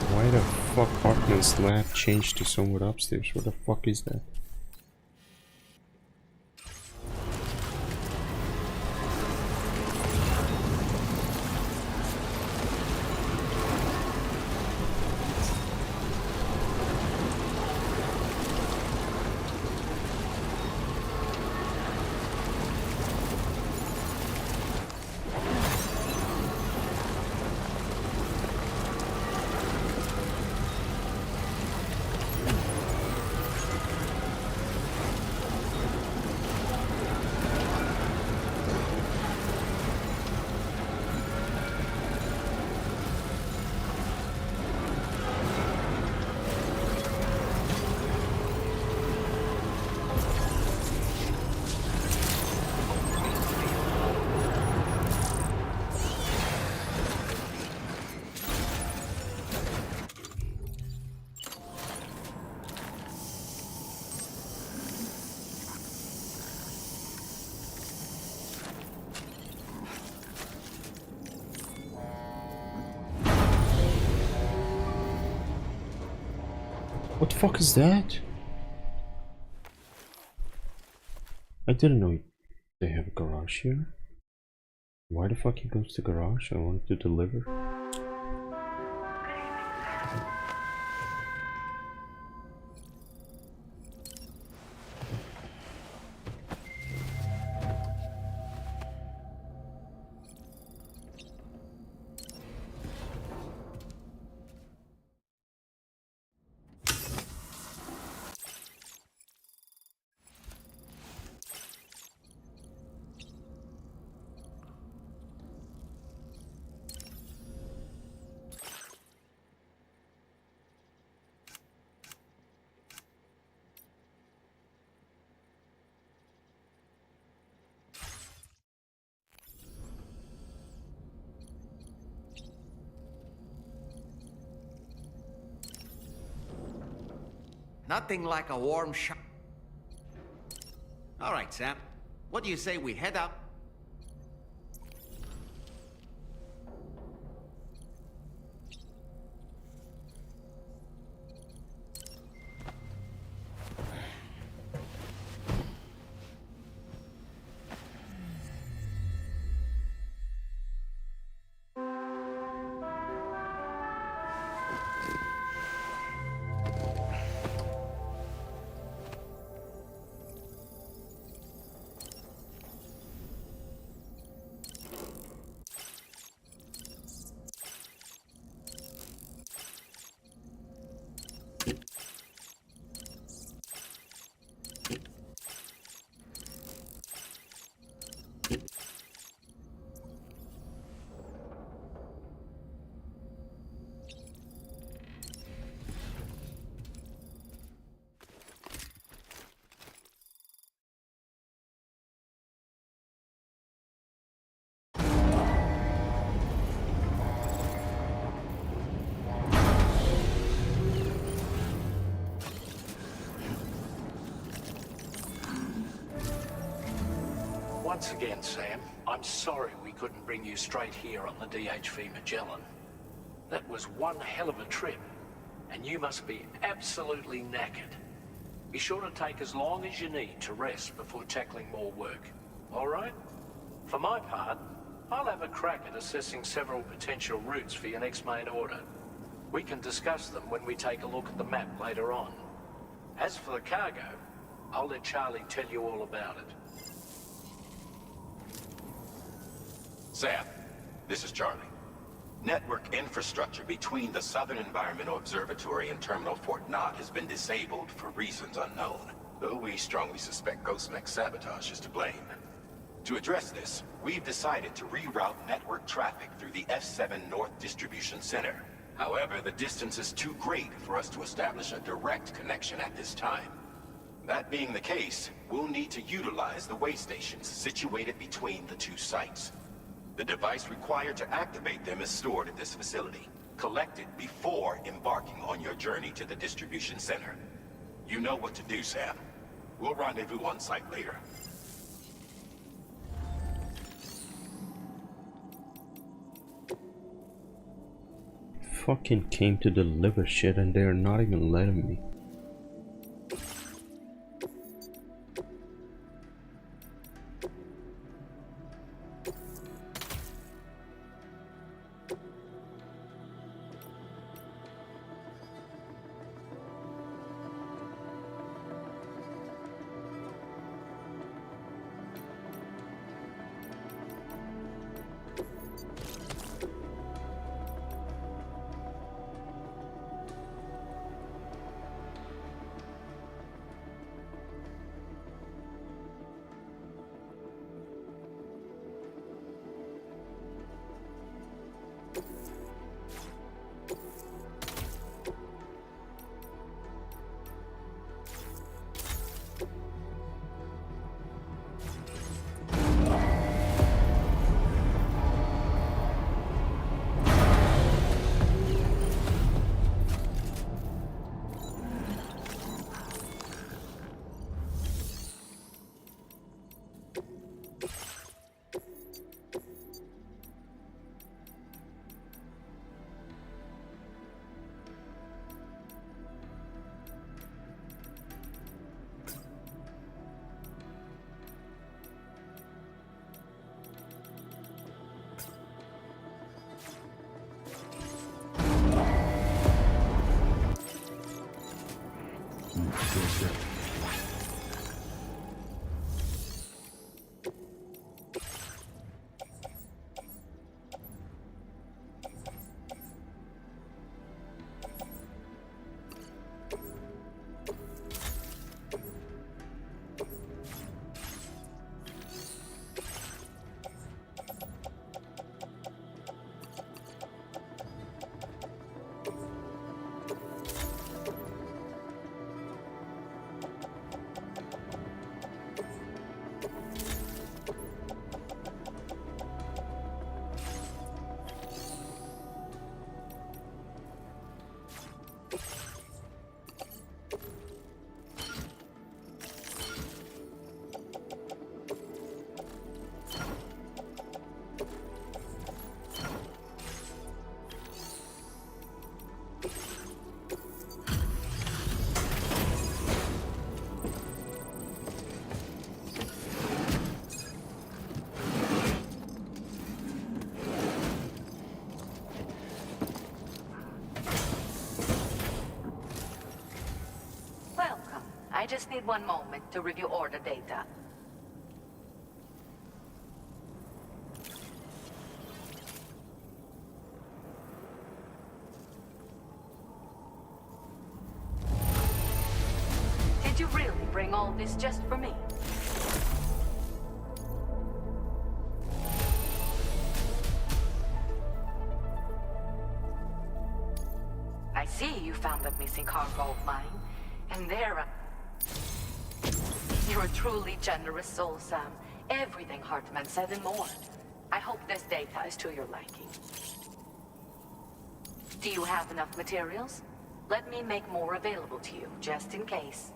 Why the fuck Hartman's lab changed to somewhere upstairs? What the fuck is that? What the fuck is that? I didn't know they have a garage here. Why the fuck he goes to garage? I wanted to deliver. Nothing like a warm shower. All right, Sam. What do you say we head up? Once again, Sam, I'm sorry we couldn't bring you straight here on the DHV Magellan. That was one hell of a trip, and you must be absolutely knackered. Be sure to take as long as you need to rest before tackling more work, all right? For my part, I'll have a crack at assessing several potential routes for your next main order. We can discuss them when we take a look at the map later on. As for the cargo, I'll let Charlie tell you all about it. Sam, this is Charlie. Network infrastructure between the Southern Environmental Observatory and Terminal Fort Knott has been disabled for reasons unknown, though we strongly suspect Ghostmech's sabotage is to blame. To address this, we've decided to reroute network traffic through the F7 North Distribution Center. However, the distance is too great for us to establish a direct connection at this time. That being the case, we'll need to utilize the way stations situated between the two sites. The device required to activate them is stored at this facility. Collect it before embarking on your journey to the distribution center. You know what to do, Sam. We'll rendezvous on site later. Fucking came to deliver shit and they're not even letting me. I just need one moment to review order data. Did you really bring all this just for me? I see you found that missing cargo of mine, and you're a truly generous soul, Sam. Everything Hartman said and more. I hope this data is to your liking. Do you have enough materials? Let me make more available to you, just in case.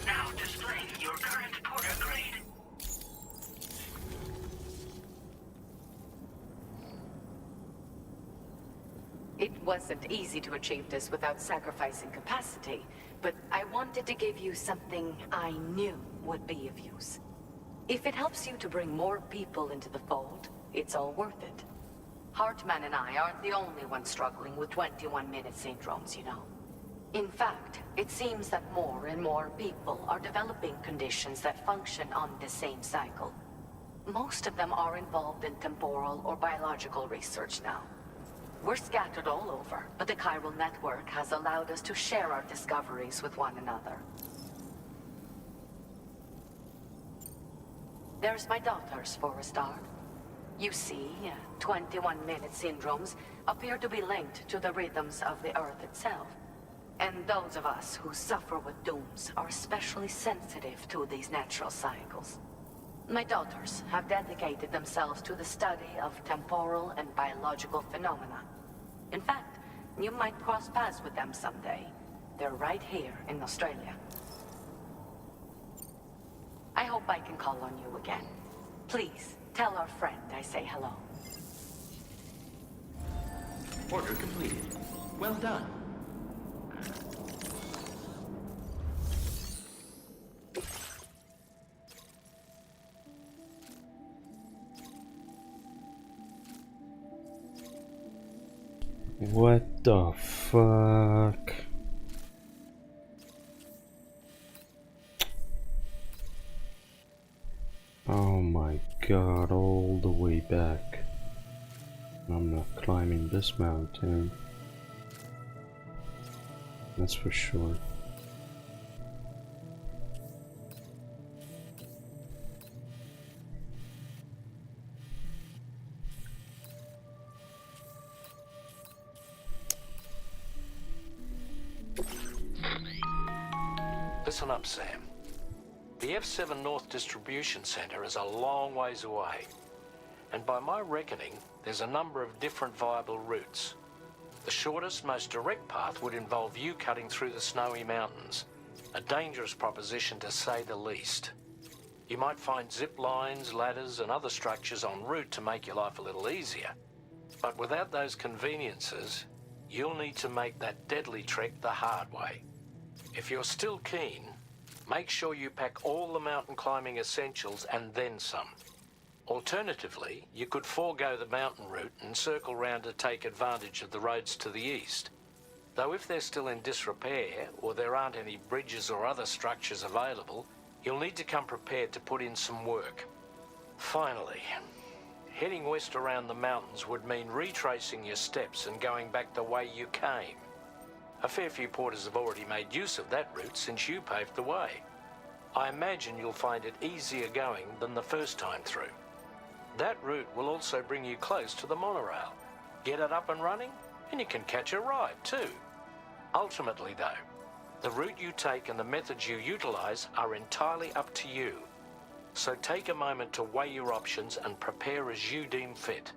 Now displaying your current porter grade. It wasn't easy to achieve this without sacrificing capacity, but I wanted to give you something I knew would be of use. If it helps you to bring more people into the fold, it's all worth it. Hartman and I aren't the only ones struggling with 21-minute syndromes, you know. In fact, it seems that more and more people are developing conditions that function on the same cycle. Most of them are involved in temporal or biological research now. We're scattered all over, but the chiral network has allowed us to share our discoveries with one another. There's my daughters for a start. You see, 21-minute syndromes appear to be linked to the rhythms of the Earth itself. And those of us who suffer with dooms are especially sensitive to these natural cycles. My daughters have dedicated themselves to the study of temporal and biological phenomena. In fact, you might cross paths with them someday. They're right here in Australia. I hope I can call on you again. Please, tell our friend I say hello. Order completed. Well done. What the fuck? Oh my god, all the way back. I'm not climbing this mountain. That's for sure. Listen up, Sam. The F7 North Distribution Center is a long ways away. And by my reckoning, there's a number of different viable routes. The shortest, most direct path would involve you cutting through the snowy mountains. A dangerous proposition to say the least. You might find zip lines, ladders, and other structures en route to make your life a little easier. But without those conveniences, you'll need to make that deadly trek the hard way. If you're still keen, make sure you pack all the mountain climbing essentials and then some. Alternatively, you could forego the mountain route and circle round to take advantage of the roads to the east. Though if they're still in disrepair, or there aren't any bridges or other structures available, you'll need to come prepared to put in some work. Finally, heading west around the mountains would mean retracing your steps and going back the way you came. A fair few porters have already made use of that route since you paved the way. I imagine you'll find it easier going than the first time through. That route will also bring you close to the monorail. Get it up and running, and you can catch a ride too. Ultimately though, the route you take and the methods you utilize are entirely up to you. So take a moment to weigh your options and prepare as you deem fit.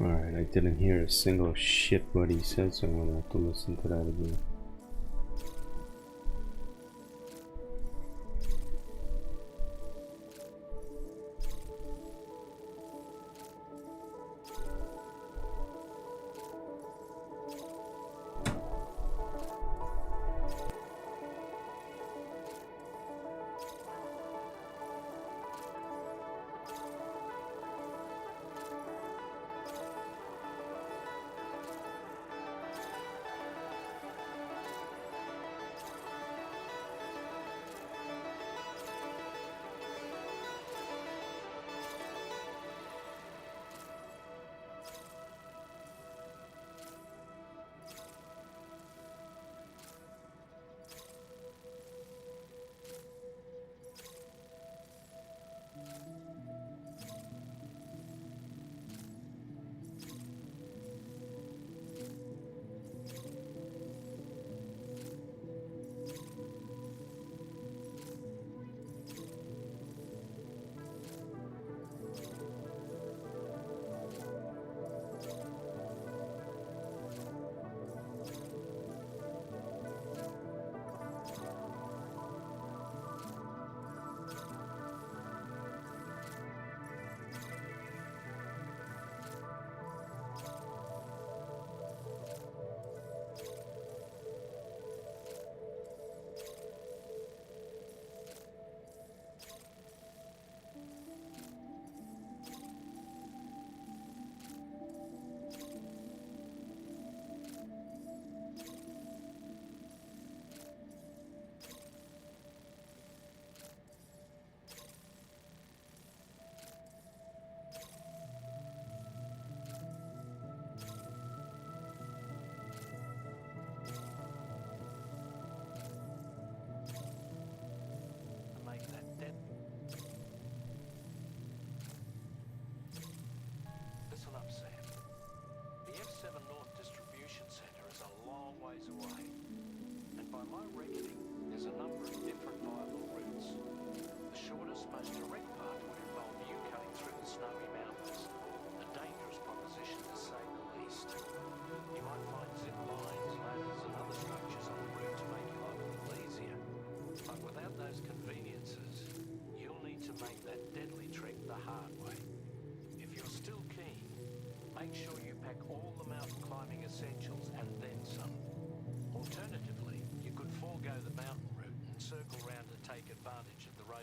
Alright, I didn't hear a single shit what he said, so I'm gonna have to listen to that again.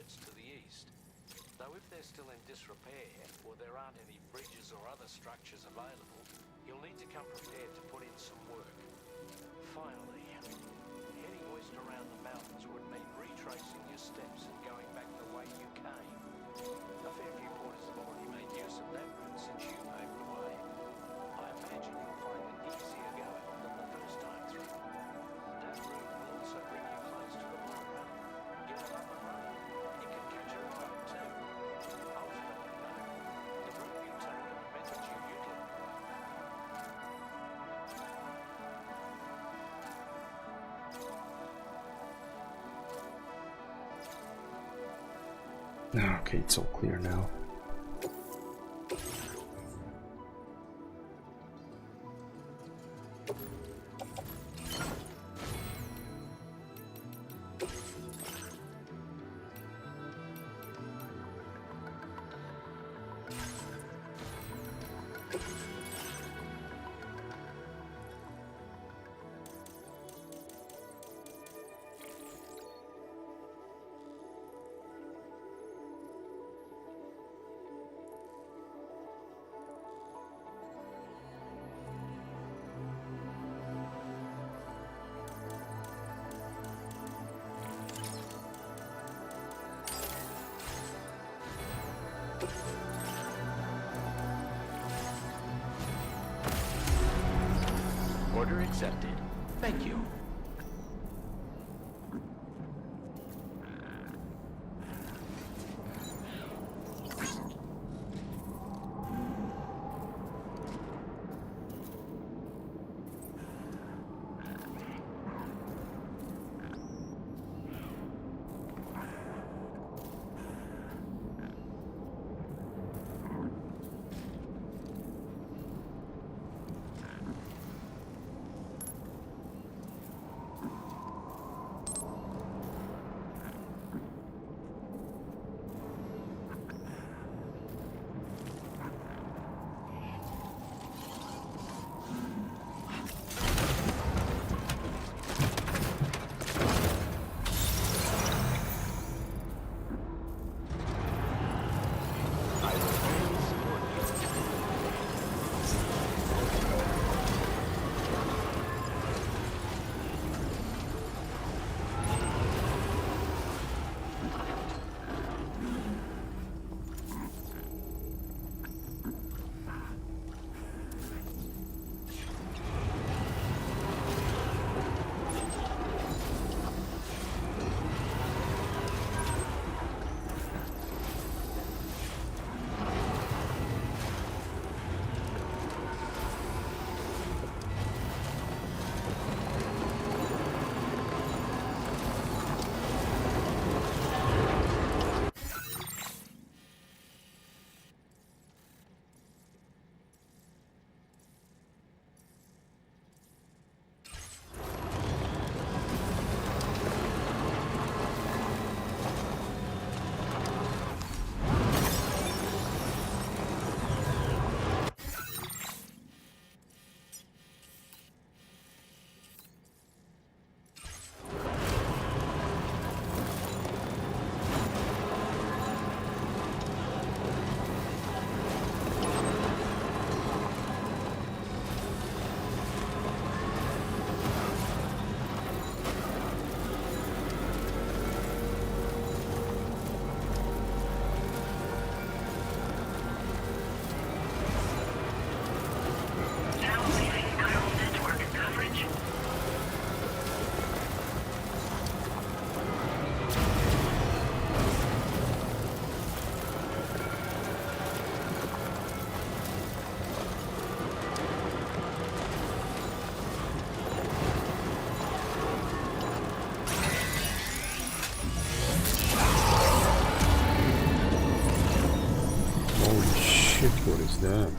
roads to the east. Though if they're still in disrepair, or there aren't any bridges or other structures available, you'll need to come prepared to put in some work. Finally, heading west around the mountains would mean retracing your steps and going back the way you came. A fair few porters have already made use of that route since you paved the way. I imagine you'll find it easier going than the first time through. That route will also bring you close to the long run. Get it up and running. You can catch a ride too. Ultimately, though, the route you take and the methods you utilize. Okay, it's all clear now. Order accepted. Thank you. What is that?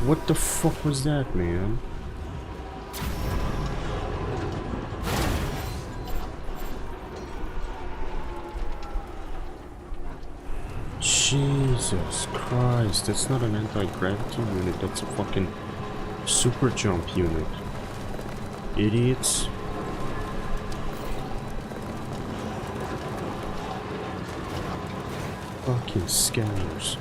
What the fuck was that, man? Jesus Christ, that's not an anti-gravity unit, that's a fucking super jump unit. Idiots. Fucking scammers.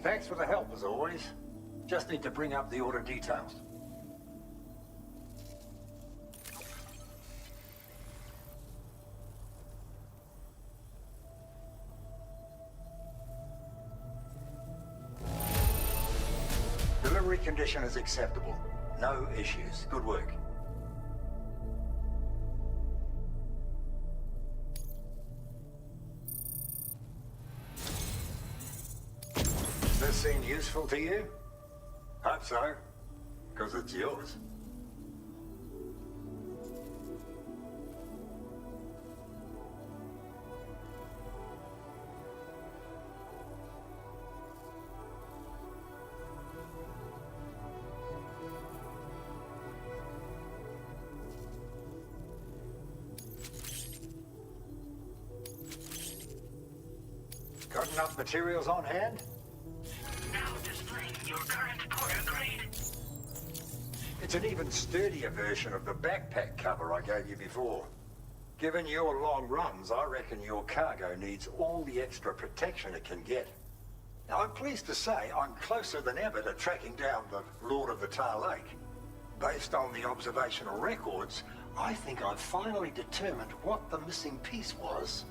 Thanks for the help, as always. Just need to bring up the order details. Delivery condition is acceptable. No issues. Good work. This seem useful to you? Hope so, because it's yours. Got enough materials on hand? Now displaying your current porter grade. It's an even sturdier version of the backpack cover I gave you before. Given your long runs, I reckon your cargo needs all the extra protection it can get. Now, I'm pleased to say I'm closer than ever to tracking down the Lord of the Tar Lake. Based on the observational records, I think I've finally determined what the missing piece was.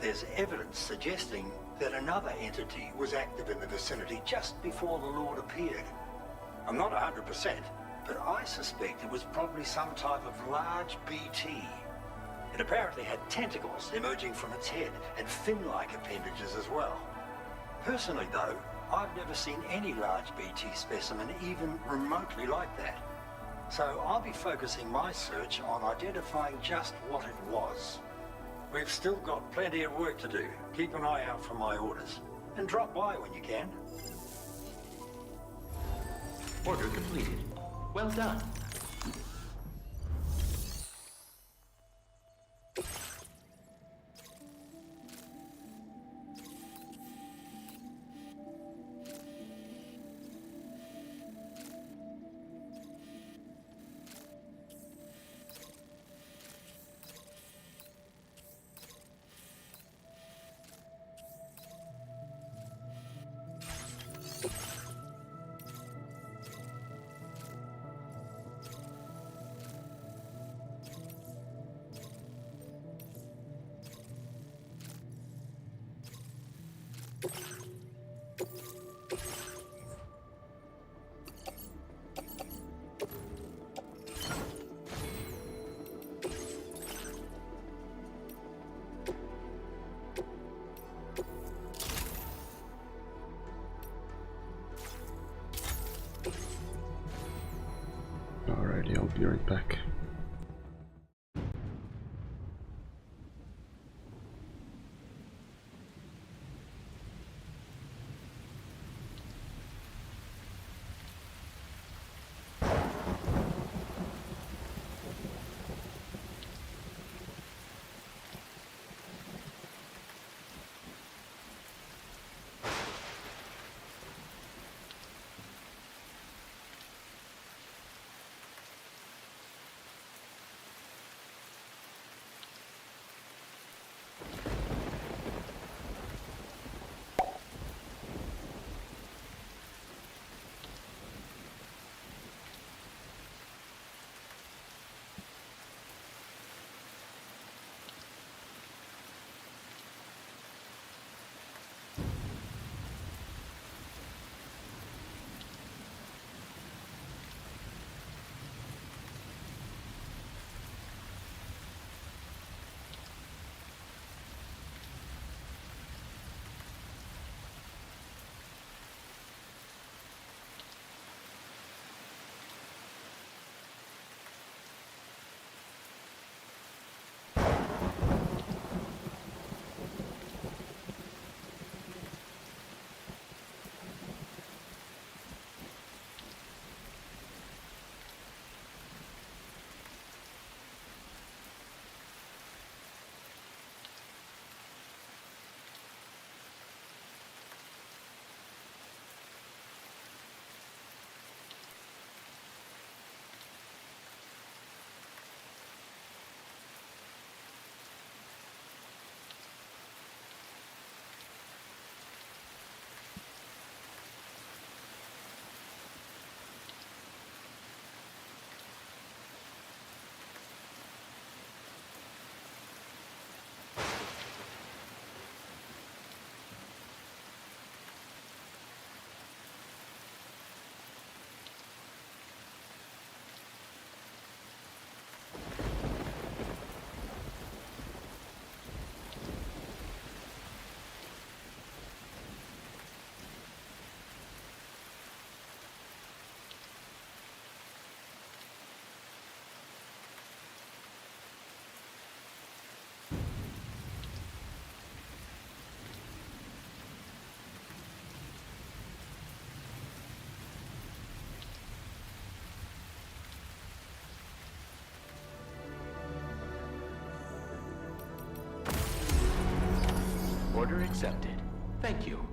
There's evidence suggesting that another entity was active in the vicinity just before the Lord appeared. I'm not 100%, but I suspect it was probably some type of large BT. It apparently had tentacles emerging from its head and fin-like appendages as well. Personally, though, I've never seen any large BT specimen even remotely like that. So I'll be focusing my search on identifying just what it was. We've still got plenty of work to do. Keep an eye out for my orders. And drop by when you can. Order completed. Well done. Alrighty, I'll be right back. Order accepted. Thank you.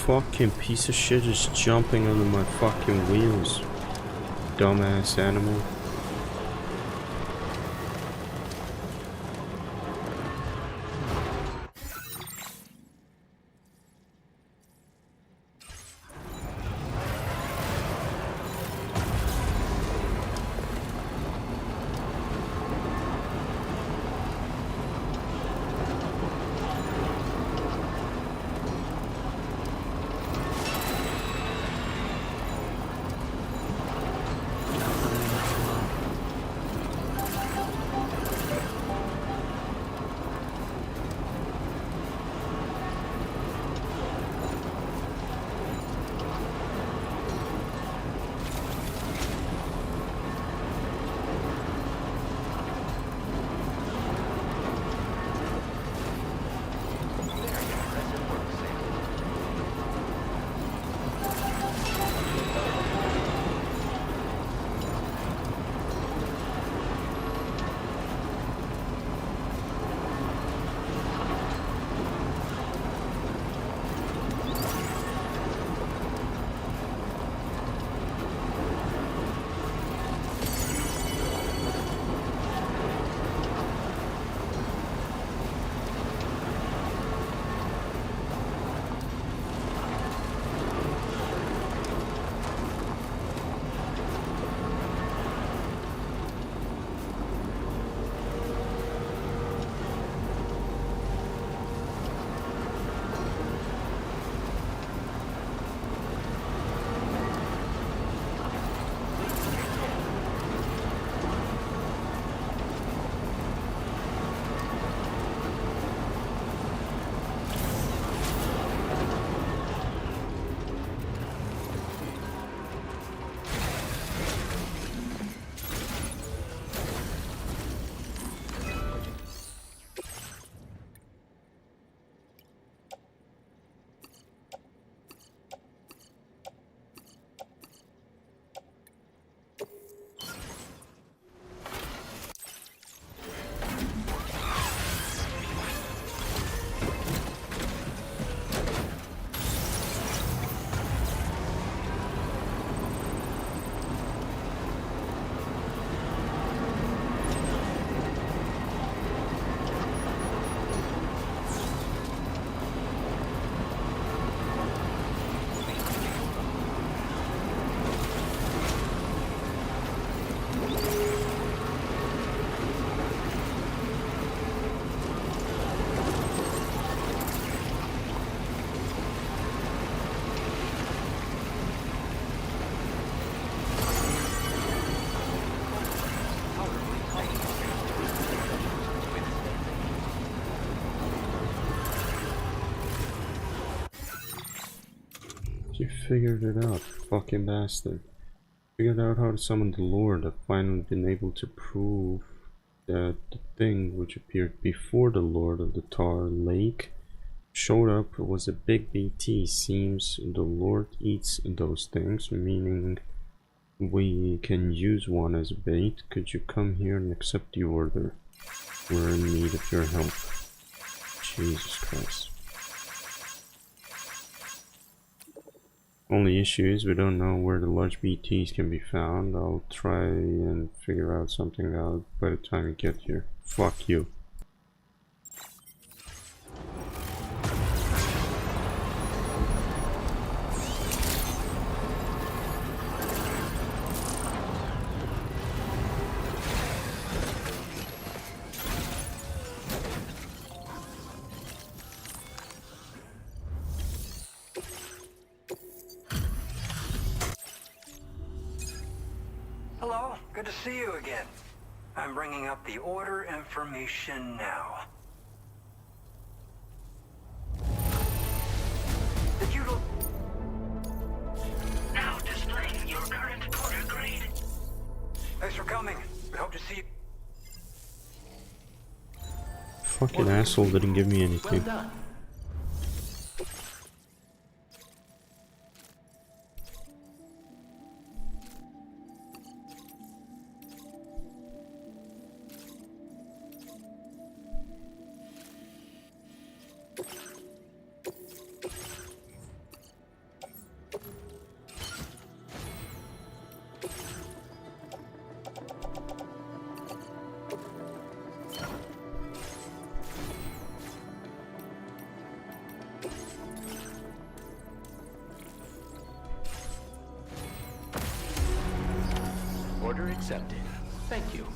Fucking piece of shit is jumping under my fucking wheels. Dumbass animal. figured it out, fucking bastard. Figured out how to summon the Lord. I've finally been able to prove that the thing which appeared before the Lord of the Tar Lake showed up was a big BT. Seems the Lord eats those things, meaning we can use one as a bait. Could you come here and accept the order? We're in need of your help. Jesus Christ. Only issue is we don't know where the large BTs can be found. I'll try and figure out something out by the time we get here. Fuck you. Hello, good to see you again. I'm bringing up the order information now. Did you look? Now displaying your current order grade. Thanks for coming. We hope to see you. Fucking asshole didn't give me anything. Well done. Order accepted. Thank you.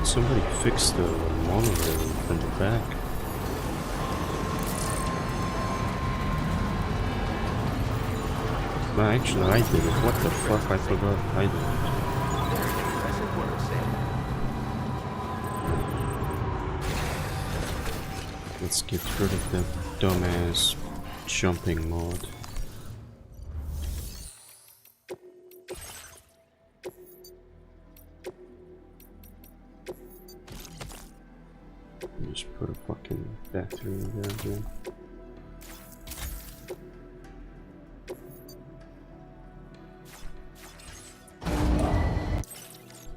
Somebody fixed the monorail from the back. No, actually I did it. What the fuck? I forgot I did it. let's get rid of the dumbass jumping mod. Just put a fucking bathroom there again.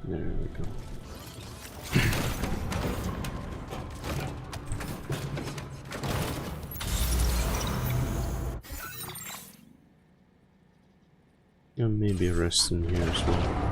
There we go. And maybe a rest in here as well.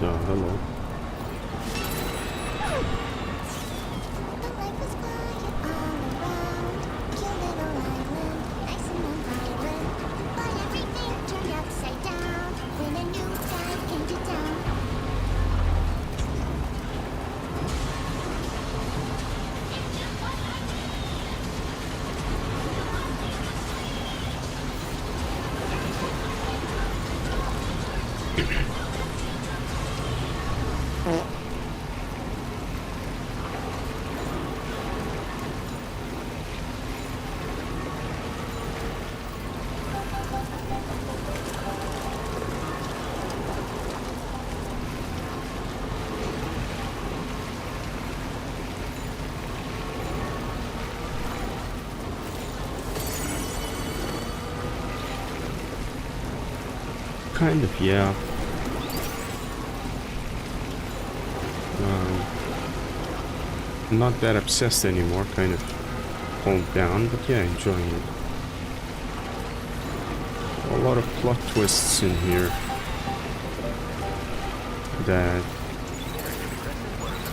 Hello. Kind of, yeah. Not that obsessed anymore, kind of calmed down, but yeah, enjoying it. A lot of plot twists in here that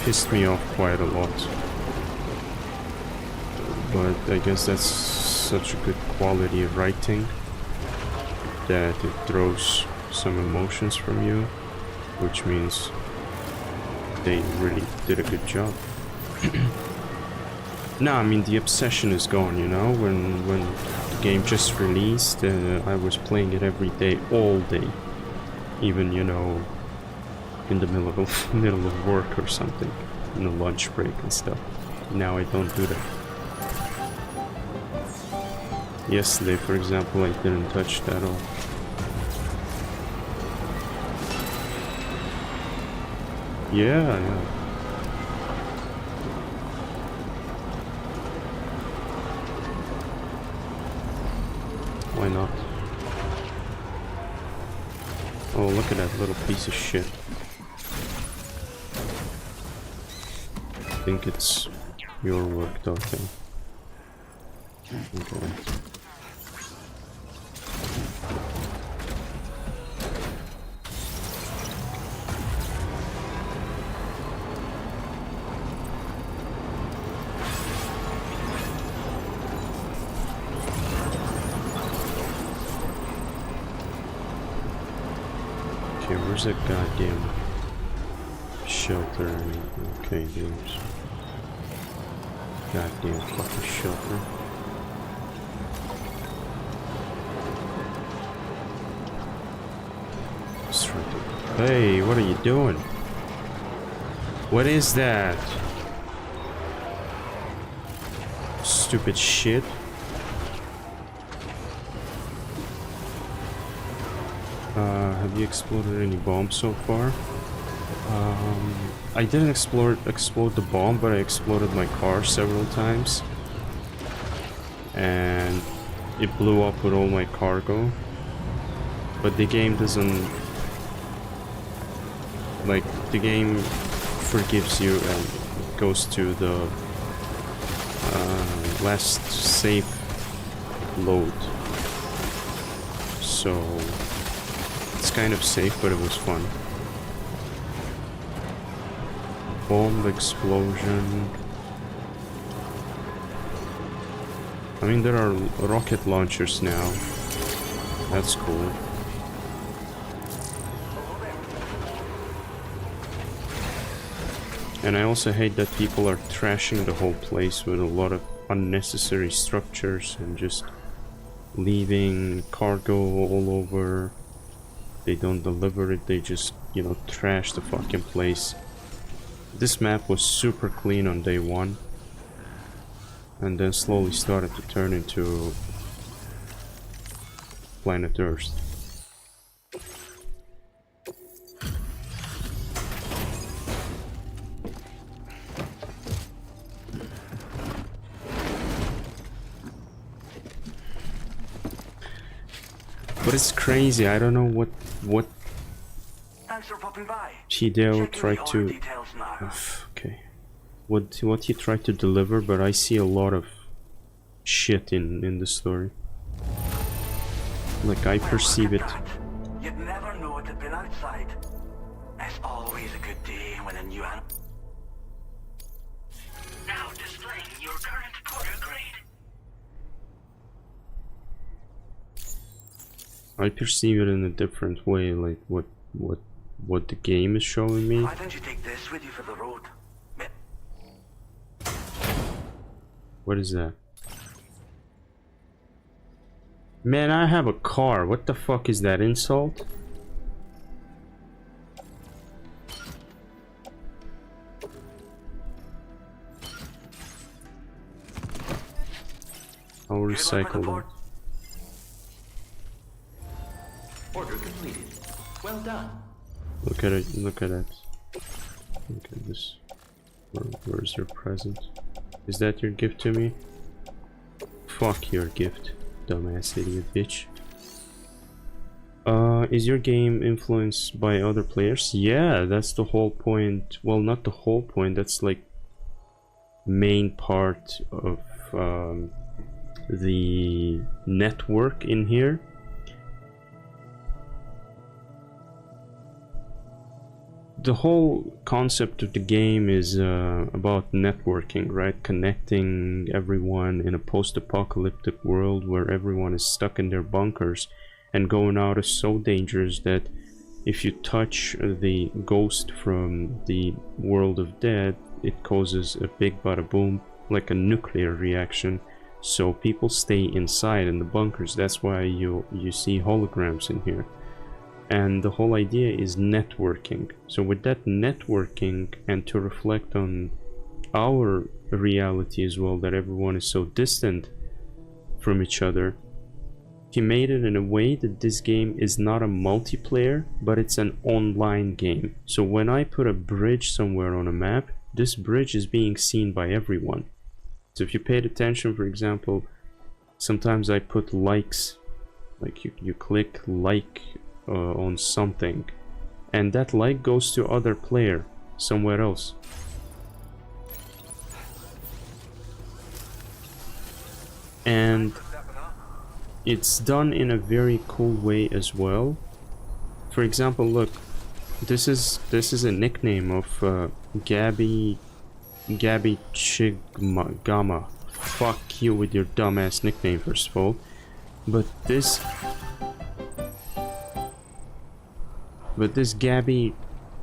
pissed me off quite a lot. But I guess that's such a good quality of writing that it throws some emotions from you, which means they really did a good job. No, I mean the obsession is gone, you know. When the game just released, I was playing it every day, all day, even, you know, in the middle of work or something, in a lunch break and stuff. Now I don't do that. Yesterday, for example, I didn't touch that at all. Yeah. Why not? Oh, look at that little piece of shit. I think it's your work, okay. Okay. Where's that goddamn shelter? Okay, there's goddamn fucking shelter. Hey, what are you doing? What is that? Stupid shit. Have you exploded any bombs so far? I didn't explode the bomb, but I exploded my car several times. And it blew up with all my cargo. But the game doesn't... Like, the game forgives you and goes to the last safe load. So... it's kind of safe, but it was fun. Bomb explosion. I mean, there are rocket launchers now. That's cool. And I also hate that people are trashing the whole place with a lot of unnecessary structures and just leaving cargo all over. They don't deliver it, they just, you know, trash the fucking place. This map was super clean on day one. And then slowly started to turn into Planet Earth. But it's crazy, I don't know what Thanks for popping by. Hideo tried to... Okay. What he tried to deliver, but I see a lot of shit in the story. Like, I perceive it. You'd never know it had been outside. It's always a good day when a new animal... Now displaying your current porter grade. I perceive it in a different way, like what the game is showing me. Why don't you take this with you for the road? What is that? Man, I have a car. What the fuck is that insult? I'll recycle them. Order completed. Well done. Look at it, look at that. Look at this. Where's your present? Is that your gift to me? Fuck your gift, dumbass idiot bitch. Is your game influenced by other players? Yeah, that's the whole point. Well, not the whole point, that's like main part of the network in here. The whole concept of the game is about networking, right? Connecting everyone in a post-apocalyptic world where everyone is stuck in their bunkers, and going out is so dangerous that if you touch the ghost from the world of dead, it causes a big bada boom, like a nuclear reaction. So people stay inside in the bunkers. That's why you see holograms in here. And the whole idea is networking. So with that networking, and to reflect on our reality as well, that everyone is so distant from each other, he made it in a way that this game is not a multiplayer, but it's an online game. So when I put a bridge somewhere on a map, this bridge is being seen by everyone. So if you paid attention, for example, sometimes I put likes, like you click like on something, and that like goes to other player somewhere else. And it's done in a very cool way as well. For example, look, this is a nickname of Gabby Chigama. Fuck you with your dumbass nickname, first of all. But this But this Gabby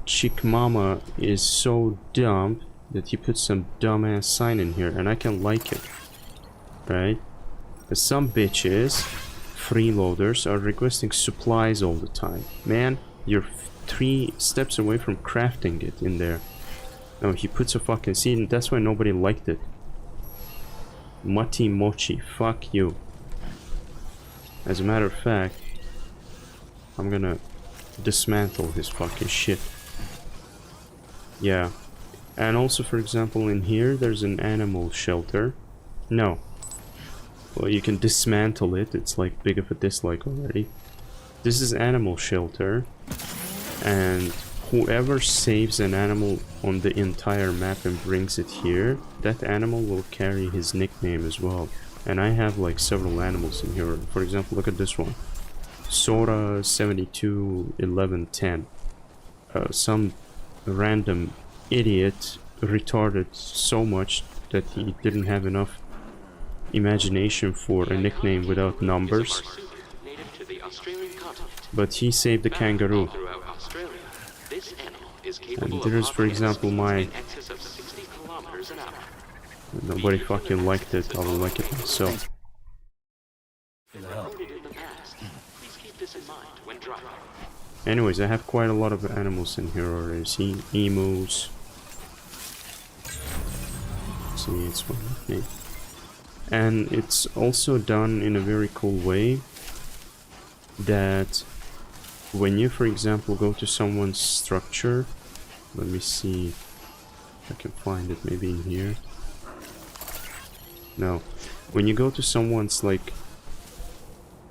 chick mama is so dumb that he put some dumbass sign in here, and I can like it, right? But some bitches, freeloaders, are requesting supplies all the time. Man, you're 3 steps away from crafting it in there. No, he puts a fucking seed, and that's why nobody liked it. Mati Mochi, fuck you. As a matter of fact, I'm gonna dismantle his fucking shit. Yeah. And also, for example, in here, there's an animal shelter. No. Well, you can dismantle it. It's like big of a dislike already. This is animal shelter. And whoever saves an animal on the entire map and brings it here, that animal will carry his nickname as well. And I have like several animals in here. For example, look at this one. Sora 721110. Some random idiot retarded so much that he didn't have enough imagination for a nickname without numbers. But he saved the kangaroo. And there's, for example, my... Nobody fucking liked it, I will like it myself. Anyways, I have quite a lot of animals in here already. See, emus. See, it's one with me. And it's also done in a very cool way that when you, for example, go to someone's structure, let me see if I can find it, maybe in here. No, when you go to someone's like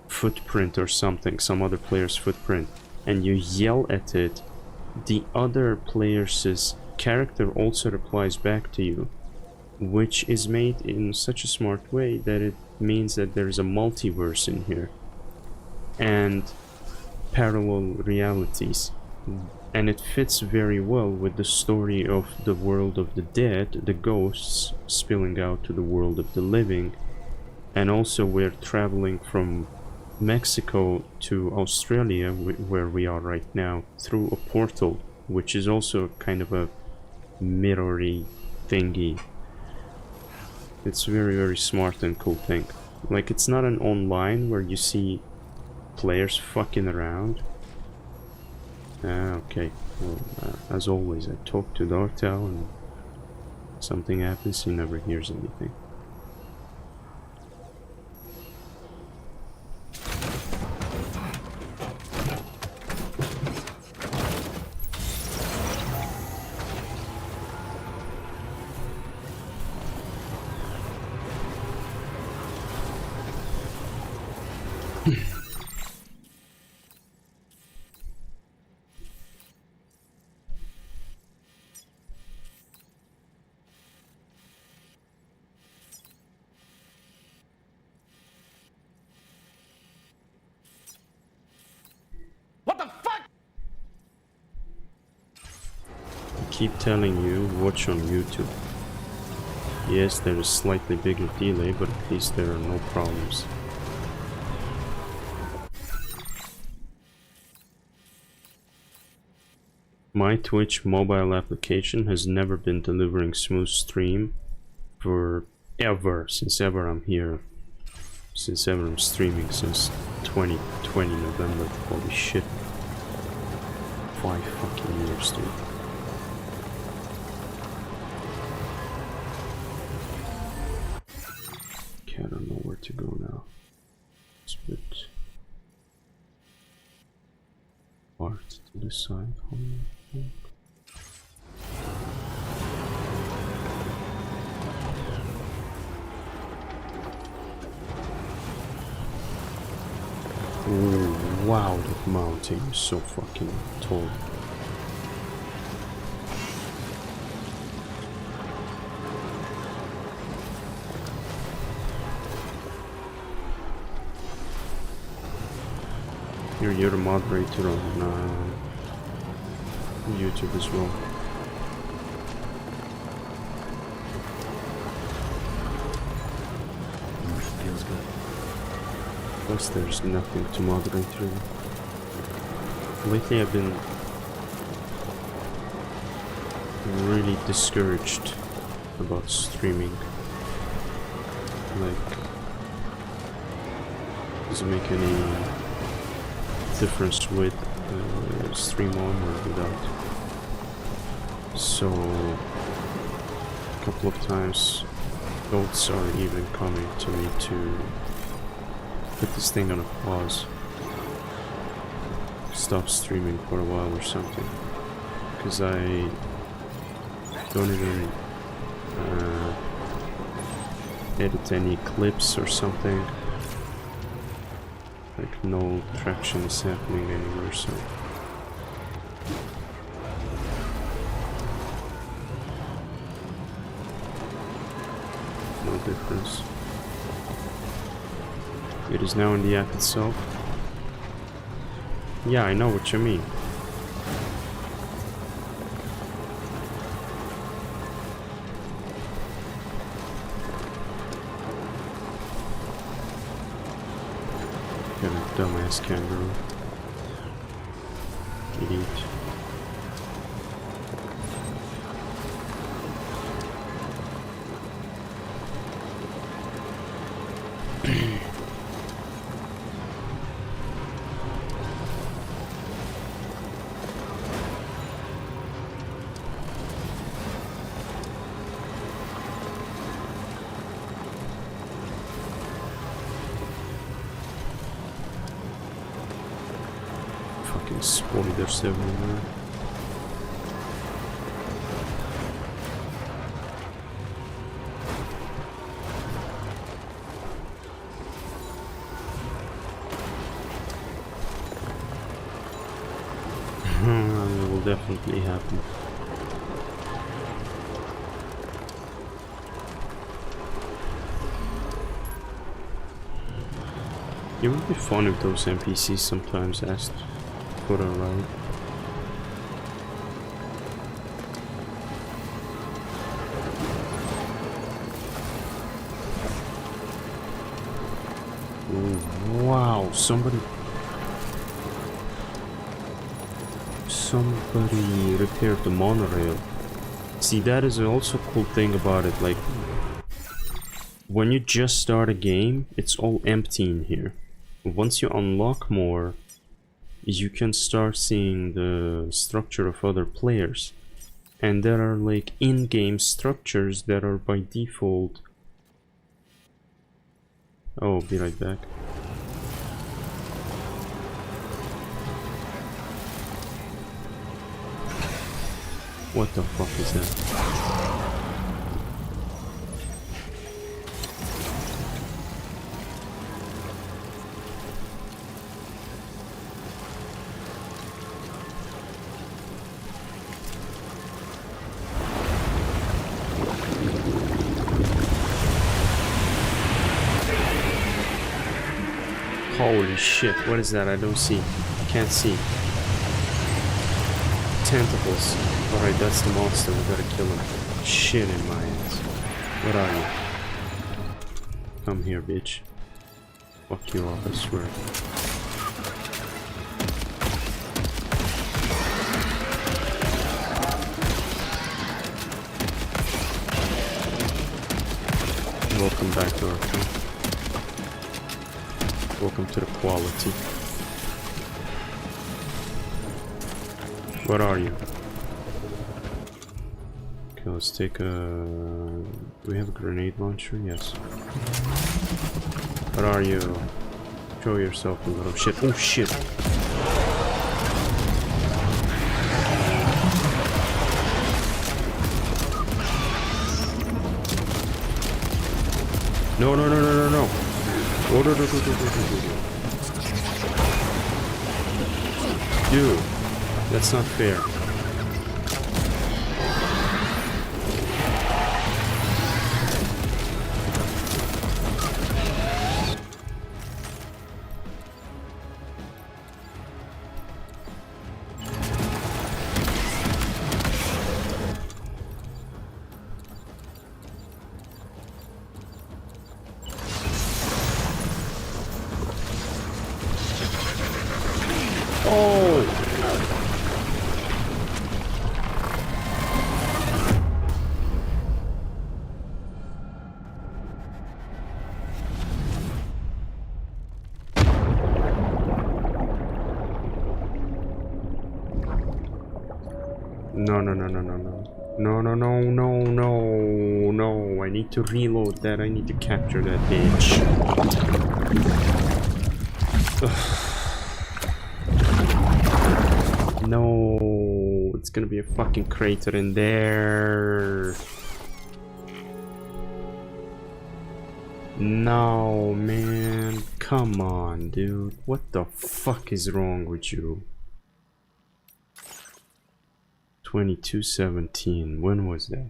footprint or something, some other player's footprint, and you yell at it, the other player's character also replies back to you, which is made in such a smart way that it means that there's a multiverse in here and parallel realities, and it fits very well with the story of the world of the dead, the ghosts spilling out to the world of the living. And also we're traveling from Mexico to Australia, where we are right now, through a portal, which is also kind of a mirror-y thingy. It's very, very smart and cool thing. Like, it's not an online where you see players fucking around. Okay. Well, as always, I talk to Dartel and something happens, he never hears anything. Keep telling you, watch on YouTube. Yes, there is slightly bigger delay, but at least there are no problems. My Twitch mobile application has never been delivering smooth stream for ever, since ever I'm here. Since ever I'm streaming, since 2020 November. Holy shit. 5 fucking years, dude. I don't know where to go now. It's a bit hard to decide. Oh, wow, that mountain is so fucking tall. You're a moderator on YouTube as well. Feels good. Plus there's nothing to moderate really. Lately I've been really discouraged about streaming. Like, doesn't make any difference with stream on or without. So, a couple of times thoughts are even coming to me to put this thing on a pause, stop streaming for a while or something, because I don't even edit any clips or something. Like, no traction is happening anywhere, so no difference. It is now in the app itself. Yeah, I know what you mean. Dumbass kangaroo. Idiot. Spoilers everywhere. It will definitely happen. It would be fun if those NPCs sometimes asked for a ride. Ooh, wow, somebody repaired the monorail. See, that is also a cool thing about it. Like, when you just start a game, it's all empty in here. Once you unlock more, you can start seeing the structure of other players, and there are like in-game structures that are by default. Oh, be right back. What the fuck is that? Holy shit, what is that? I don't see. I can't see. Tentacles. Alright, that's the monster. We gotta kill him. Shit in my ass. What are you? Come here, bitch. Fuck you up, I swear. Welcome back to our camp. Welcome to the quality. What are you? Okay, let's take a... Do we have a grenade launcher? Yes. What are you? Show yourself, you little shit. Oh shit! No, no, no, no, no, no! Oh, no, no, no, no, no, no. Dude, that's not fair. No, no, no, no, no, no. No, no, no, no, no, no. I need to reload that. I need to capture that bitch. No, it's gonna be a fucking crater in there. No, man. Come on, dude. What the fuck is wrong with you? 22:17. When was that?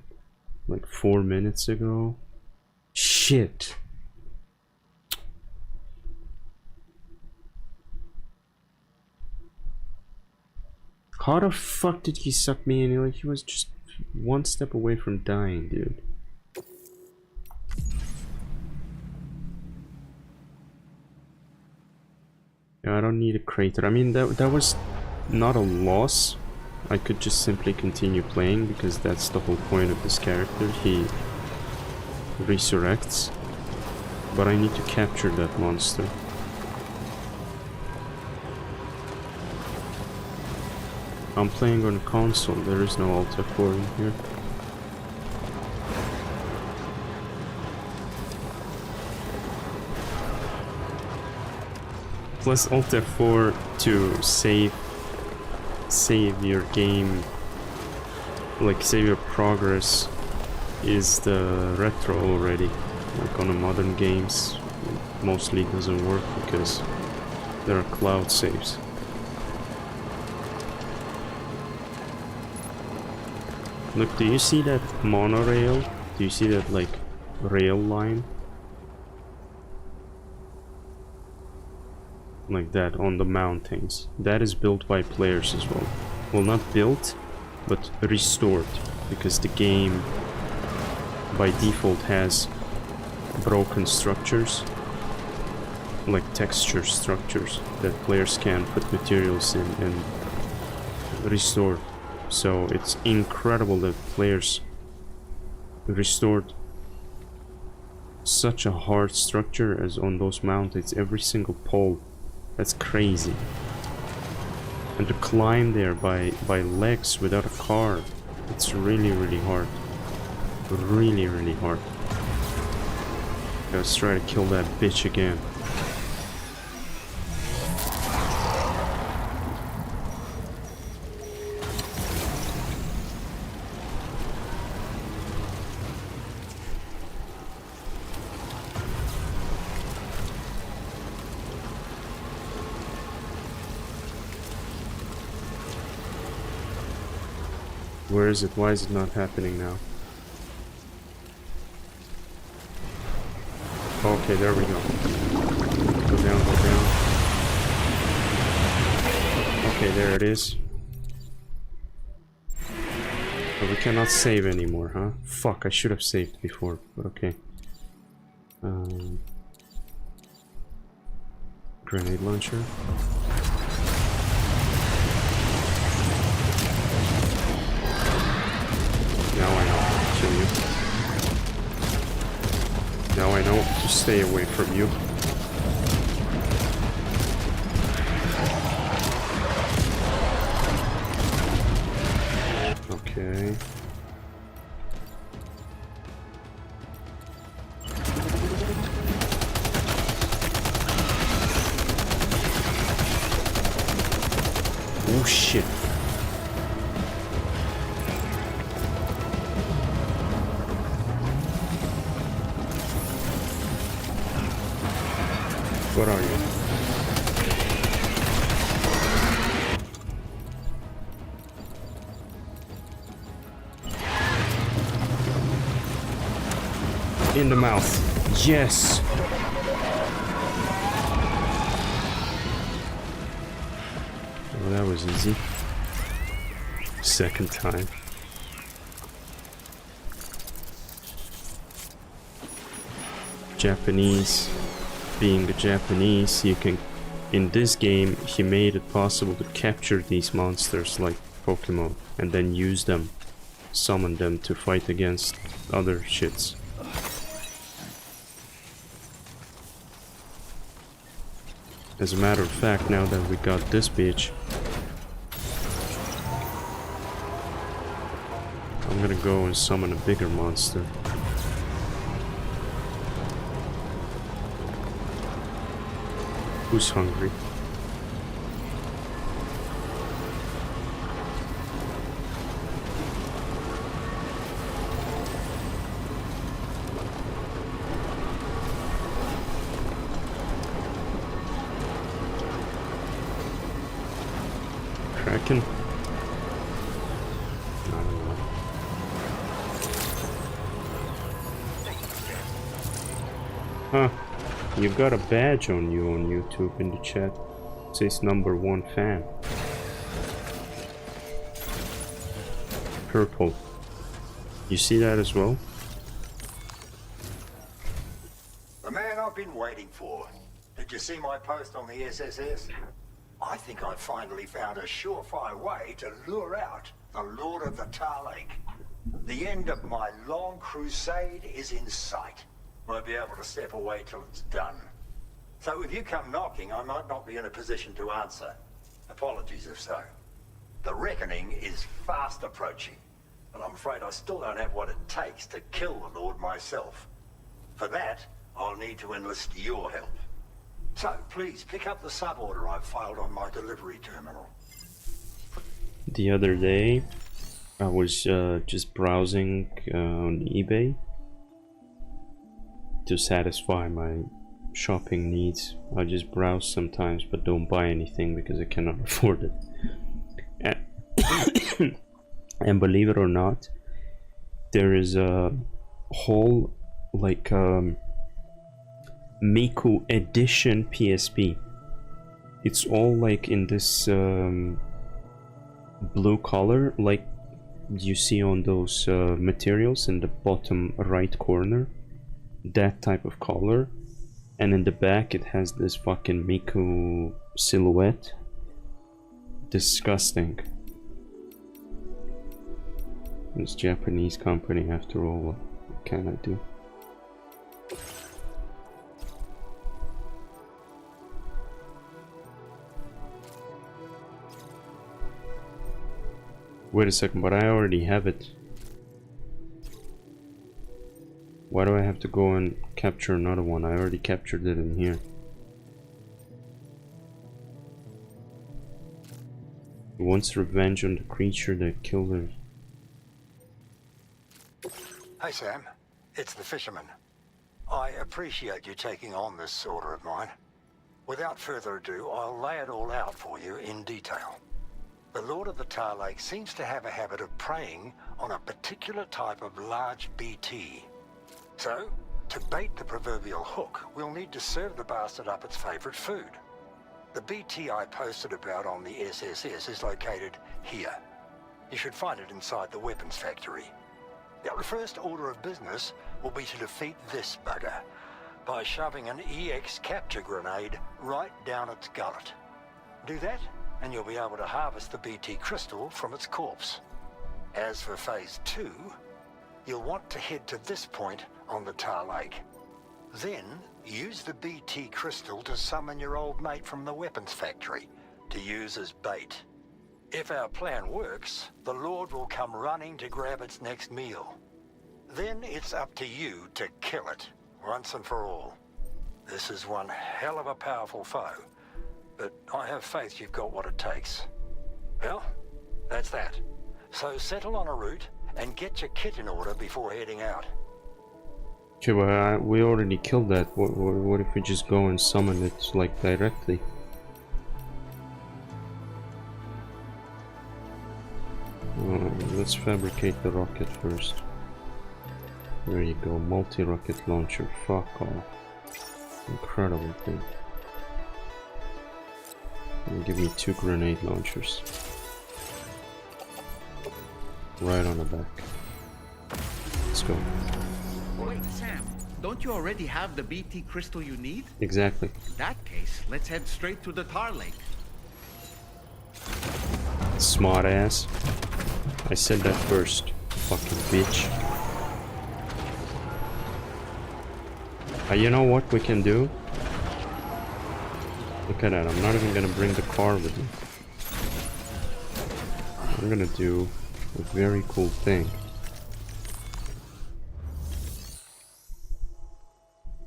Like 4 minutes ago? Shit. How the fuck did he suck me in? Like, he was just one step away from dying, dude. Yeah, I don't need a crater. I mean, that was not a loss. I could just simply continue playing because that's the whole point of this character. He resurrects. But I need to capture that monster. I'm playing on console, there is no alt F4 in here. Plus alt F4 to save your game, like save your progress, is the retro already. Like on the modern games, it mostly doesn't work because there are cloud saves. Look, do you see that monorail? Do you see that, like, rail line? Like that, on the mountains. That is built by players as well. Well, not built, but restored. Because the game, by default, has broken structures. Like texture structures that players can put materials in and restore. So it's incredible that players restored such a hard structure as on those mountains, every single pole. That's crazy. And to climb there by legs without a car, it's really, really hard. Really, really hard. Let's try to kill that bitch again. Where is it? Why is it not happening now? Okay, there we go. Go down, go down. Okay, there it is. But we cannot save anymore, huh? Fuck, I should have saved before, but okay. Grenade launcher. Now I know how to kill you. Now I know to stay away from you. Okay. Oh shit. What are you? In the mouth. Yes! Well, that was easy. Second time. Japanese. Being a Japanese, you can, in this game, he made it possible to capture these monsters like Pokemon and then use them, summon them to fight against other shits. As a matter of fact, now that we got this bitch, go and summon a bigger monster. Who's hungry? Kraken? I don't know. Huh. You got a badge on you on YouTube in the chat. It says #1 fan. Purple. You see that as well? The man I've been waiting for. Did you see my post on the SSS? I think I've finally found a surefire way to lure out the Lord of the Tar Lake. The end of my long crusade is in sight. Won't be able to step away till it's done. So if you come knocking, I might not be in a position to answer. Apologies if so. The reckoning is fast approaching, but I'm afraid I still don't have what it takes to kill the Lord myself. For that, I'll need to enlist your help. So please pick up the sub-order I've filed on my delivery terminal. The other day, I was just browsing on eBay to satisfy my shopping needs. I just browse sometimes but don't buy anything because I cannot afford it. And believe it or not, there is a whole like Miku edition PSP. It's all like in this blue color like you see on those materials in the bottom right corner. That type of color, and in the back it has this fucking Miku silhouette. Disgusting. It's Japanese company after all. What can I do? Wait a second, but I already have it. Why do I have to go and capture another one? I already captured it in here. He wants revenge on the creature that killed her. Hey Sam, it's the fisherman. I appreciate you taking on this order of mine. Without further ado, I'll lay it all out for you in detail. The Lord of the Tar Lake seems to have a habit of preying on a particular type of large BT. So, to bait the proverbial hook, we'll need to serve the bastard up its favorite food. The BT I posted about on the SSS is located here. You should find it inside the weapons factory. Now, the first order of business will be to defeat this bugger by shoving an EX capture grenade right down its gullet. Do that, and you'll be able to harvest the BT crystal from its corpse. As for Phase 2, you'll want to head to this point on the Tar Lake. Then, use the BT crystal to summon your old mate from the weapons factory to use as bait. If our plan works, the Lord will come running to grab its next meal. Then it's up to you to kill it, once and for all. This is one hell of a powerful foe, but I have faith you've got what it takes. Well, that's that. So settle on a route and get your kit in order before heading out. Okay, well, we already killed that. What if we just go and summon it, like, directly? Let's fabricate the rocket first. There you go, multi-rocket launcher. Fuck off. Incredible thing. And give me 2 grenade launchers. Right on the back. Let's go. Wait, Sam, don't you already have the BT crystal you need? Exactly. In that case, let's head straight to the Tar Lake. Smart ass. I said that first. Fucking bitch. You know what we can do? Look at that, I'm not even gonna bring the car with me. I'm gonna do a very cool thing.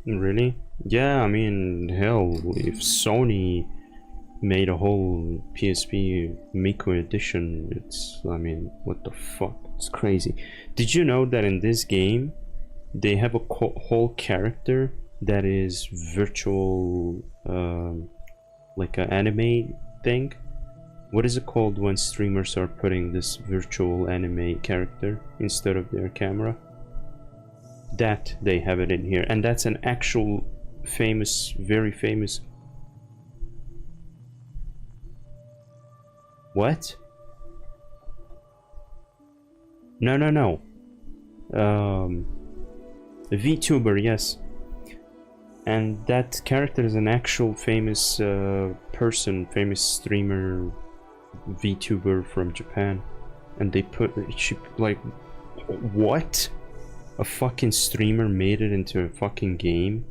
Really? Yeah, I mean, hell, if Sony made a whole PSP Miku edition, it's, I mean, what the fuck? It's crazy. Did you know that in this game, they have a whole character that is virtual, like an anime thing? What is it called when streamers are putting this virtual anime character instead of their camera? That, they have it in here, and that's an actual famous, very famous... What? No. A VTuber, yes. And that character is an actual famous person, famous streamer, VTuber from Japan. And they put, like, what? A fucking streamer made it into a fucking game?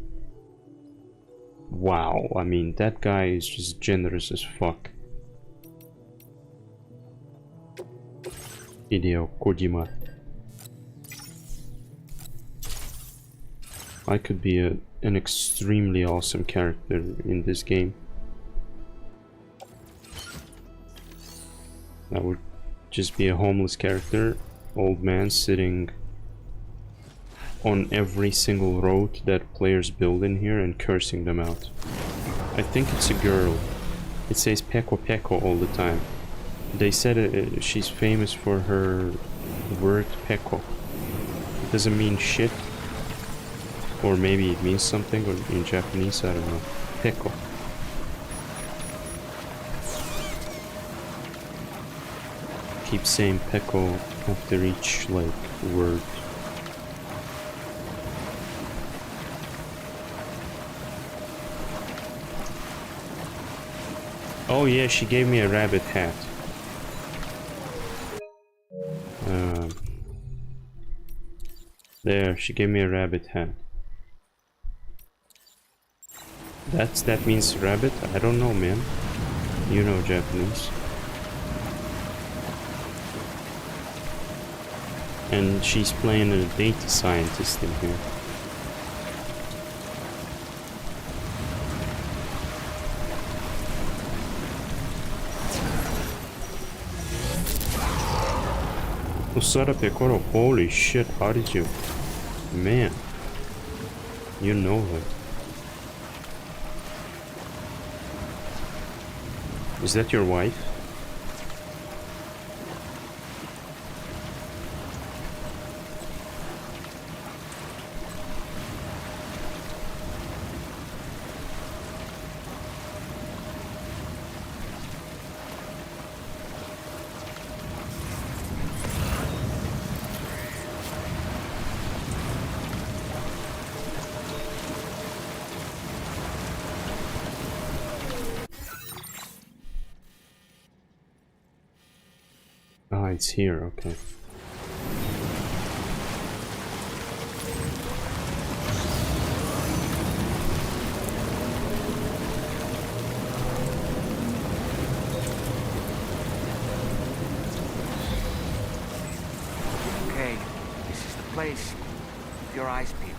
Wow, I mean, that guy is just generous as fuck. Hideo Kojima. I could be an extremely awesome character in this game. I would just be a homeless character, old man sitting on every single road that players build in here and cursing them out. I think it's a girl. It says Peko Peko all the time. They said she's famous for her word Peko. It doesn't mean shit. Or maybe it means something, or in Japanese, I don't know. Peko. Keep saying Peko after each, like, word. Oh yeah, she gave me a rabbit hat. There, she gave me a rabbit hat. That means rabbit? I don't know, man. You know Japanese. And she's playing a data scientist in here. Usara Pekoro, holy shit, how did you? Man. You know her. Is that your wife? Ah, it's here, okay. Okay, this is the place. Keep your eyes peeled.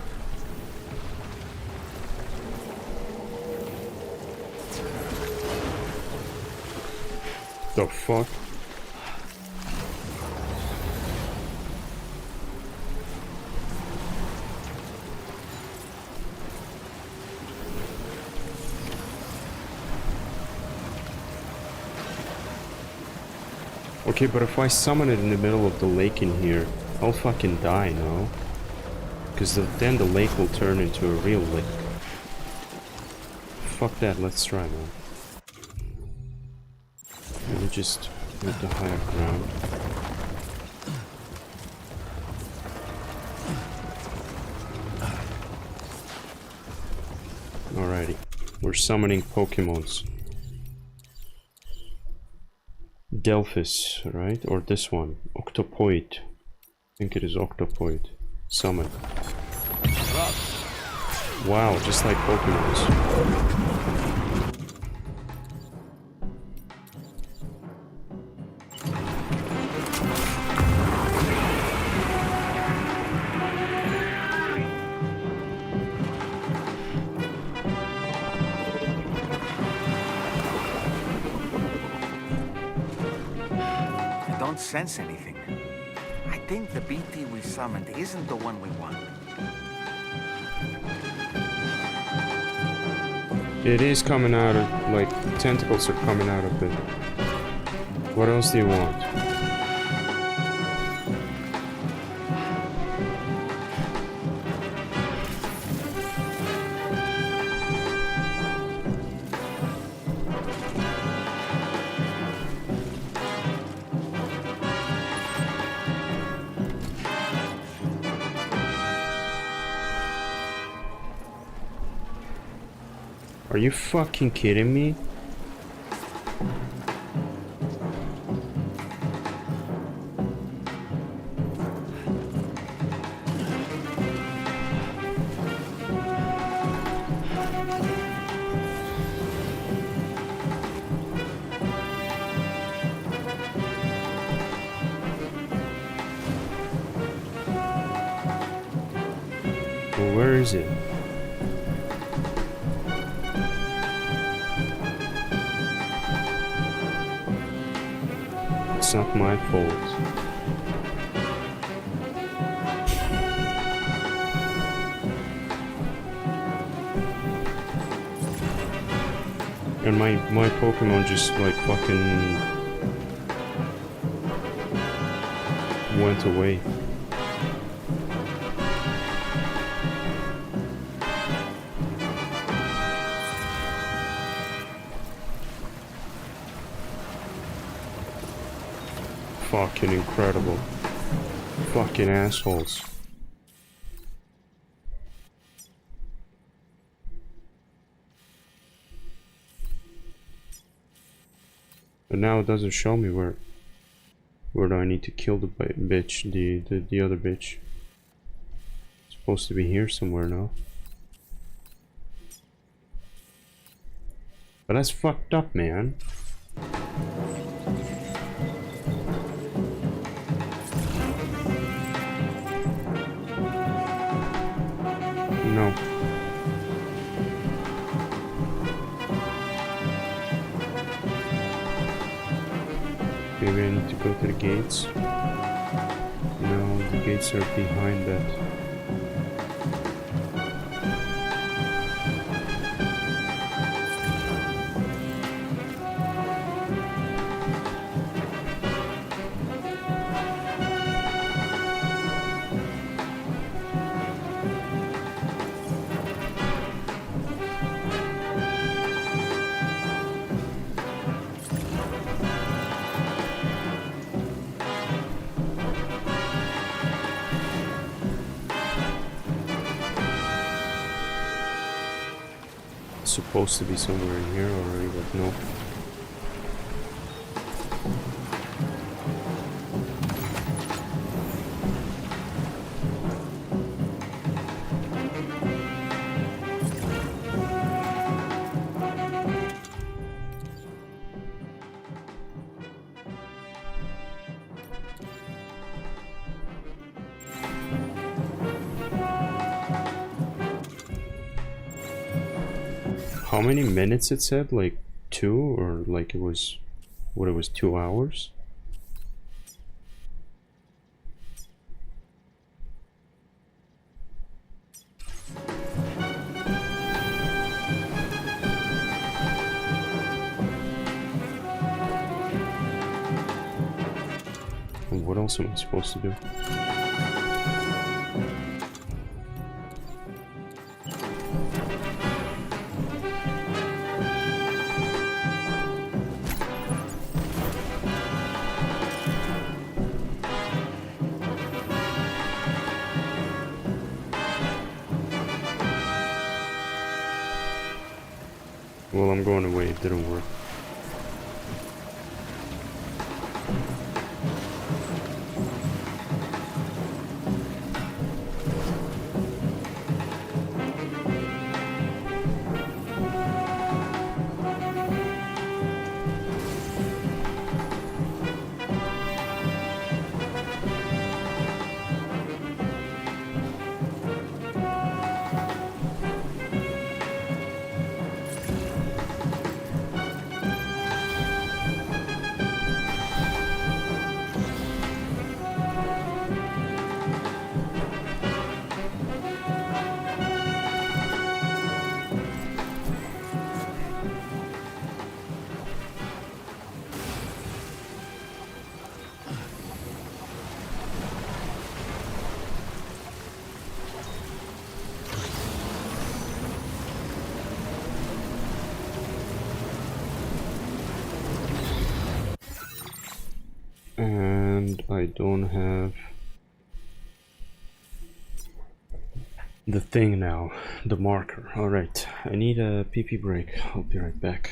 The fuck? Okay, but if I summon it in the middle of the lake in here, I'll fucking die, no? Because then the lake will turn into a real lake. Fuck that, let's try, man. Let me just move to higher ground. Alrighty, we're summoning Pokemons. Delphis, right? Or this one. Octopoid. I think it is Octopoid. Summon. Wow, just like Pokemons. don't sense anything. I think the BT we summoned isn't the one we want. It is coming out of, like, tentacles are coming out of it. What else do you want? Are you fucking kidding me? Well, where is it? It's not my fault. And my Pokemon just like fucking went away. Fucking incredible. Fucking assholes. But now it doesn't show me where do I need to kill the bitch, the other bitch. It's supposed to be here somewhere now. But that's fucked up, man. No. Maybe I need to go to the gates. No, the gates are behind that. Supposed to be somewhere in here already, but no. How many minutes it said? Like 2, or like it was, what, it was 2 hours? And what else am I supposed to do? Well, I'm going away, it didn't work. And I don't have the thing now, the marker. Alright, I need a pee break. I'll be right back.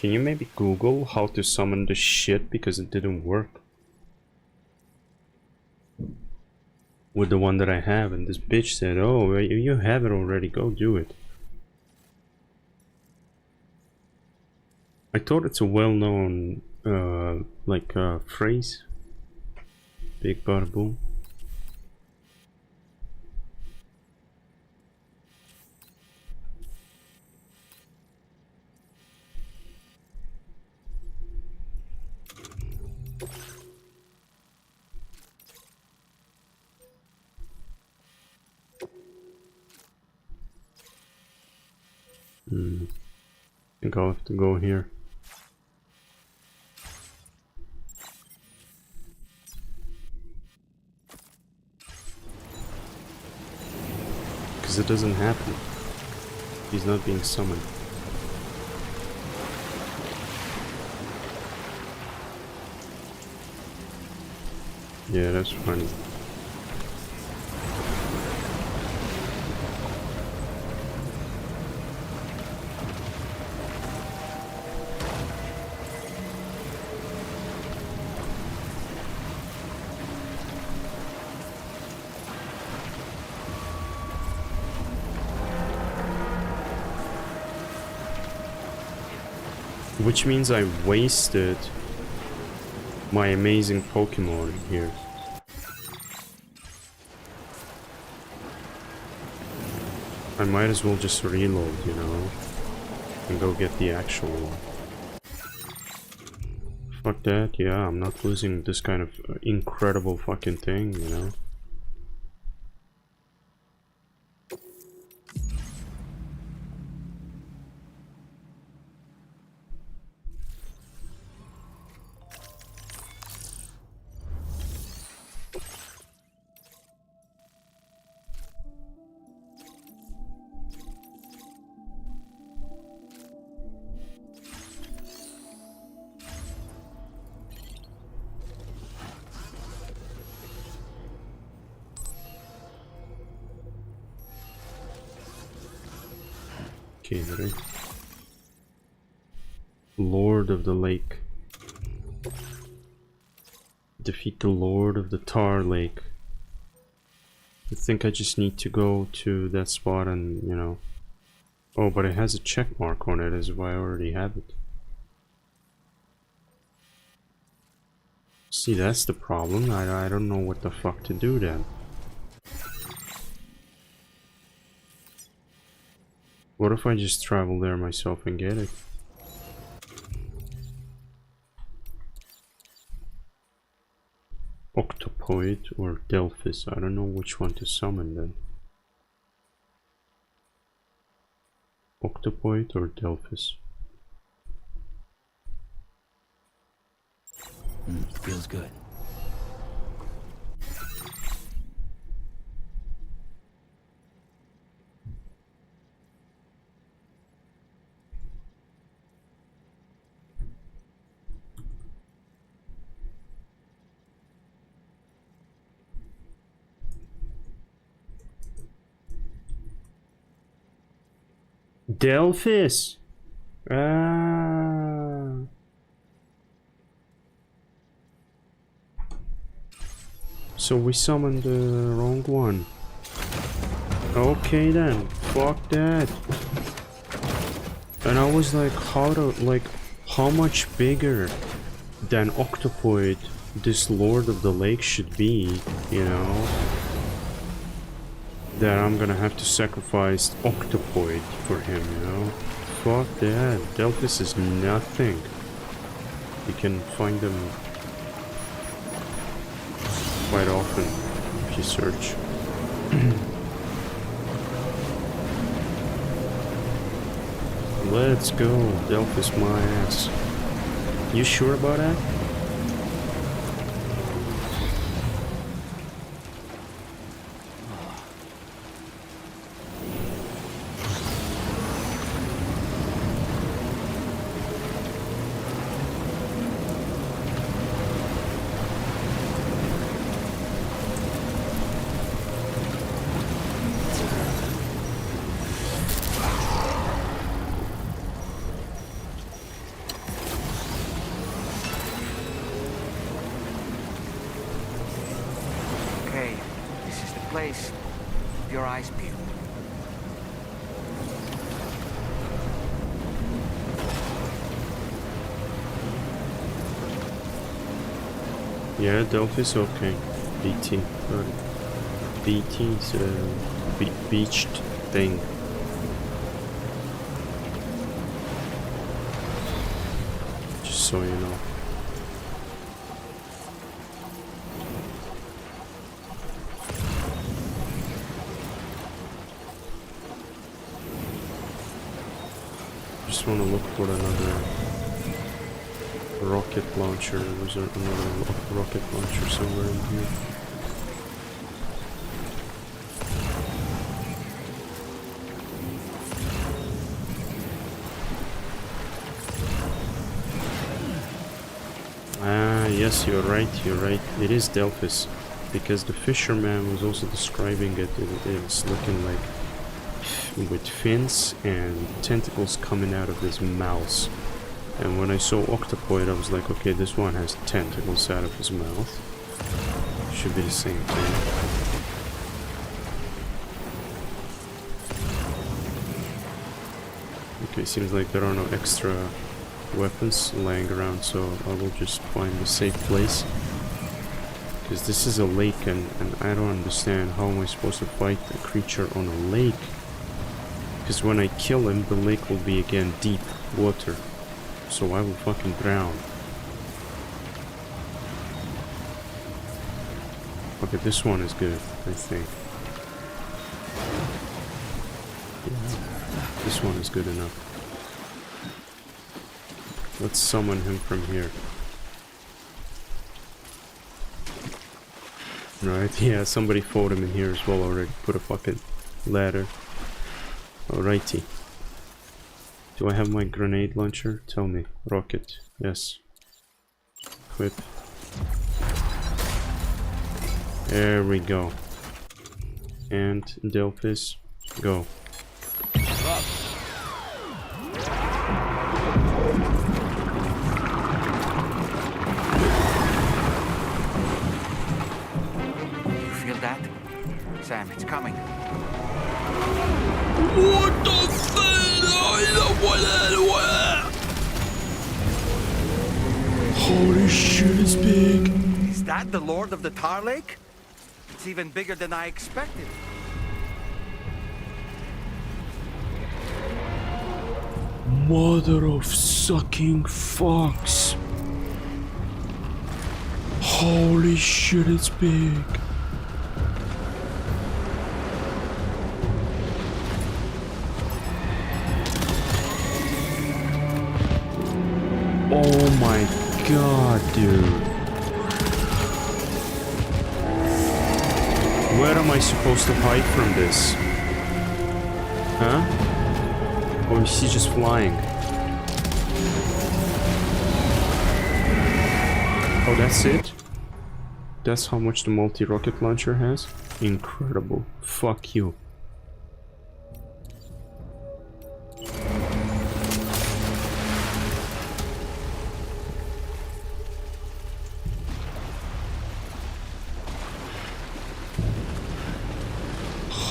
Can you maybe Google how to summon the shit, because it didn't work with the one that I have, and this bitch said, oh, you have it already, go do it. I thought it's a well-known phrase. Big bada boom. I think I'll have to go here. Because it doesn't happen. He's not being summoned. Yeah, that's funny. Which means I wasted my amazing Pokemon here. I might as well just reload, you know, and go get the actual one. Fuck that, yeah, I'm not losing this kind of incredible fucking thing, you know. Right. Lord of the Lake. Defeat the Lord of the Tar Lake. I think I just need to go to that spot and, you know... Oh, but it has a check mark on it, as if I already have it. See, that's the problem. I don't know what the fuck to do then. What if I just travel there myself and get it? Octopoid or Delphis? I don't know which one to summon then. Octopoid or Delphis? Feels good. Delphis! Ah. So we summoned the wrong one. Okay then, fuck that. And I was like, how much bigger than Octopoid this Lord of the Lake should be, you know? That I'm gonna have to sacrifice Octopoid for him, you know? Fuck that, Delphis is nothing. You can find them quite often if you search. Let's go, Delphis my ass. You sure about that? Your eyes peeled. Yeah, Delphis, okay. BT, got it. BT's beached thing. Just so you know. Just want to look for another rocket launcher. There was another rocket launcher somewhere in here. Ah, yes, you're right, It is Delphis. Because the fisherman was also describing it. It's looking like with fins and tentacles coming out of his mouth. And when I saw Octopoid, I was like, okay, this one has tentacles out of his mouth. Should be the same thing. Okay, seems like there are no extra weapons laying around, so I will just find a safe place. Because this is a lake, and I don't understand how am I supposed to fight a creature on a lake. Because when I kill him, the lake will be again deep water. So I will fucking drown. Okay, this one is good, I think. Yeah, this one is good enough. Let's summon him from here. Right, yeah, somebody fought him in here as well already. Put a fucking ladder. Alrighty. Do I have my grenade launcher? Tell me. Rocket. Yes. Equip. There we go. And Delphis, go. You feel that? Sam, it's coming. What the fuck? Holy shit, it's big. Is that the Lord of the Tar Lake? It's even bigger than I expected. Mother of sucking fucks. Holy shit, it's big. Oh my god, dude. Where am I supposed to hide from this? Huh? Or is he just flying? Oh, that's it? That's how much the multi-rocket launcher has? Incredible. Fuck you.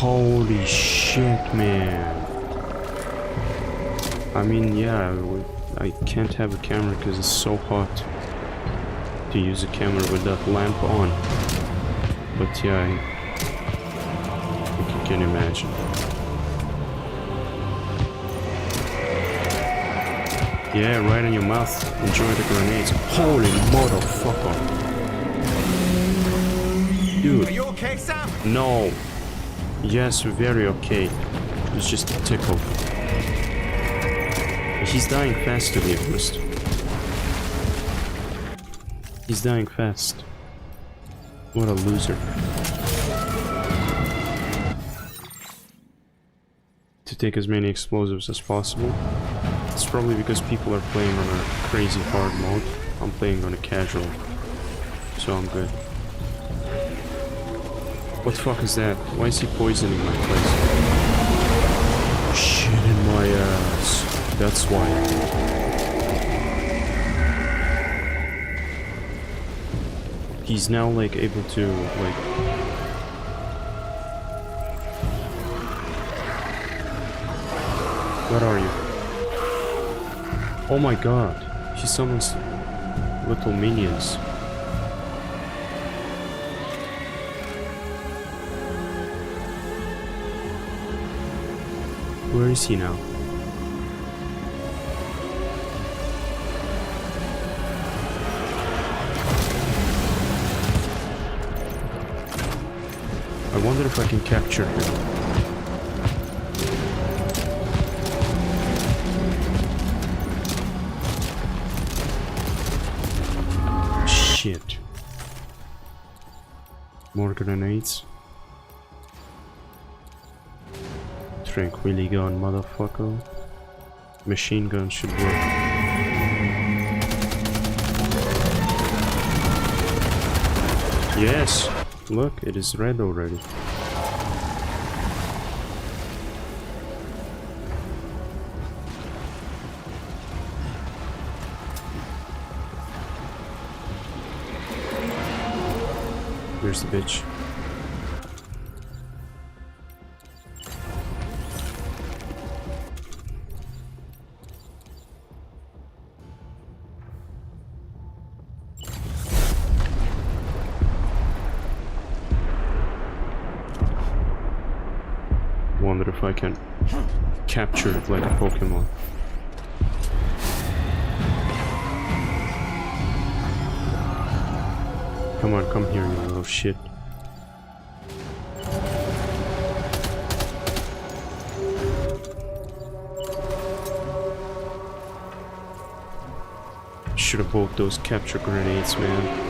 Holy shit, man. I mean, yeah, I can't have a camera because it's so hot to use a camera with that lamp on. But yeah, I think you can imagine. Yeah, right in your mouth. Enjoy the grenades. Holy motherfucker. Dude. Are you okay, Sam? No. Yes, very okay. It was just a tickle. He's dying fast, to be honest. He's dying fast. What a loser. To take as many explosives as possible. It's probably because people are playing on a crazy hard mode. I'm playing on a casual. So I'm good. What the fuck is that? Why is he poisoning my place? Shit in my ass. That's why. He's now like able to like... Where are you? Oh my god. He summons little minions. Where is he now? I wonder if I can capture him. Shit. More grenades. Tranquility gun, motherfucker. Machine gun should work. Yes! Look, it is red already. Here's the bitch. Wonder if I can capture it like a Pokemon. Come on, come here, you little shit. Should have bought those capture grenades, man.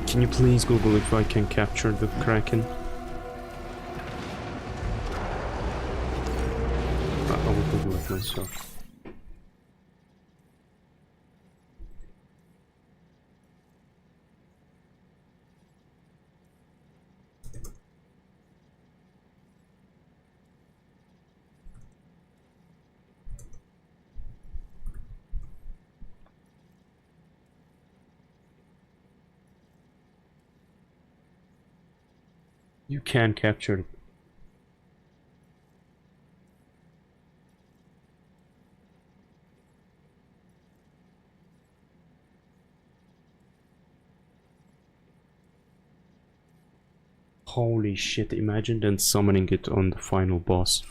Can you please Google if I can capture the Kraken? I will Google it myself. You can capture it. Holy shit, imagine then summoning it on the final boss.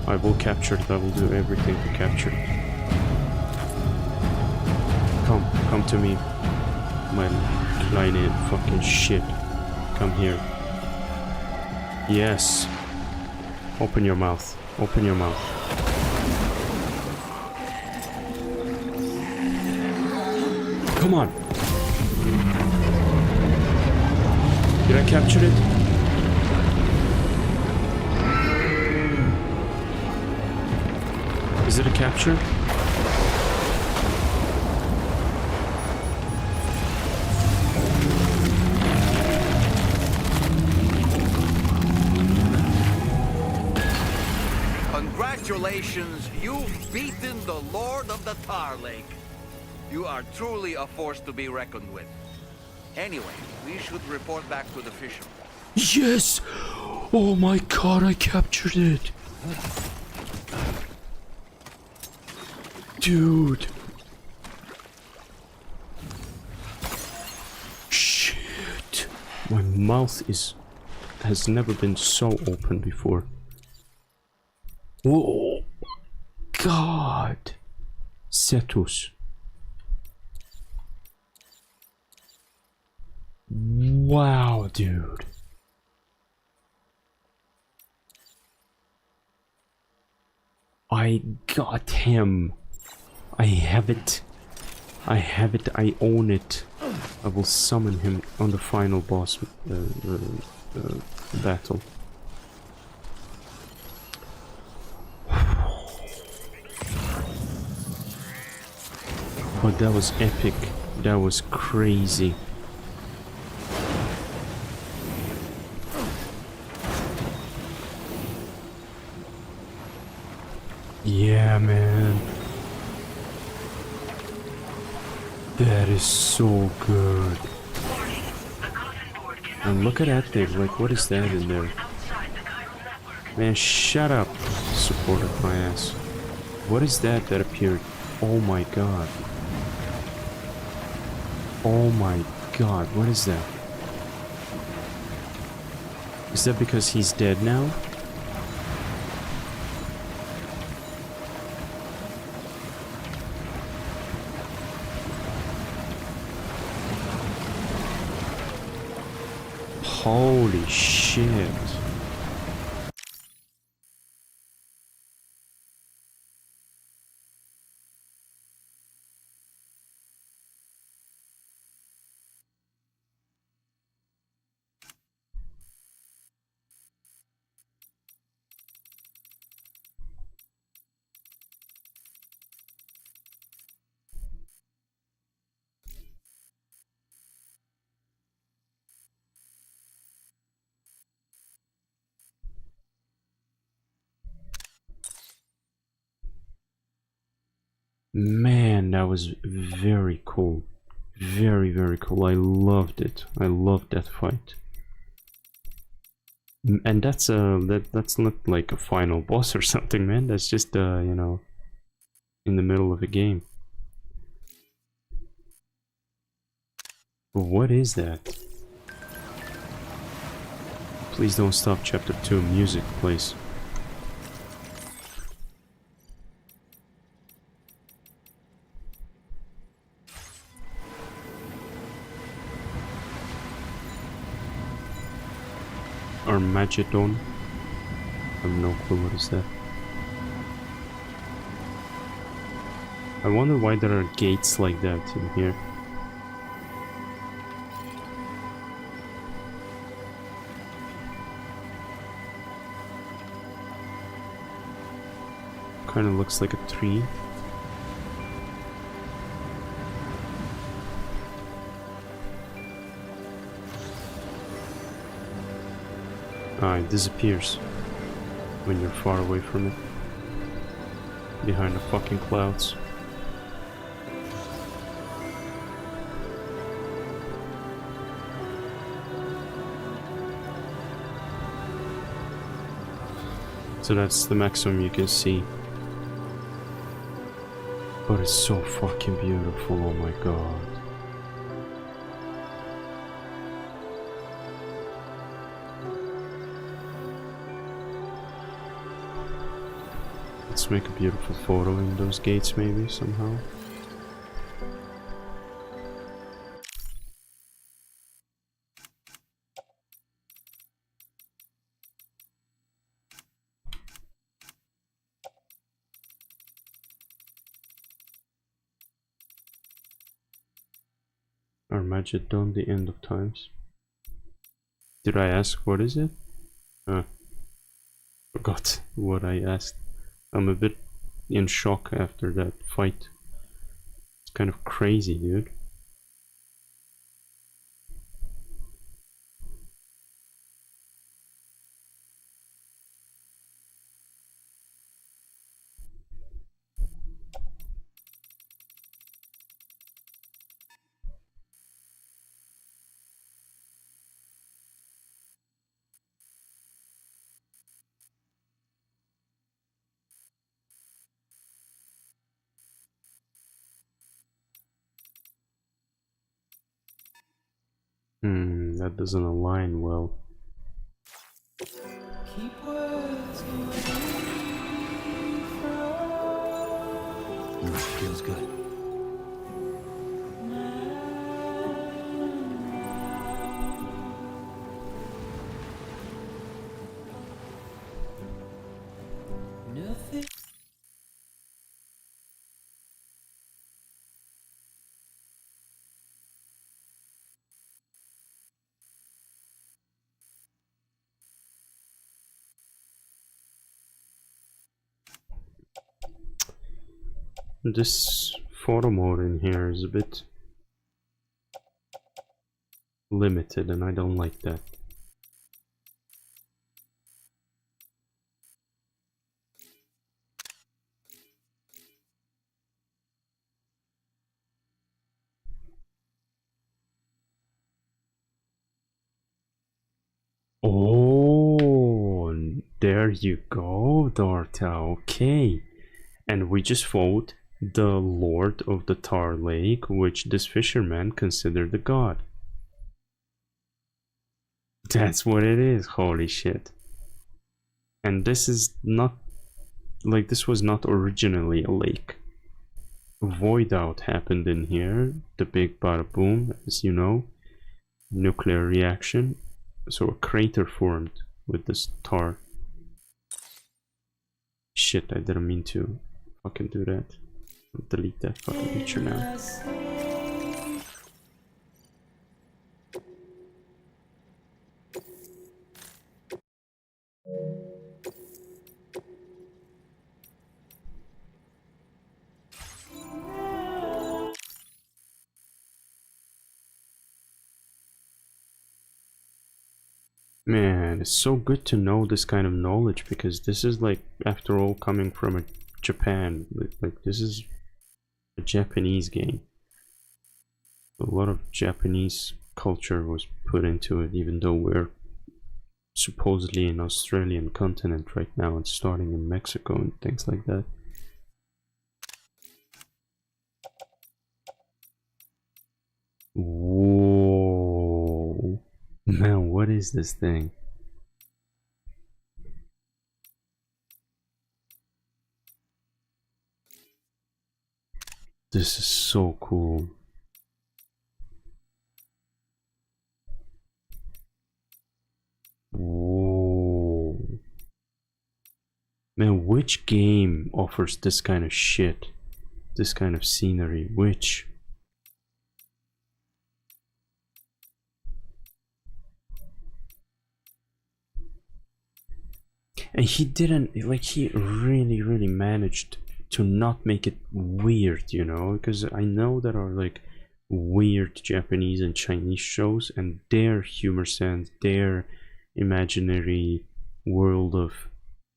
I will capture it, I will do everything to capture it. Come to me. My kleine fucking shit. Come here. Yes. Open your mouth. Open your mouth. Come on. Did I capture it? Is it a capture? Congratulations, you've beaten the Lord of the Tar Lake. You are truly a force to be reckoned with. Anyway, we should report back to the fisherman. Yes! Oh my god, I captured it! Dude! Shit! My mouth has never been so open before. Oh god! Cetus. Wow, dude. I got him. I have it. I have it. I own it. I will summon him on the final boss battle. But that was epic. That was crazy. Yeah, man. That is so good. And look at that thing. Like, what is that in there? Man, shut up. Supported my ass. What is that appeared? Oh my god. Oh my god, what is that? Is that because he's dead now? Holy shit. Man, that was very cool. Very, very cool. I loved it. I loved that fight. And that's that's not like a final boss or something, man. That's just you know, in the middle of a game. But what is that? Please don't stop chapter 2 music, please. Armageddon. I have no clue what is that. I wonder why there are gates like that in here. Kind of looks like a tree. Ah, it disappears when you're far away from it. Behind the fucking clouds. So that's the maximum you can see. But it's so fucking beautiful, oh my god. Let's make a beautiful photo in those gates maybe, somehow. Armageddon, the end of times. Did I ask what is it? Forgot what I asked. I'm a bit in shock after that fight. It's kind of crazy, dude. that doesn't align well. Feels good. This photo mode in here is a bit limited, and I don't like that. Oh, there you go, Darta. Okay. And we just fought the Lord of the Tar Lake, which this fisherman considered a god. That's what it is. Holy shit. And this is not... like, this was not originally a lake. A void out happened in here. The big bada boom, as you know. Nuclear reaction. So a crater formed with this tar. Shit, I didn't mean to fucking do that. I'll delete that fucking picture now. Man, it's so good to know this kind of knowledge, because this is like, after all, coming from a Japan. Like this is a Japanese game. A lot of Japanese culture was put into it, even though we're supposedly in Australian continent right now and starting in Mexico and things like that. Whoa. Man, what is this thing? This is so cool. Whoa. Man, which game offers this kind of shit? This kind of scenery? Which? And he didn't, like, he really managed to not make it weird, you know, because I know there are like weird Japanese and Chinese shows, and their humor sense, their imaginary world of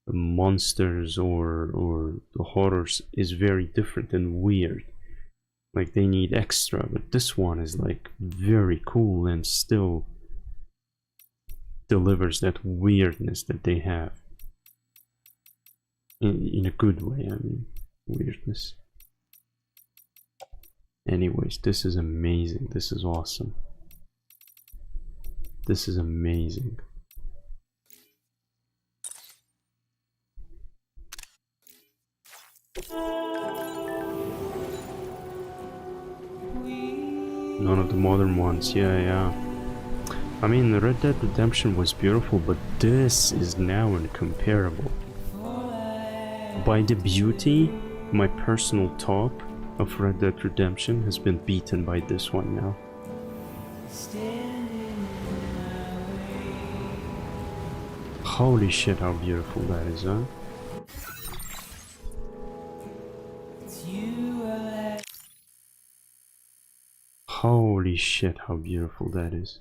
monsters or the horrors is very different and weird. Like, they need extra, but this one is like very cool and still delivers that weirdness that they have. In a good way, I mean, weirdness. Anyways, this is amazing. This is awesome. This is amazing. None of the modern ones, yeah. I mean, Red Dead Redemption was beautiful, but this is now incomparable. By the beauty, my personal top of Red Dead Redemption has been beaten by this one now. Holy shit, how beautiful that is, huh? Holy shit, how beautiful that is.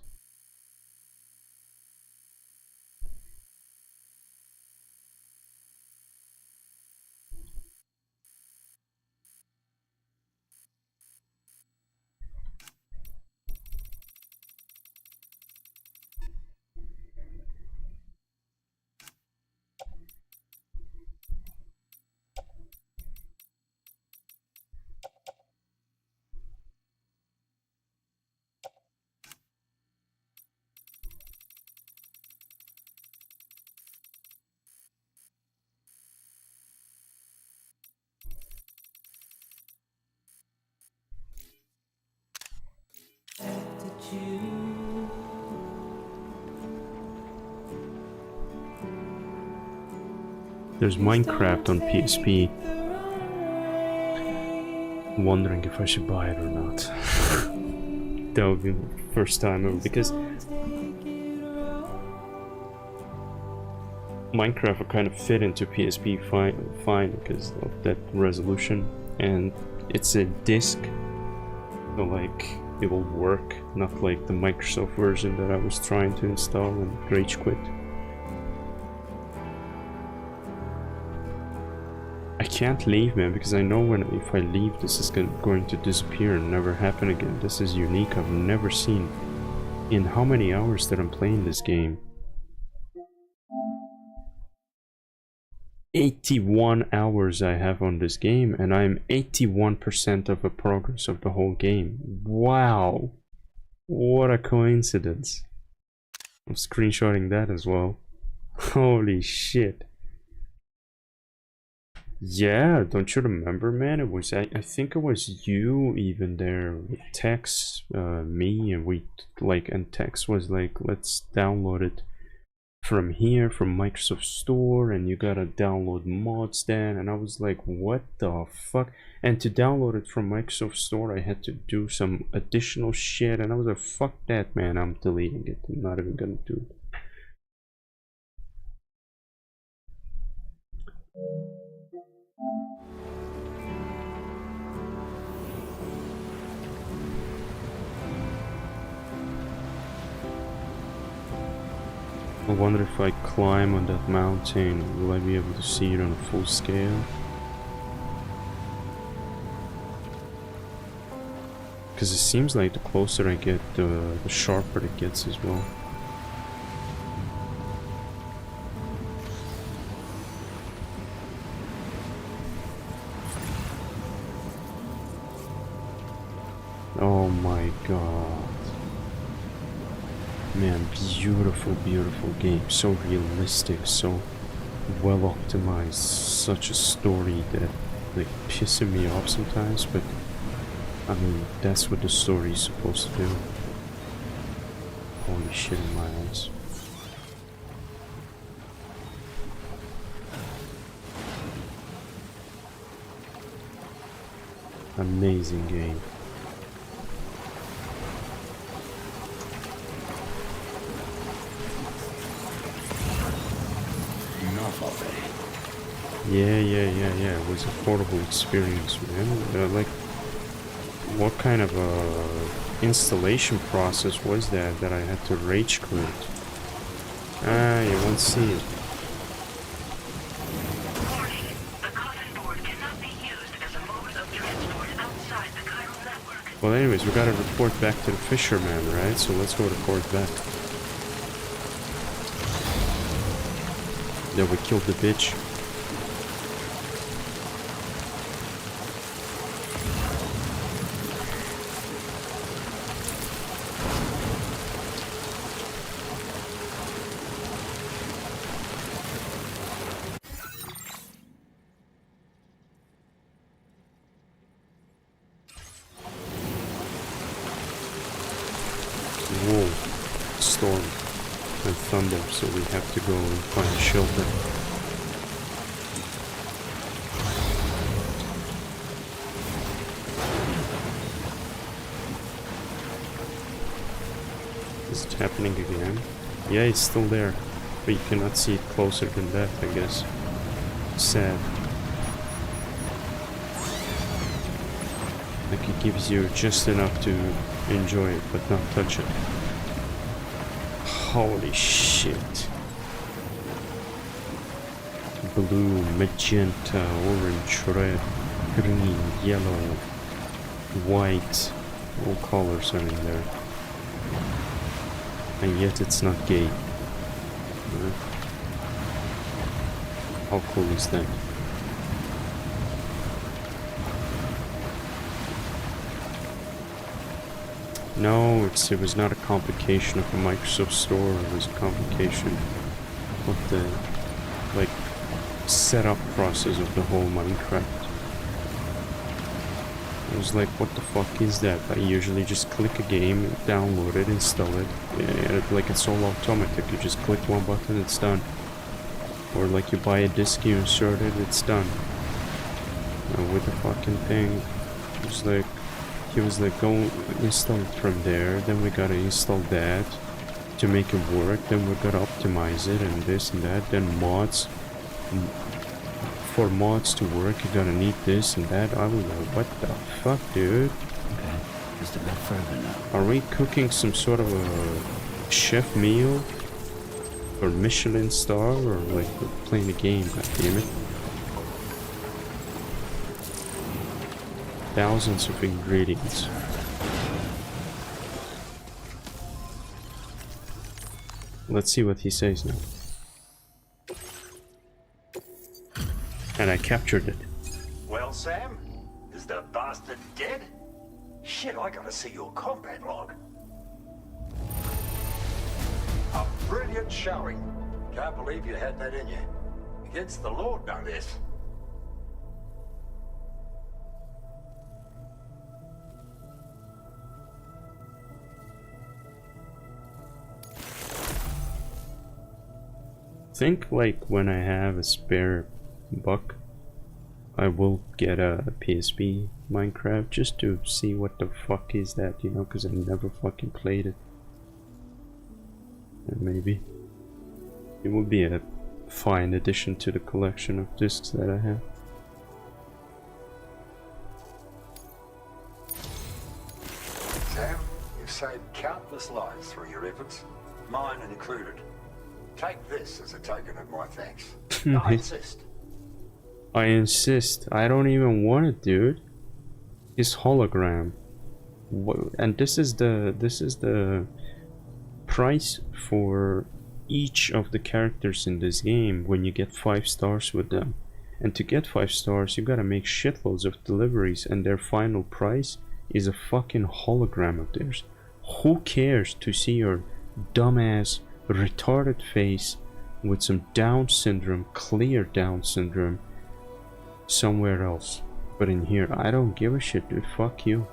There's Minecraft on PSP. Wondering if I should buy it or not. That would be the first time ever, because Minecraft would kind of fit into PSP fine because of that resolution, and it's a disc, so like it will work, not like the Microsoft version that I was trying to install and rage quit. I can't leave, man, because I know if I leave, this is going to disappear and never happen again. This is unique. I've never seen in how many hours that I'm playing this game. 81 hours I have on this game, and I'm 81% of the progress of the whole game. Wow, what a coincidence. I'm screenshotting that as well. Holy shit. Yeah, don't you remember, man? It was I think it was you even there with Tex, me, and we like, and Tex was like, let's download it from here, from Microsoft Store, and you gotta download mods then. And I was like, what the fuck? And to download it from Microsoft Store, I had to do some additional shit, and I was like, fuck that, man, I'm deleting it. I'm not even gonna do it. I wonder if I climb on that mountain, will I be able to see it on a full scale? Because it seems like the closer I get, the sharper it gets as well. Oh my god. Man, beautiful, beautiful game. So realistic, so well optimized. Such a story that like pissing me off sometimes, but I mean, that's what the story is supposed to do. Holy shit in my eyes. Amazing game. Yeah. It was a horrible experience, man. Like, what kind of installation process was that I had to rage quit? Ah, you won't see it. Well, anyways, we gotta report back to the fisherman, right? So let's go report back. That we killed the bitch. Whoa, storm and thunder, so we have to go and find shelter. Is it happening again? Yeah, it's still there, but you cannot see it closer than that, I guess. Sad. Like, it gives you just enough to enjoy it, but not touch it. Holy shit. Blue, magenta, orange, red, green, yellow, white. All colors are in there. And yet it's not gay. How cool is that? No, it was not a complication of the Microsoft Store. It was a complication of the like setup process of the whole Minecraft. I was like, what the fuck is that? I usually just click a game, download it, install it, like it's all automatic. You just click one button, it's done. Or like you buy a disc, you insert it, it's done. With the fucking thing, he was like, go install it from there, then we gotta install that to make it work, then we gotta optimize it and this and that, then mods. For mods to work, you gotta need this and that. I was like, what the fuck, dude? Okay, just a bit further now. Are we cooking some sort of a chef meal? Or Michelin star? Or like we're playing a game, god damn it. Thousands of ingredients. Let's see what he says now. And I captured it. Well, Sam, is the bastard dead? Shit, I gotta see your combat log. A brilliant showing. Can't believe you had that in you. Against the Lord, no less. Think like when I have a spare buck, I will get a PSP Minecraft just to see what the fuck is that, you know, because I never fucking played it. And maybe it would be a fine addition to the collection of discs that I have. Sam, you've saved countless lives through your efforts, mine included. Take this as a token of my thanks. I insist. I insist. I don't even want it, dude. It's hologram. And this is the price for each of the characters in this game when you get 5 stars with them. And to get 5 stars, you gotta make shitloads of deliveries, and their final price is a fucking hologram of theirs. Who cares to see your dumbass retarded face with some Down syndrome, clear Down syndrome, somewhere else? But in here, I don't give a shit, dude. Fuck you.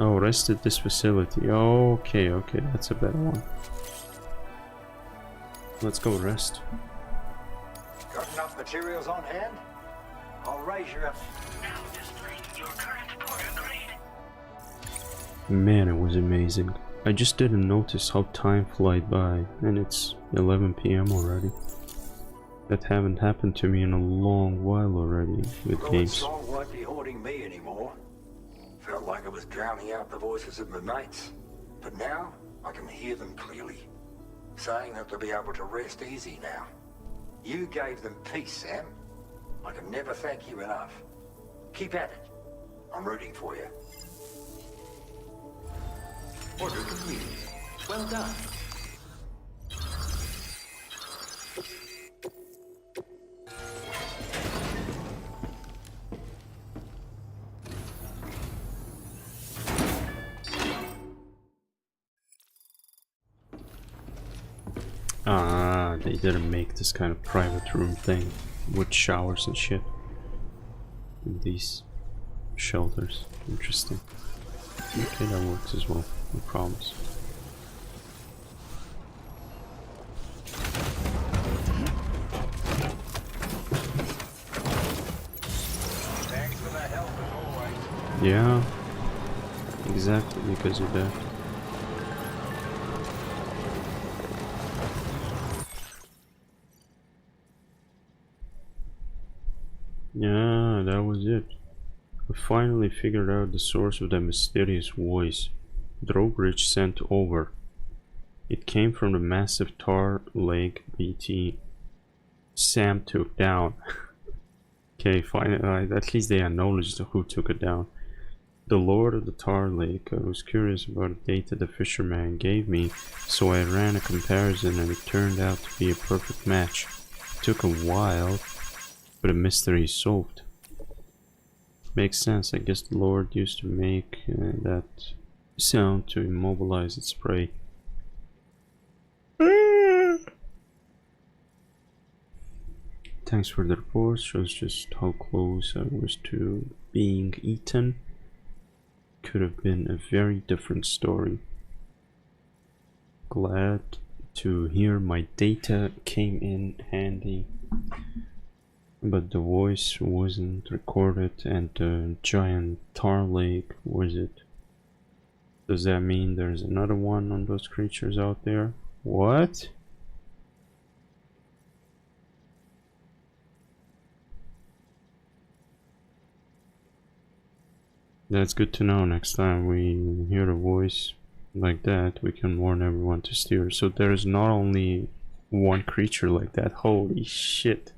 Oh, rest at this facility. Okay, okay, that's a better one. Let's go rest. Got enough materials on hand? I'll raise you up. Man, it was amazing. I just didn't notice how time flied by, and it's 11 PM already. That haven't happened to me in a long while already with games. Song won't be haunting me anymore. Felt like I was drowning out the voices of my mates. But now, I can hear them clearly, saying that they'll be able to rest easy now. You gave them peace, Sam. I can never thank you enough. Keep at it. I'm rooting for you. Order completed. Well done. Ah, they didn't make this kind of private room thing with showers and shit in these shelters. Interesting. Okay, that works as well. No problems. Thanks for the help as always. Yeah, exactly because of that. Yeah, that was it. I finally figured out the source of that mysterious voice Drawbridge sent over. It came from the massive tar lake BT Sam took down. Okay, fine. At least they acknowledged who took it down. The Lord of the Tar Lake. I was curious about the data the fisherman gave me, so I ran a comparison and it turned out to be a perfect match. It took a while, but a mystery is solved. Makes sense. I guess the Lord used to make that sound to immobilize its prey. Thanks for the report. Shows just how close I was to being eaten. Could have been a very different story. glad to hear my data came in handy, but the voice wasn't recorded and the giant tar lake was it? Does that mean there's another one on those creatures out there? What? That's good to know. Next time we hear a voice like that, we can warn everyone to steer. So there's not only one creature like that. Holy shit.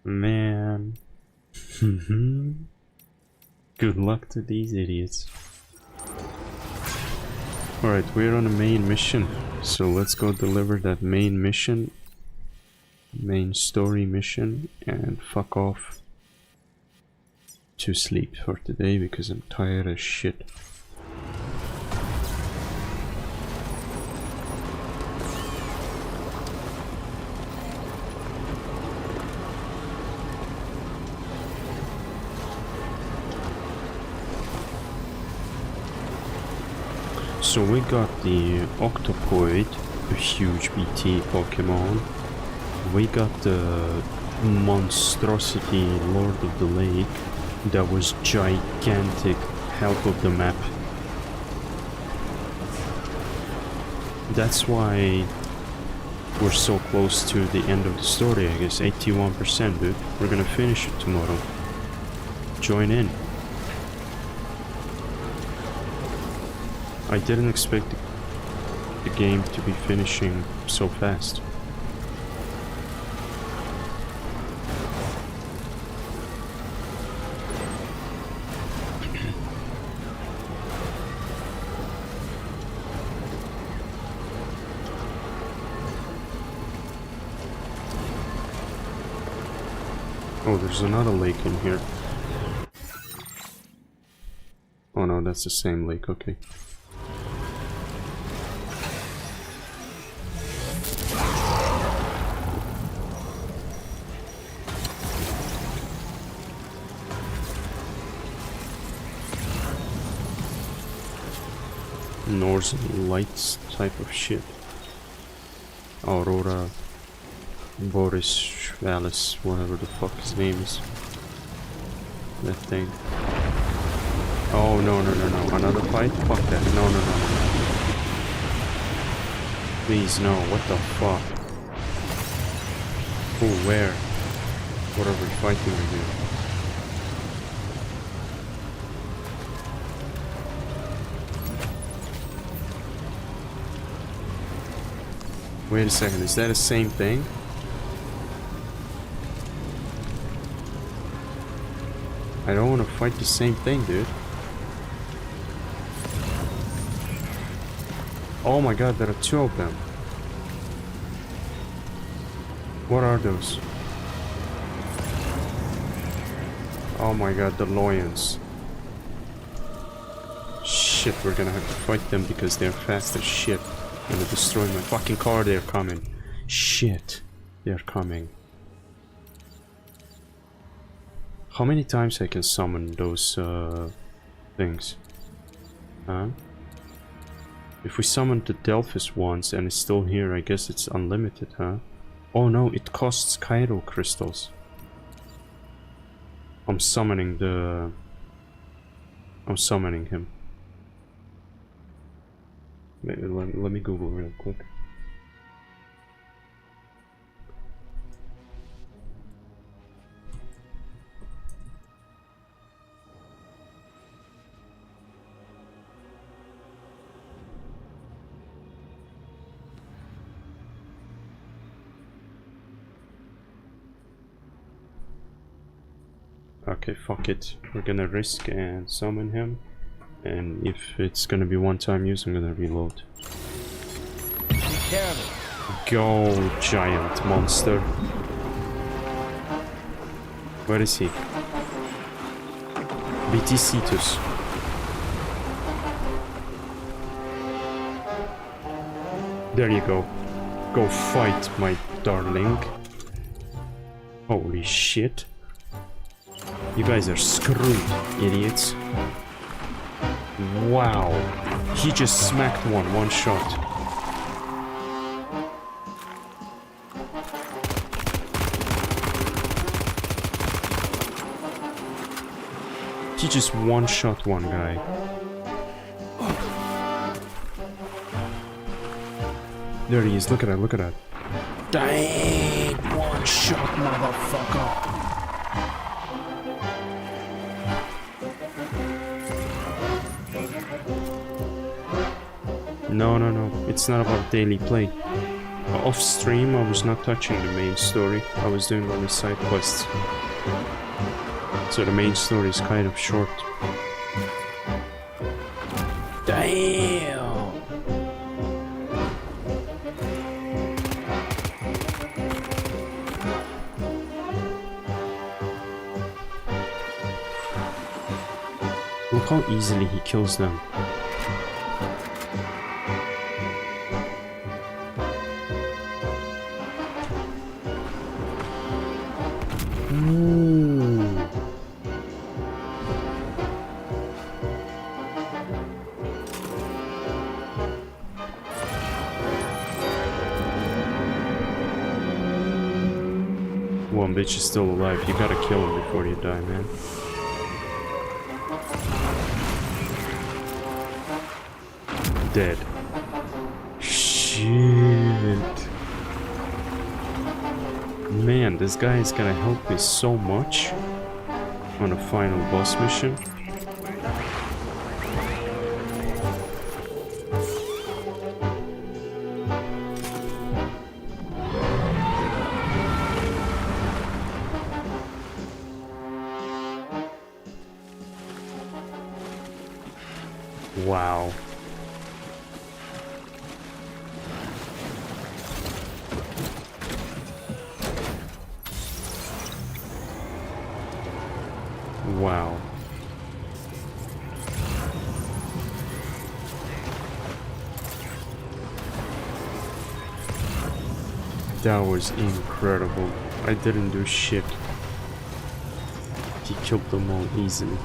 Man. Good luck to these idiots. Alright, we're on a main mission. So let's go deliver that main mission. Main story mission. And fuck off to sleep for today because I'm tired as shit. So we got the Octopoid, a huge BT Pokemon. We got the monstrosity Lord of the Lake that was gigantic, help of the map. That's why we're so close to the end of the story, I guess. 81%, dude. We're gonna finish it tomorrow. Join in. I didn't expect the game to be finishing so fast. Oh, there's another lake in here. Oh no, that's the same lake, okay. Northern Lights type of shit. Aurora Boris Alice, whatever the fuck his name is. That thing. Oh no, another fight? Fuck that. No. Please no, what the fuck? Who, where? What are we fighting with here? Wait a second, is that the same thing? I don't want to fight the same thing, dude. Oh my god, there are two of them. What are those? Oh my god, the lions. Shit, we're gonna have to fight them because they're fast as shit. Gonna destroy my fucking car, they're coming. Shit, they're coming. How many times I can summon those things? Huh? If we summon the Delphis once and it's still here, I guess it's unlimited, huh? Oh no, it costs Cairo crystals. I'm summoning him. Let me Google real quick. Okay, fuck it. We're gonna risk and summon him. And if it's gonna be one-time use, I'm gonna reload. Be careful. Go, giant monster. Where is he? BT Cetus. There you go. Go fight, my darling. Holy shit. You guys are screwed, idiots. Wow. He just smacked one shot. He just one-shot one guy. There he is, look at that, look at that. Dang! One shot, motherfucker! No, it's not about daily play. Off stream, I was not touching the main story. I was doing only side quests. So the main story is kind of short. Damn! Look how easily he kills them. One bitch is still alive. You gotta kill him before you die, man. Dead. Shit. Man, this guy is gonna help me so much on a final boss mission. Wow. Wow. That was incredible. I didn't do shit. He killed them all easily.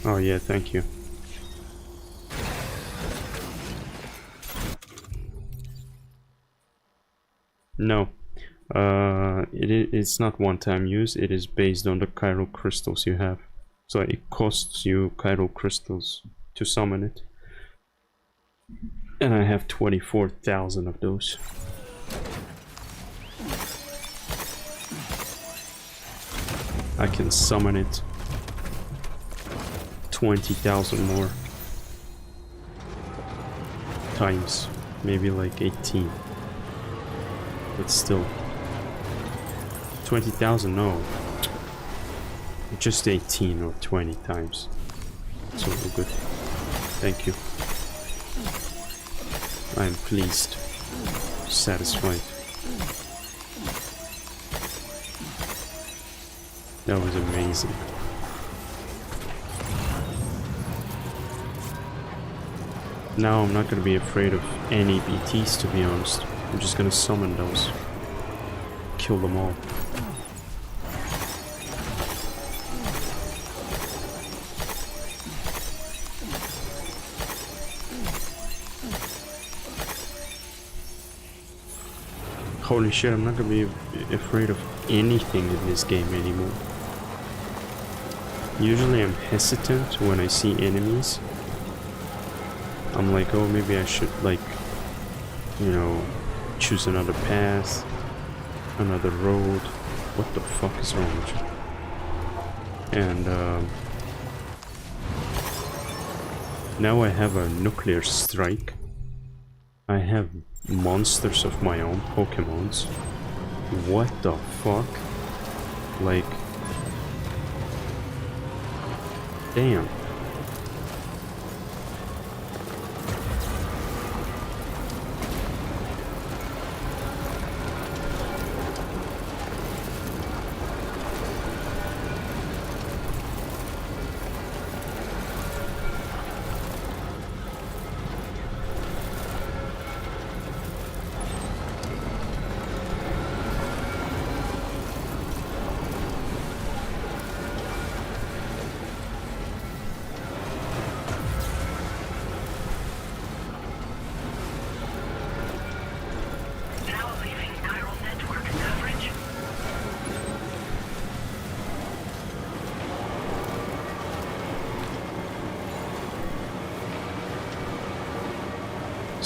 Oh yeah, thank you. No, it's not one-time use. It is based on the chiral crystals you have. So it costs you chiral crystals to summon it. And I have 24,000 of those. I can summon it 20,000 more times, maybe like 18. But still, 20,000, no, just 18 or 20 times. So good. Thank you. I am pleased, satisfied. That was amazing. Now I'm not gonna be afraid of any BTs, to be honest. I'm just gonna summon those. Kill them all. Holy shit, I'm not gonna be afraid of anything in this game anymore. Usually I'm hesitant when I see enemies. I'm like, oh, maybe I should, like, you know, choose another path, another road. What the fuck is wrong with you? And now I have a nuclear strike. I have monsters of my own, Pokemons. What the fuck? Like, damn.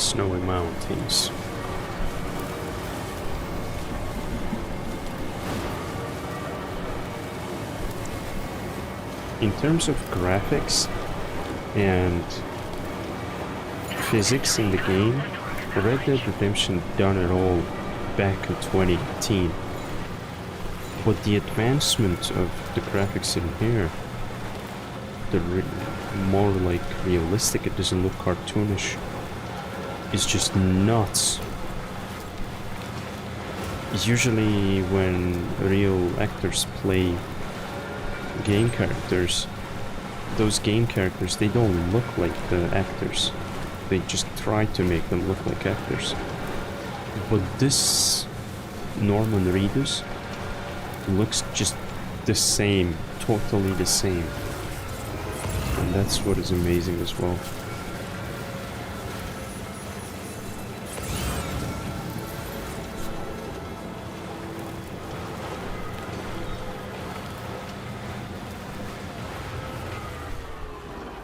Snowy mountains. In terms of graphics and physics in the game, Red Dead Redemption done it all back in 2018. But the advancement of the graphics in here, the more like realistic, it doesn't look cartoonish, is just nuts. Usually when real actors play game characters, those game characters, they don't look like the actors. They just try to make them look like actors. But this Norman Reedus looks just the same, totally the same. And that's what is amazing as well.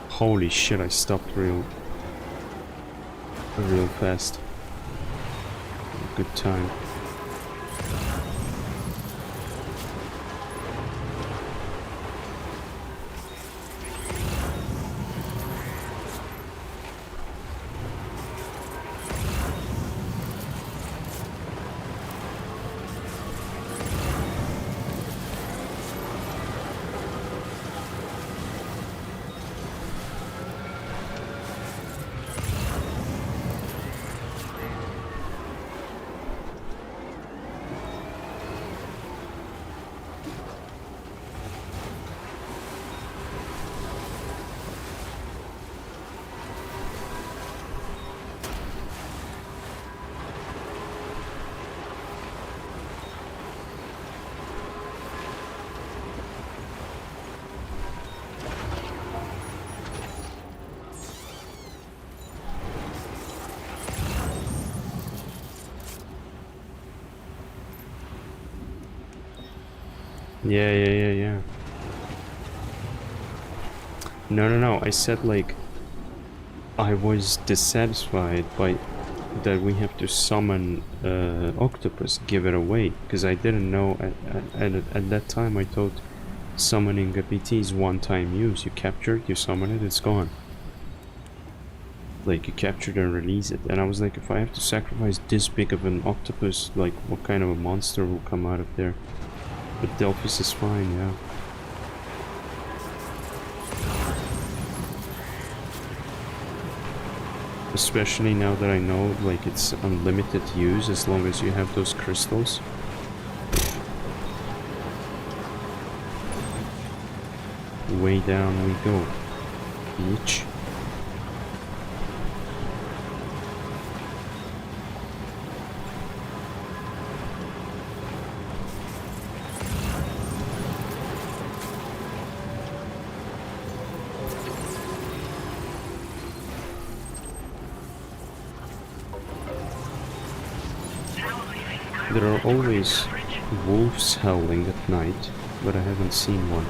Holy shit, I stopped real fast. Good time. Yeah. No. I said like I was dissatisfied by that we have to summon octopus, give it away, because I didn't know at that time. I thought summoning a BT is one-time use. You capture it, you summon it, it's gone. Like you capture it and release it. And I was like, if I have to sacrifice this big of an octopus, like what kind of a monster will come out of there? But Delphus is fine, yeah. Especially now that I know, like, it's unlimited use as long as you have those crystals. Way down we go, bitch. There are always wolves howling at night, but I haven't seen one.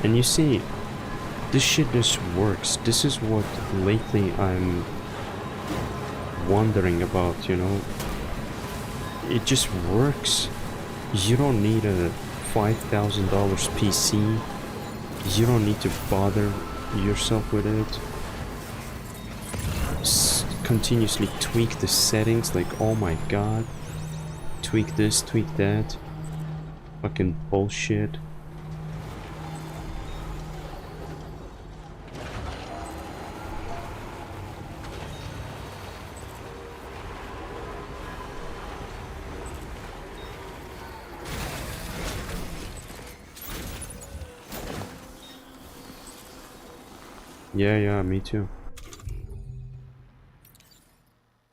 And you see, this shit just works. This is what lately I'm wondering about, you know. It just works. You don't need a $5,000 PC. You don't need to bother yourself with it. Continuously tweak the settings, like, oh my god. Tweak this, tweak that. Fucking bullshit. Yeah, me too.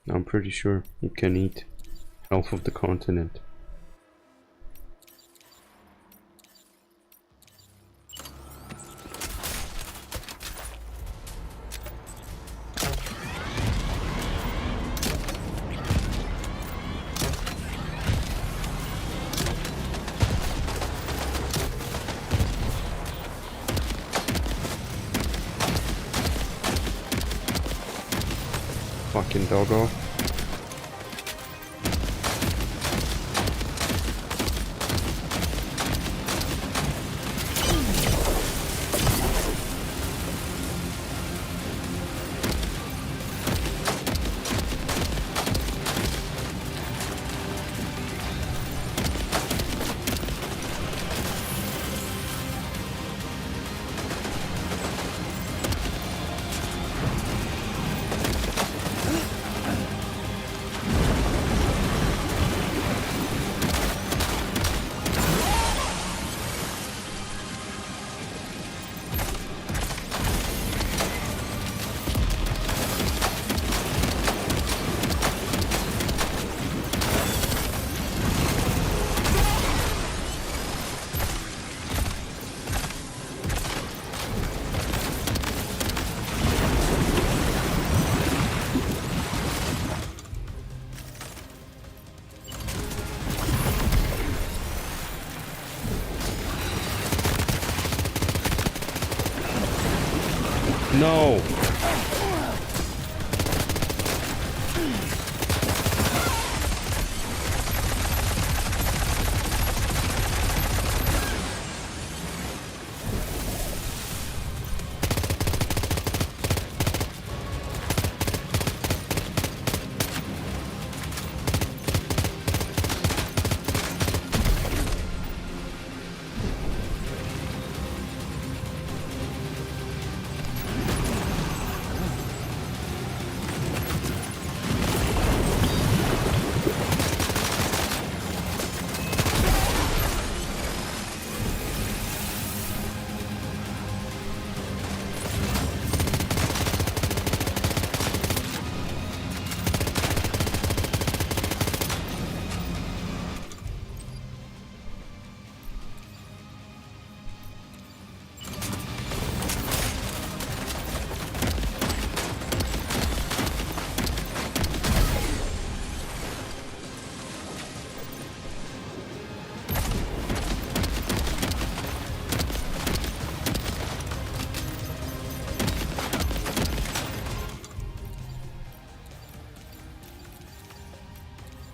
I'm pretty sure it can eat half of the continent. fucking doggo. No!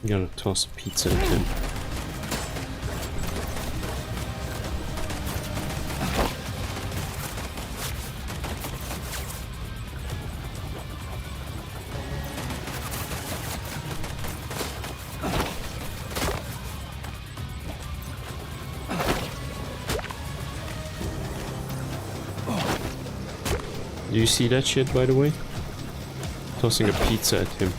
I'm gonna toss a pizza at him. Do you see that shit, by the way? Tossing a pizza at him.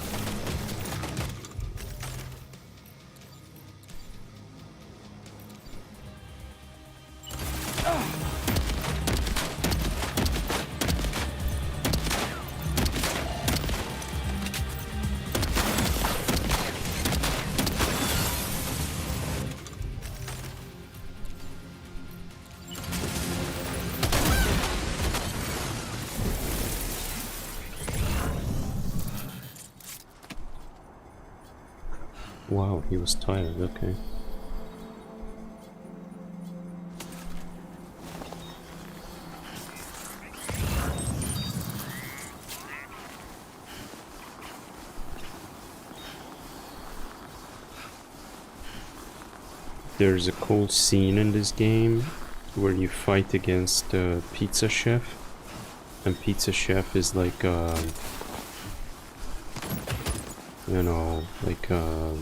Wow, he was tired, okay. There's a cool scene in this game where you fight against a pizza chef, and pizza chef is like you know, like a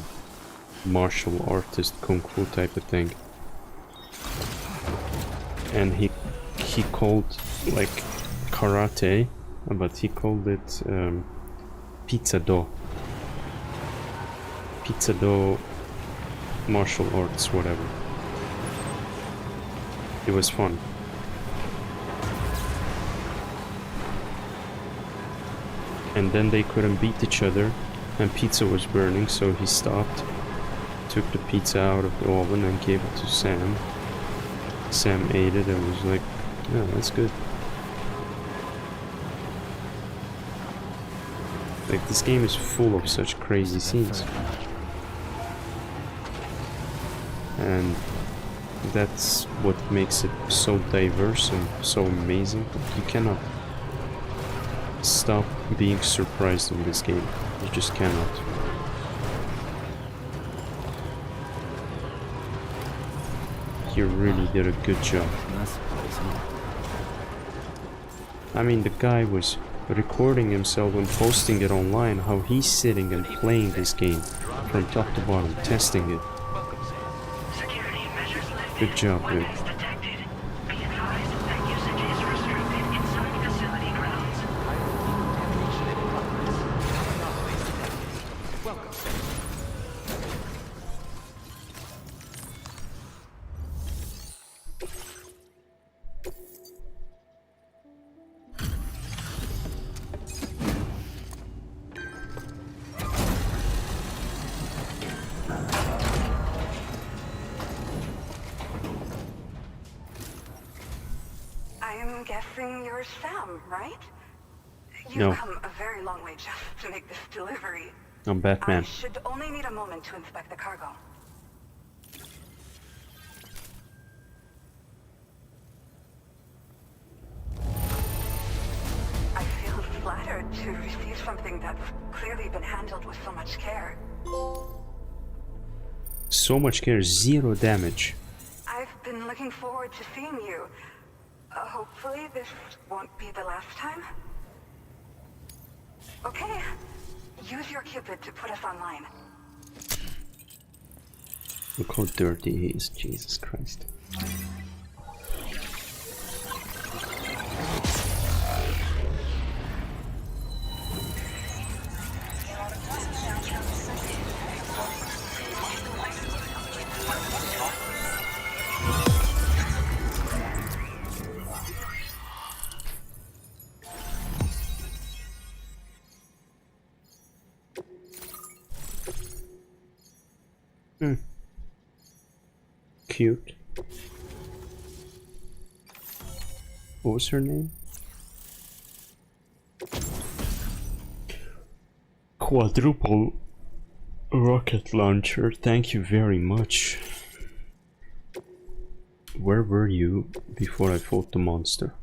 martial artist, kung fu type of thing. And he called like karate, but he called it pizza do. Pizza do martial arts, whatever. It was fun. And then they couldn't beat each other, and pizza was burning, so he stopped, took the pizza out of the oven and gave it to Sam. Sam ate it and was like, yeah, that's good. Like, this game is full of such crazy scenes. And that's what makes it so diverse and so amazing. You cannot stop being surprised in this game. You just cannot. He really did a good job. I mean, the guy was recording himself and posting it online, how he's sitting and playing this game from top to bottom, testing it. Good job, dude. I'm guessing you're Sam, right? You've No. come a very long way just to make this delivery. I'm Batman. I should only need a moment to inspect the cargo. I feel flattered to receive something that's clearly been handled with so much care. So much care, 0 damage. I've been looking forward to seeing you. Hopefully this won't be the last time. Okay, use your Cupid to put us online. Look how dirty he is, Jesus Christ. Cute. What was her name? Quadruple rocket launcher, thank you very much. Where were you before I fought the monster?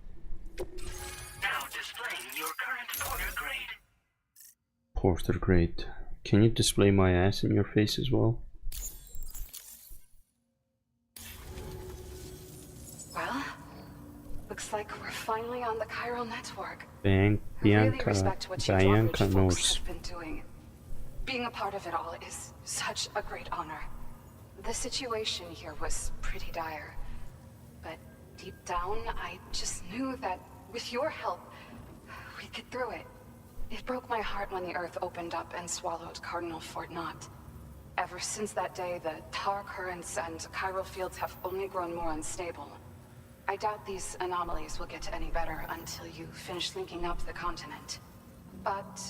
Now displaying your current porter grade. Porter grade. Can you display my ass in your face as well? Well, looks like we're finally on the chiral network. Bianca Really respect what you Drawbridge folks knows. have been doing. Being a part of it all is such a great honor. The situation here was pretty dire, but deep down, I just knew that with your help, we'd get through it. It broke my heart when the Earth opened up and swallowed Cardinal Fort Knott. Ever since that day, the tar currents and chiral fields have only grown more unstable. I doubt these anomalies will get any better until you finish linking up the continent. But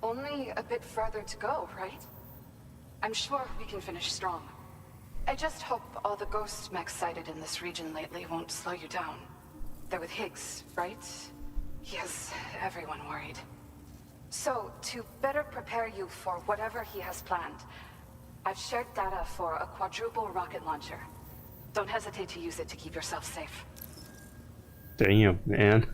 only a bit further to go, right? I'm sure we can finish strong. I just hope all the ghost mechs sighted in this region lately won't slow you down. They're with Higgs, right? He has everyone worried. So, to better prepare you for whatever he has planned, I've shared data for a quadruple rocket launcher. Don't hesitate to use it to keep yourself safe. Damn, man.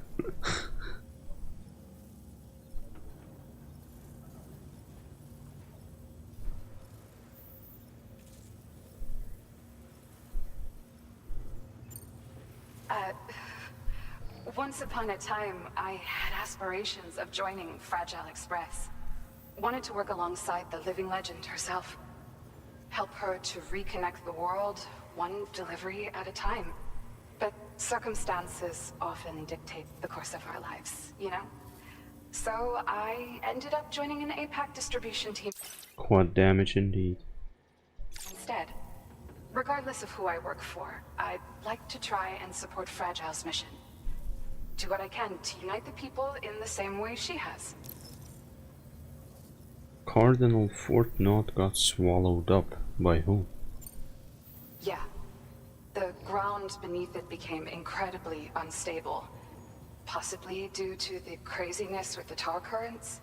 Once upon a time, I had aspirations of joining Fragile Express. Wanted to work alongside the living legend herself. Help her to reconnect the world, one delivery at a time. But circumstances often dictate the course of our lives, you know? So I ended up joining an APAC distribution team. Quad damage indeed. Instead, regardless of who I work for, I'd like to try and support Fragile's mission. Do what I can to unite the people in the same way she has. Cardinal Fort Knott got swallowed up. By whom? Yeah. The ground beneath it became incredibly unstable. Possibly due to the craziness with the tar currents.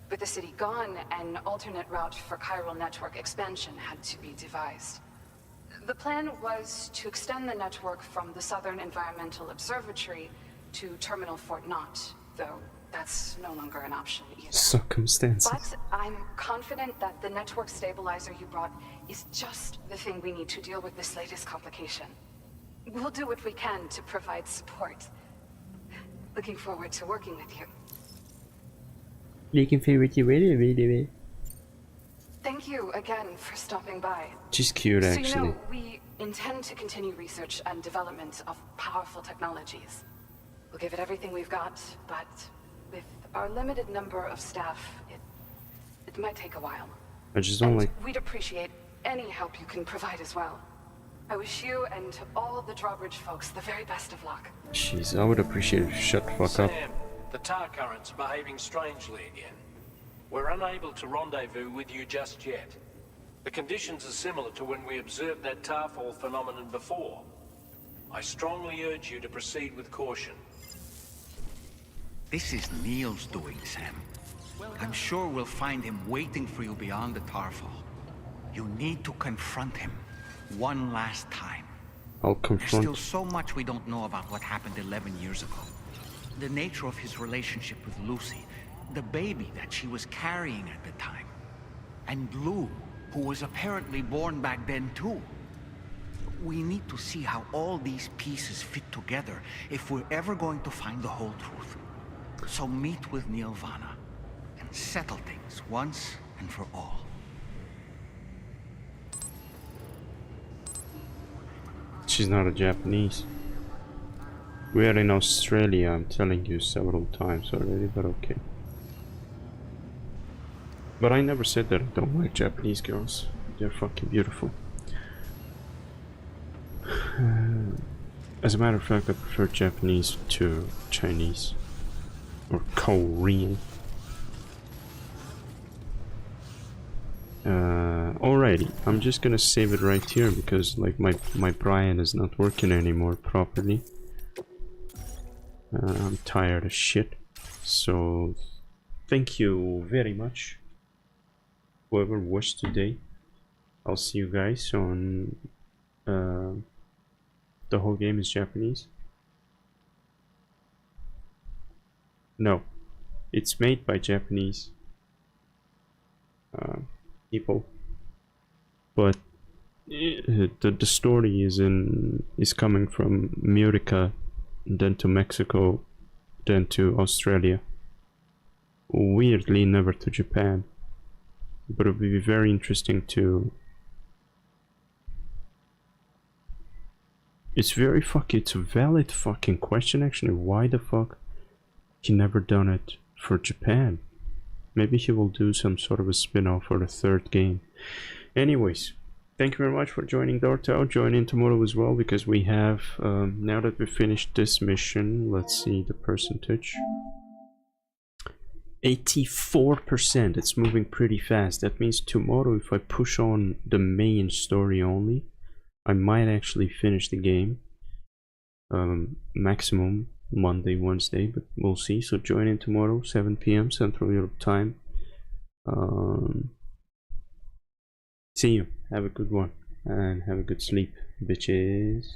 With the city gone, an alternate route for chiral network expansion had to be devised. The plan was to extend the network from the Southern Environmental Observatory to Terminal Fort Knott, though that's no longer an option either. Circumstances. But I'm confident that the network stabilizer you brought is just the thing we need to deal with this latest complication. We'll do what we can to provide support. Looking forward to working with you. Looking forward to it. Thank you again for stopping by. She's cute, actually. So you know, we intend to continue research and development of powerful technologies. We'll give it everything we've got, but with our limited number of staff, it might take a while. I just don't like... We'd appreciate any help you can provide as well. I wish you and all the Drawbridge folks the very best of luck. Jeez, I would appreciate if you shut the fuck up. Sam, the tar currents are behaving strangely again. We're unable to rendezvous with you just yet. The conditions are similar to when we observed that tarfall phenomenon before. I strongly urge you to proceed with caution. This is Neil's doing, Sam. I'm sure we'll find him waiting for you beyond the tarfall. You need to confront him one last time. I'll There's confront. still so much we don't know about what happened 11 years ago. The nature of his relationship with Lucy, the baby that she was carrying at the time, and Lou, who was apparently born back then too. We need to see how all these pieces fit together if we're ever going to find the whole truth. So meet with Neil Vana and settle things once and for all. She's not a Japanese. We are in Australia, I'm telling you several times already, but okay. But I never said that I don't like Japanese girls. They're fucking beautiful. As a matter of fact, I prefer Japanese to Chinese. Or Korean. Alrighty, I'm just gonna save it right here because like my Brian is not working anymore properly. I'm tired of shit. So thank you very much, whoever watched today. I'll see you guys on the whole game is Japanese. No, it's made by Japanese people, but the story is coming from America, then to Mexico, then to Australia. Weirdly, never to Japan. But it would be very interesting to... It's a valid fucking question actually. Why the fuck he never done it for Japan? Maybe he will do some sort of a spin-off for the third game. Anyways, thank you very much for joining Dorto. Join in tomorrow as well, because we have, now that we finished this mission, let's see the percentage. 84%, it's moving pretty fast. That means tomorrow, if I push on the main story only, I might actually finish the game. Maximum Monday, Wednesday, but we'll see. So join in tomorrow, 7 PM Central Europe time. See you. Have a good one and have a good sleep, bitches.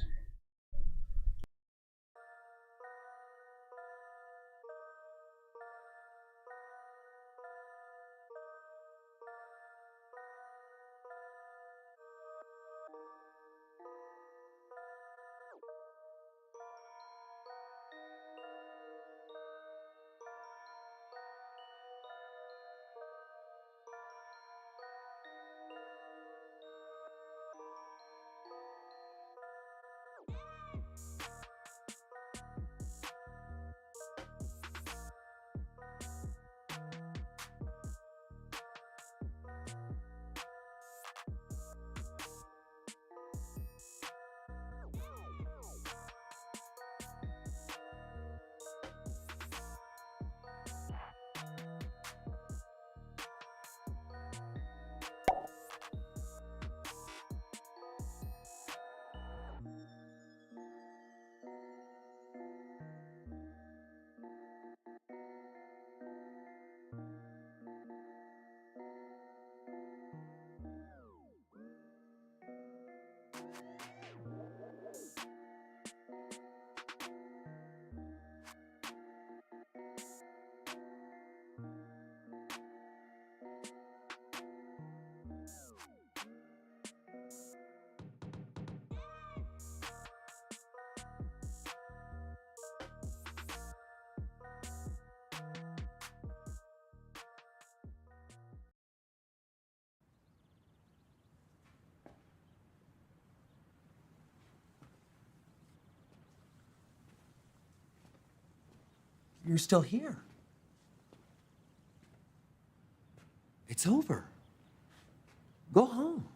you're still here. It's over. Go home.